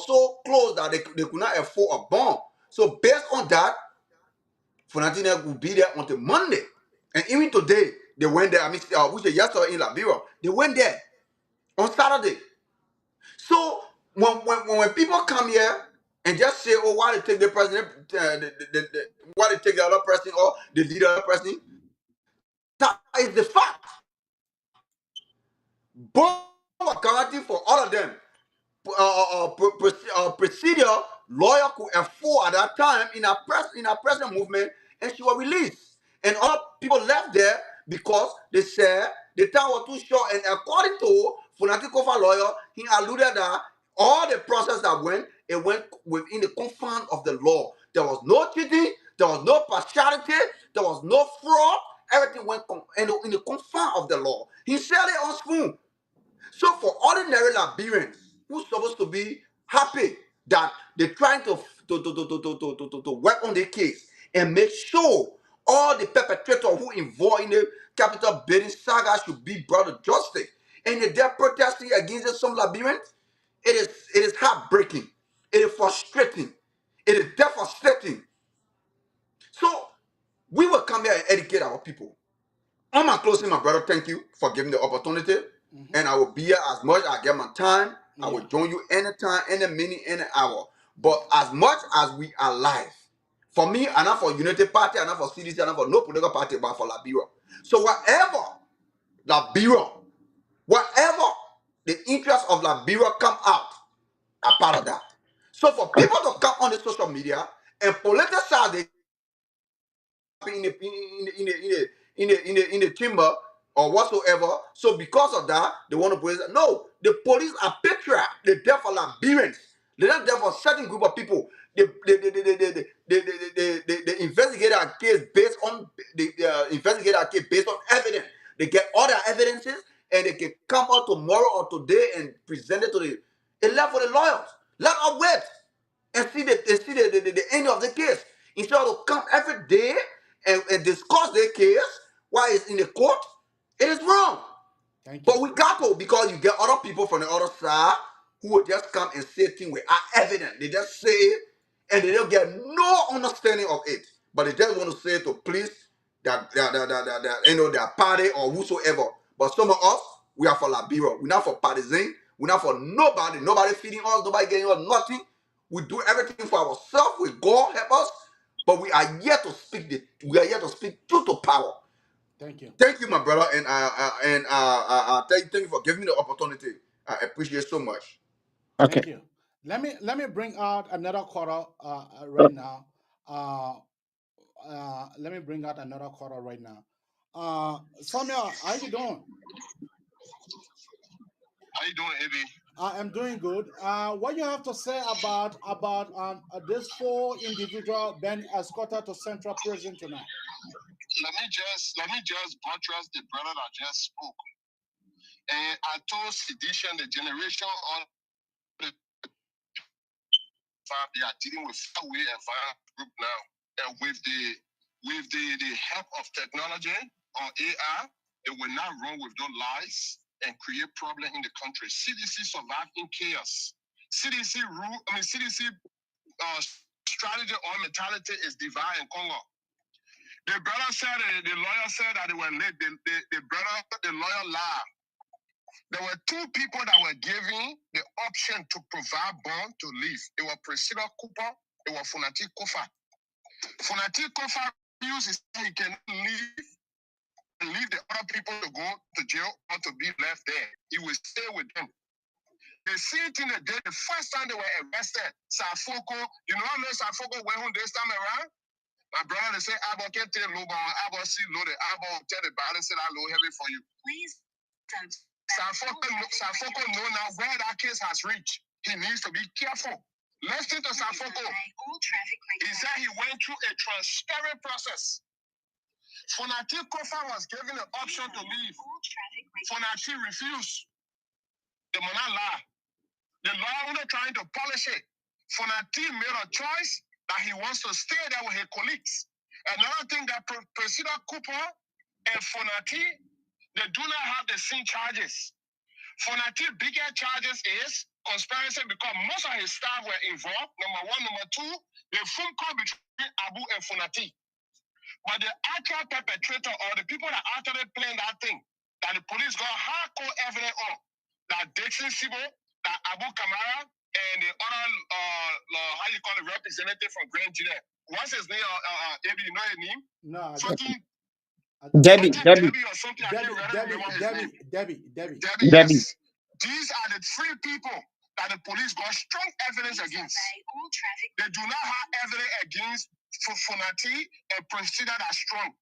so close that they could not afford a bomb. So based on that, Fonati will be there until Monday. And even today, they went there. I mean, which is yesterday in Liberia, they went there on Saturday. So when people come here and just say, "Oh, why they take the president, why they take the other person or the leader of the person," that is the fact. Both were guaranteed for all of them. Procedure lawyer could afford at that time in our president movement, and she was released. And other people left there because they said the time was too short. And according to Fonati Koffa lawyer, he alluded that all the process that went, it went within the confines of the law. There was no cheating, there was no partiality, there was no fraud. Everything went in the confines of the law. He said it on spoon. So for ordinary Liberians who's supposed to be happy that they're trying to work on the case and make sure all the perpetrators who involved in the capital building saga should be brought to justice. And they're protesting against some Liberians. It is heartbreaking. It is frustrating. It is devastating. So we will come here and educate our people. On my closing, my brother, thank you for giving the opportunity. And I will be here as much as I get my time. I will join you anytime, any minute, any hour. But as much as we are alive, for me, and not for Unity Party, and not for CDC, and not for no political party, but for Liberia. So whatever Liberia, whatever the interest of Liberia come out, are part of that. So for people to come on the social media and politicize the in the chamber or whatsoever. So because of that, they want to police. No, the police are patriot. They're there for Liberians. They're not there for a certain group of people. They investigate our case based on investigate our case based on evidence. They get all their evidences and they can come out tomorrow or today and present it to the. It left for the lawyers. Let us wait and see the end of the case. Instead of come every day and discuss their case while it's in the court, it is wrong. But we got to, because you get other people from the other side who will just come and say things without evidence. They just say it and they don't get no understanding of it. But they just want to say it to please their party or whosoever. But some of us, we are for Liberia. We're not for partisan. We're not for nobody. Nobody feeding us. Nobody getting us nothing. We do everything for ourselves. We God help us. But we are yet to speak truth to power. Thank you. Thank you, my brother, and thank you for giving me the opportunity. I appreciate it so much. Okay. Thank you. Let me bring out another caller right now. Let me bring out another caller right now. Samuel, how you doing? How you doing, Ebi? I am doing good. What you have to say about this 4 individual being escorted to Central Prison tonight? Let me just buttress the brother that just spoke. And I told sedition, the generation on the they are dealing with faraway environment group now, and with the help of technology or AI, it will not run with no lies and create problem in the country. CDC survived in chaos. CDC strategy or mentality is divide in Congo. The brother said, the lawyer said that they were late. The lawyer lied. There were 2 people that were given the option to provide bond to leave. It was Priscilla Cooper. It was Fonati Koffa. Fonati Koffa refused. He can leave the other people to go to jail or to be left there. He will stay with them. The same thing they did the first time they were arrested. Safoko, you know how much Safoko went home this time around? My brother, they say, Abo can't tell low ball, Abo see loaded, Abo tell the balance that I low heavy for you. Please. Safoko know now where that case has reached. He needs to be careful. Listen to Safoko. He said he went through a transparent process. Fonati Koffa was given the option to leave. Fonati refused. The man lie. The law was trying to polish it. Fonati made a choice that he wants to stay there with his colleagues. Another thing that Priscilla Cooper and Fonati, they do not have the same charges. Fonati bigger charges is conspiracy because most of his staff were involved. Number 1. Number 2, the phone call between Abu and Fonati. But the actual perpetrator or the people that actually planned that thing, that the police got hardcore evidence on, that Dixon Sibo, that Abu Kamara, and the other, how you call it, representative from Grand Judah. What's his name? Maybe you know his name? No, Debbie, Debbie, Debbie or something. I can't really remember his name. Debbie. Debbie, Debbie. yes. These are the three people that the police got strong evidence against. They do not have evidence against Fonati and Priscilla that strong.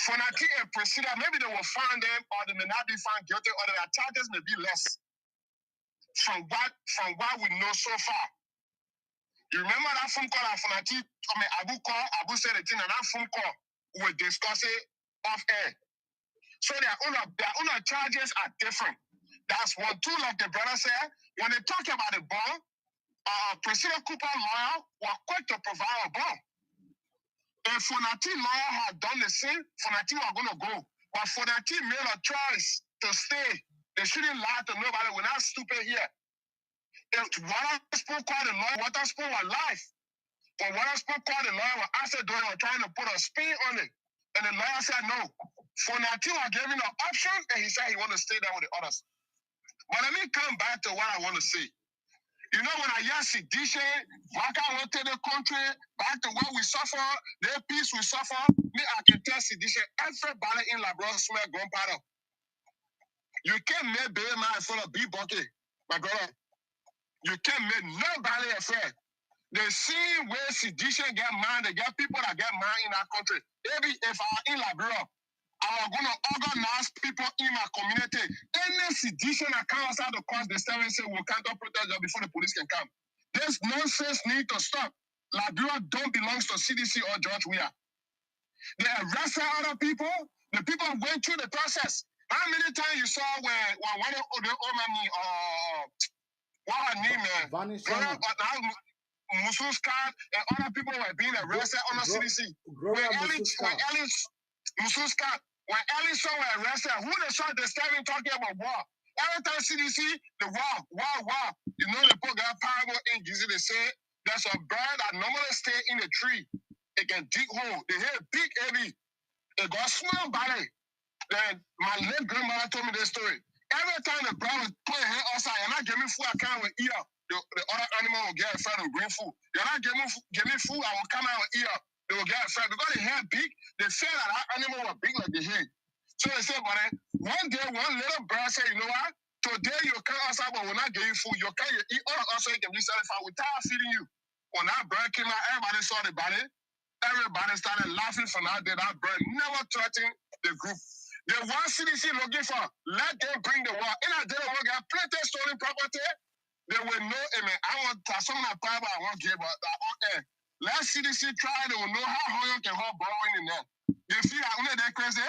Fonati and Priscilla, maybe they will find them or they may not be found guilty or their charges may be less from what we know so far. You remember that phone call that Fonati, Abu said the thing, and that phone call we were discussing off air. So their own charges are different. That's one. Two, like the brother said, when they talk about the bond, Priscilla Cooper lawyer was quick to provide a bond. If Fonati lawyer had done the same, Fonati was going to go. But Fonati made a choice to stay. They shouldn't lie to nobody. We're not stupid here. If Waterspoon called the lawyer, Waterspoon was live. When Waterspoon called the lawyer, after they were trying to put a spin on it. And the lawyer said no. Fonati was given an option, and he said he wanted to stay there with the others. But let me come back to what I want to say. You know, when I hear sedition, back out to the country, back to what we suffer, the peace we suffer, me, I can tell sedition, everybody in Labrador smell gunpowder. You can't make baby man full of bee bucket, my brother. You can't make nobody afraid. The same way sedition get mad, they get people that get mad in our country. Maybe if I'm in Liberia, I'm going to organize people in my community. Any sedition that comes out of course, they stand and say, we can't protect them before the police can come. This nonsense need to stop. Liberia don't belong to CDC or George Weah. They arrested other people. The people went through the process. How many times you saw when one of the old man, what her name, Musu's card and other people were being arrested under CDC. When Musu's card, when Ellie saw were arrested, who they saw they started talking about war. Every time CDC, the war. You know the poor guy parable in Gizi, they say there's a bird that normally stay in the tree. It can dig hole. They hear big heavy. It got small body. Then my late grandmother told me this story. Every time the bird was putting her outside, and I give me food, I can't eat up. The other animal will get fed and bring food. You're not give me food, I will come out and eat up. They will get fed. Because they head big, they said that animal was big like the head. So they said, but then one day, one little bird said, you know what? Today you come outside, but we're not giving you food. You can eat all also you can be satisfied. We're tired of feeding you. When that bird came out, everybody saw the body. Everybody started laughing from that day. That bird never threatened the group. The one CDC looking for, let them bring the war. In a day, we got plenty of stolen property. They will know, I want some of that power I won't give, but let CDC try, they will know how high you can hold borrowing in there. They feel like only they're crazy.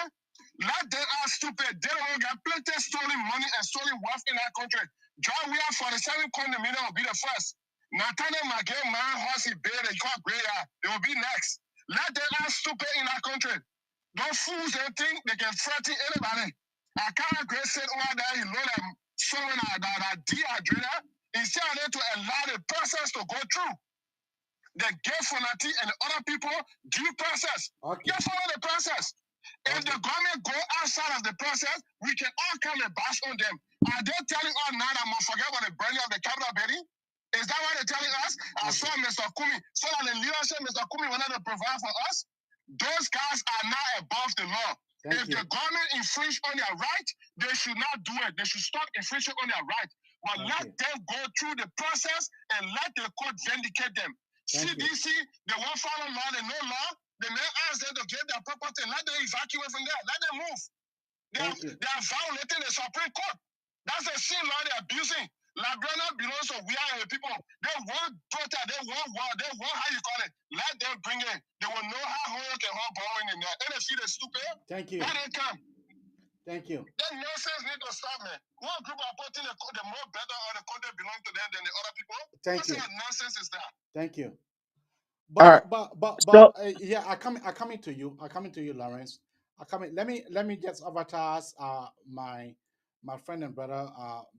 Let them are stupid. They will get plenty of stolen money and stolen wealth in that country. John, we are 47 condominium will be the first. Nathaniel Magay, man, Horsey, Bear, they call Gray, they will be next. Let them are stupid in that country. Those fools, they think they can threaten anybody. I can't agree said over there, you know them showing that dehydrator. Instead of them to allow the process to go through. They gave Fonati and the other people due process. Okay. You follow the process. If the government go outside of the process, we can all come and bash on them. Are they telling us now that I'm going to forget about the burning of the Capitol building? Is that what they're telling us? I saw Mr. Kumi. So that the leadership, Mr. Kumi, wanted to provide for us. Those guys are not above the law. If the government infringe on their right, they should not do it. They should stop infringing on their right. But let them go through the process and let the court vindicate them. CDC, they won't follow law, they know law. They may ask them to get their property. Let them evacuate from there. Let them move. They are violating the Supreme Court. That's the same law they're abusing. Liberia belongs to we are the people. They want protest, they want war, they want how you call it. Let them bring it. They will know how hard can hold borrowing in there. And they feel they're stupid. Thank you. Let them come. Thank you. That nonsense need to stop, man. One group are putting the more better or the content belong to them than the other people. Thank you. What kind of nonsense is that? Thank you. Yeah, I coming to you. I coming to you, Lawrence. Let me just advertise my friend and brother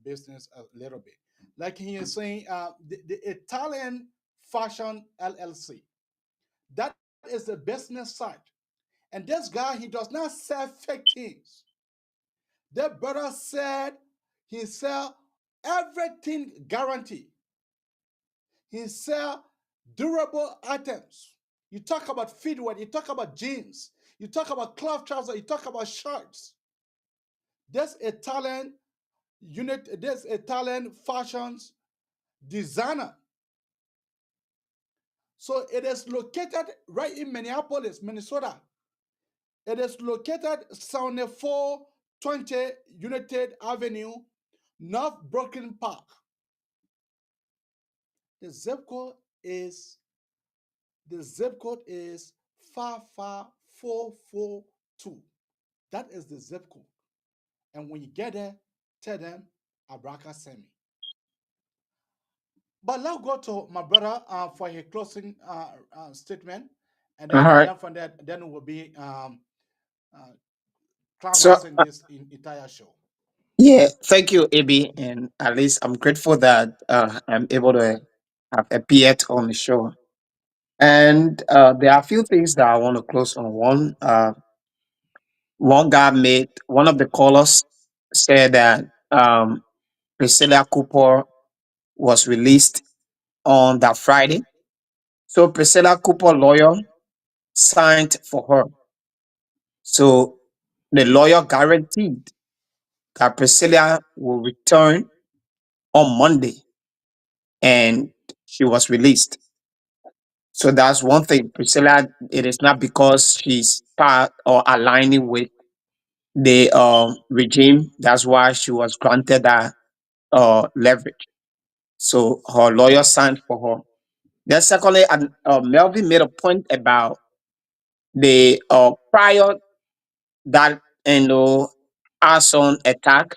business a little bit. Like he is saying, the Italian Fashion LLC. That is the business side, and this guy he does not sell fake things. That brother said he sell everything guaranteed. He sell durable items. You talk about footwear, you talk about jeans. You talk about cloth trousers. You talk about shirts. There's a talent unit. There's a talent fashions designer. So it is located right in Minneapolis, Minnesota. It is located 7420 United Avenue, North Brooklyn Park. The zip code is 55442. That is the zip code. And when you get there, tell them Abraka sent me. But let's go to my brother for his closing statement, and All right. then from there, then we'll be uh, So climaxing this entire show. yeah, thank you, AB, and at least I'm grateful that I'm able to have appeared on the show. And there are a few things that I want to close on. One guy made one of the callers said that Priscilla Cooper was released on that Friday. So Priscilla Cooper lawyer signed for her. So the lawyer guaranteed that Priscilla will return on Monday, and she was released. So that's one thing. Priscilla, it is not because she's part or aligning with the regime. That's why she was granted that leverage. So her lawyer signed for her. Then secondly, Melvin made a point about the prior that arson attack.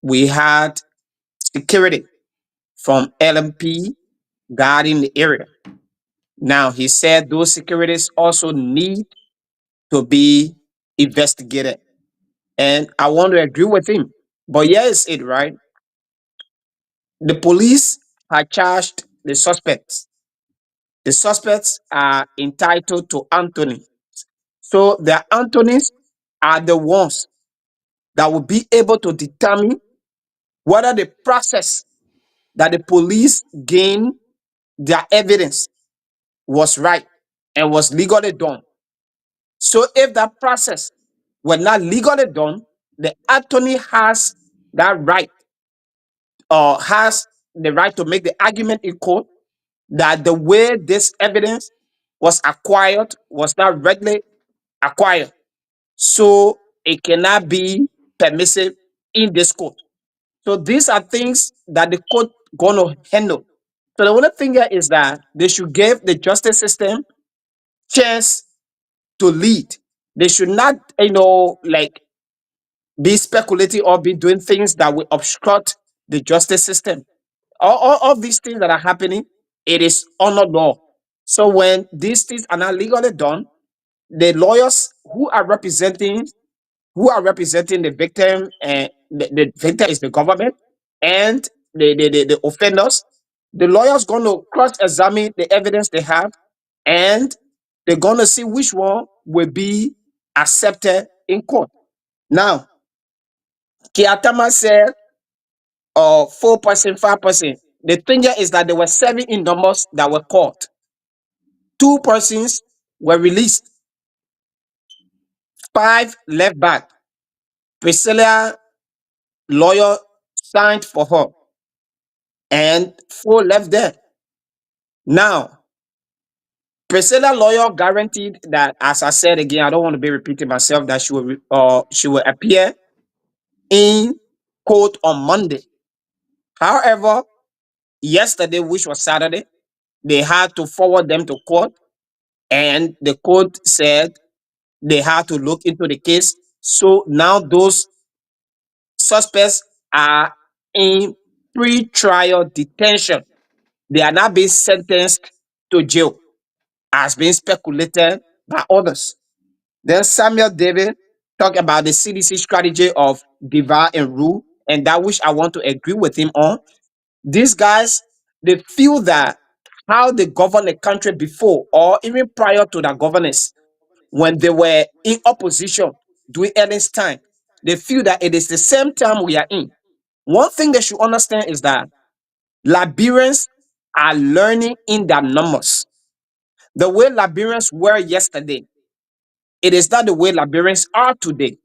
We had security from LMP guarding the area. Now he said those securities also need to be investigated, and I want to agree with him. But here is it, right? The police had charged the suspects. The suspects are entitled to Anthony. So the Anthonies are the ones that will be able to determine whether the process that the police gain their evidence was right and was legally done. So if that process were not legally done, the attorney has that right or has the right to make the argument in court that the way this evidence was acquired was not regularly acquired. So it cannot be permissive in this court. So these are things that the court gonna handle. So the only thing here is that they should give the justice system chance to lead. They should not, like be speculating or be doing things that will obstruct the justice system. All of these things that are happening, it is under law. So when these things are not legally done, the lawyers who are representing the victim, and the victim is the government, and the offenders, the lawyers going to cross-examine the evidence they have, and they're going to see which one will be accepted in court. Now, Kiatama said, 4%, 5%. The thing here is that there were 7 in numbers that were caught. 2 persons were released. 5 left back. Priscilla lawyer signed for her, and 4 left there. Now, Priscilla lawyer guaranteed that, as I said again, I don't want to be repeating myself, that she will appear in court on Monday. However, yesterday, which was Saturday, they had to forward them to court, and the court said they had to look into the case. So now those suspects are in pre-trial detention. They are not being sentenced to jail, as being speculated by others. Then Samuel David talked about the CDC strategy of divide and rule, and that which I want to agree with him on. These guys, they feel that how they governed the country before, or even prior to their governance, when they were in opposition during Ernest time, they feel that it is the same time we are in. One thing they should understand is that Liberians are learning in their numbers. The way Liberians were yesterday, It is not the way Liberians are today.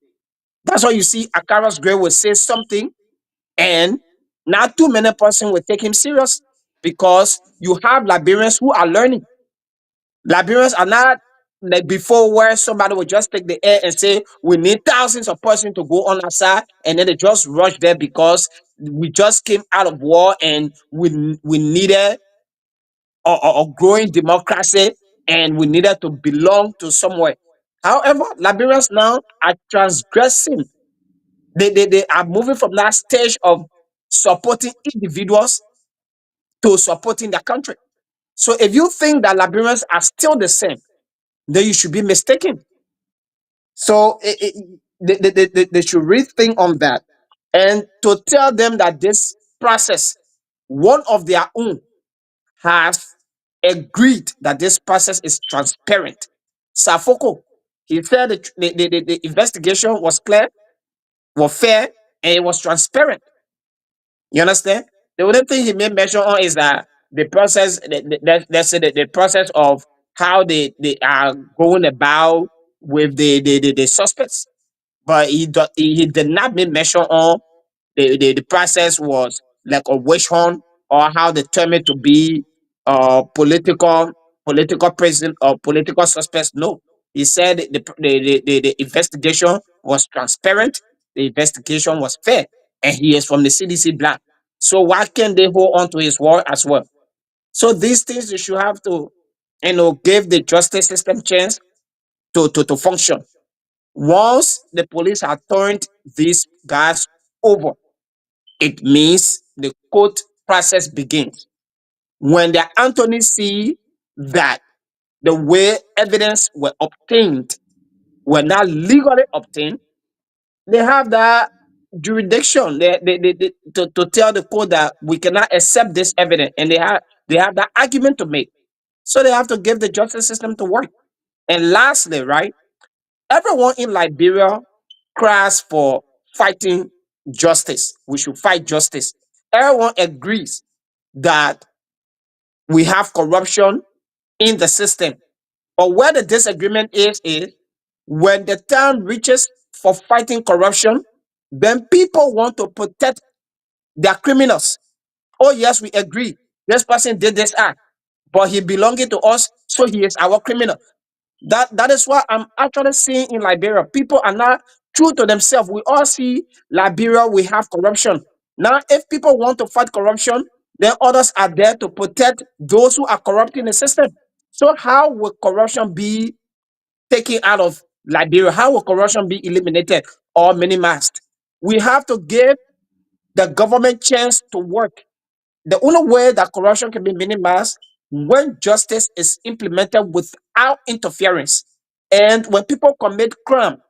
That's why you see Akara's Gray will say something, and not too many person will take him serious, because you have Liberians who are learning. Liberians are not like before, where somebody would just take the air and say, we need thousands of persons to go on our side, and then they just rush there because we just came out of war and we needed a growing democracy, and we needed to belong to somewhere. However, Liberians now are transgressing. They are moving from that stage of supporting individuals to supporting the country. So if you think that Liberians are still the same, then you should be mistaken. So they should rethink on that, and to tell them that this process, one of their own, have agreed that this process is transparent. Safoko, he said the investigation was clear, was fair, and it was transparent. You understand? The only thing he made mention on is that the process, let's say the process of how they are going about with the suspects. But he did not make mention on the process was like a witch hunt, or how they term it to be political prison or political suspects. No, he said the investigation was transparent, the investigation was fair, and he is from the CDC black. So why can't they hold on to his word as well? So these things you should have to, give the justice system chance to function. Once the police have turned these guys over, it means the court process begins. When the attorneys see that the way evidence were obtained were not legally obtained, they have that jurisdiction to tell the court that we cannot accept this evidence, and they have that argument to make. So they have to give the justice system to work. And lastly, right, everyone in Liberia cries for fighting justice. We should fight justice. Everyone agrees that we have corruption in the system. But where the disagreement is when the time reaches for fighting corruption, then people want to protect their criminals. Oh, yes, we agree. This person did this act, but he belonging to us, so he is our criminal. That is what I'm actually seeing in Liberia. People are not true to themselves. We all see Liberia, we have corruption. Now, if people want to fight corruption, then others are there to protect those who are corrupting the system. So how will corruption be taken out of Liberia? How will corruption be eliminated or minimized? We have to give the government chance to work. The only way that corruption can be minimized when justice is implemented without interference. And when people commit crime,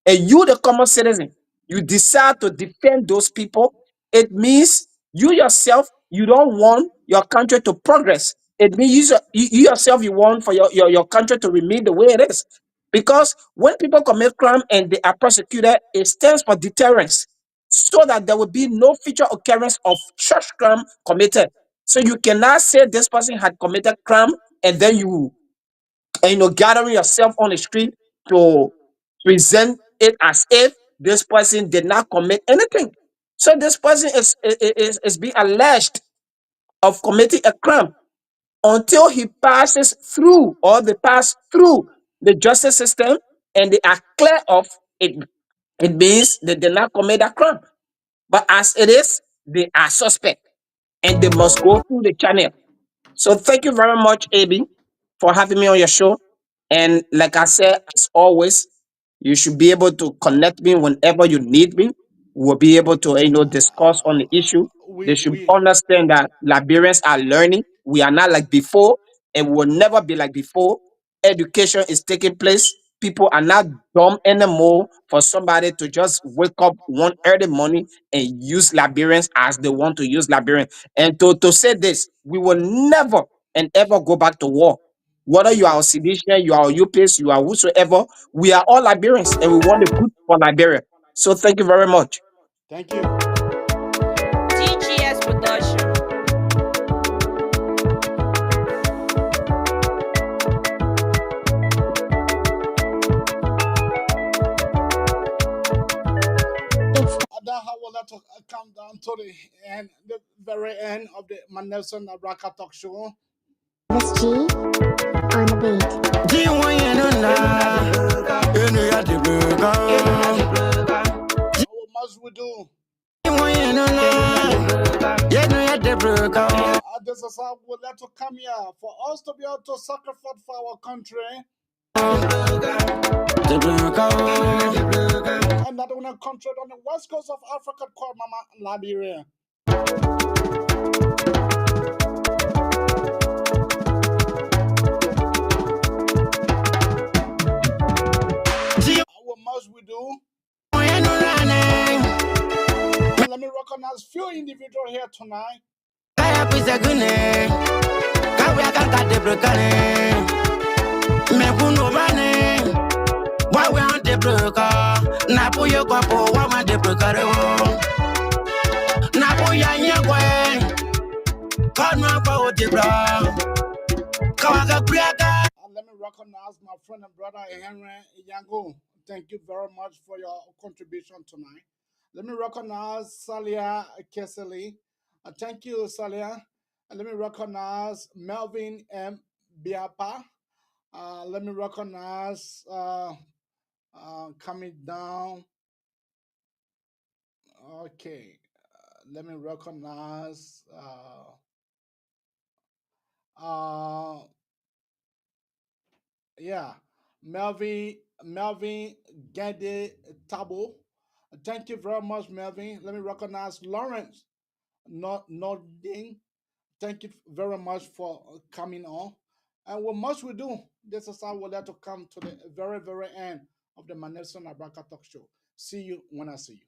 and you, the common citizen, you decide to defend those people, it means you yourself, you don't want your country to progress. It means you yourself, you want for your country to remain the way it is. Because when people commit crime and they are prosecuted, it stands for deterrence, so that there will be no future occurrence of such crime committed. So you cannot say this person had committed crime, and then gathering yourself on the street to present it as if this person did not commit anything. So this person is being alleged of committing a crime until he passes through, or they pass through the justice system, and they are clear of it. It means they did not commit a crime. But as it is, they are suspect, and they must go through the channel. So thank you very much, AB, for having me on your show. And like I said, as always, you should be able to connect me whenever you need me. We'll be able to, discuss on the issue. They should understand that Liberians are learning. We are not like before, and we will never be like before. Education is taking place. People are not dumb anymore for somebody to just wake up one early morning and use Liberians as they want to use Liberians. And to say this, we will never and ever go back to war. Whether you are a Sidician, you are a UPS, you are whosoever, we are all Liberians, and we want the good for Liberia. So thank you very much. Thank you. TGS Production. to the very end of the Nelson Abraka Talk Show. Miss G on the beat. What must we do? This is how we let to come here for us to be able to sacrifice for our country. And that one country on the west coast of Africa called Mama Liberia. What must we do? Let me recognize few individuals here tonight. Let me recognize my friend and brother Henry Yango. Thank you very much for your contribution tonight. Let me recognize Salia Keseli. Thank you, Salia. And let me recognize Melvin M. Biapa. Let me recognize coming down. Okay. Let me recognize Melvin Gade Tabo. Thank you very much, Melvin. Let me recognize Lawrence Nording. Thank you very much for coming on. And what must we do? This is how we'll let to come to the very, very end of the Nelson Abraka Talk Show. See you when I see you.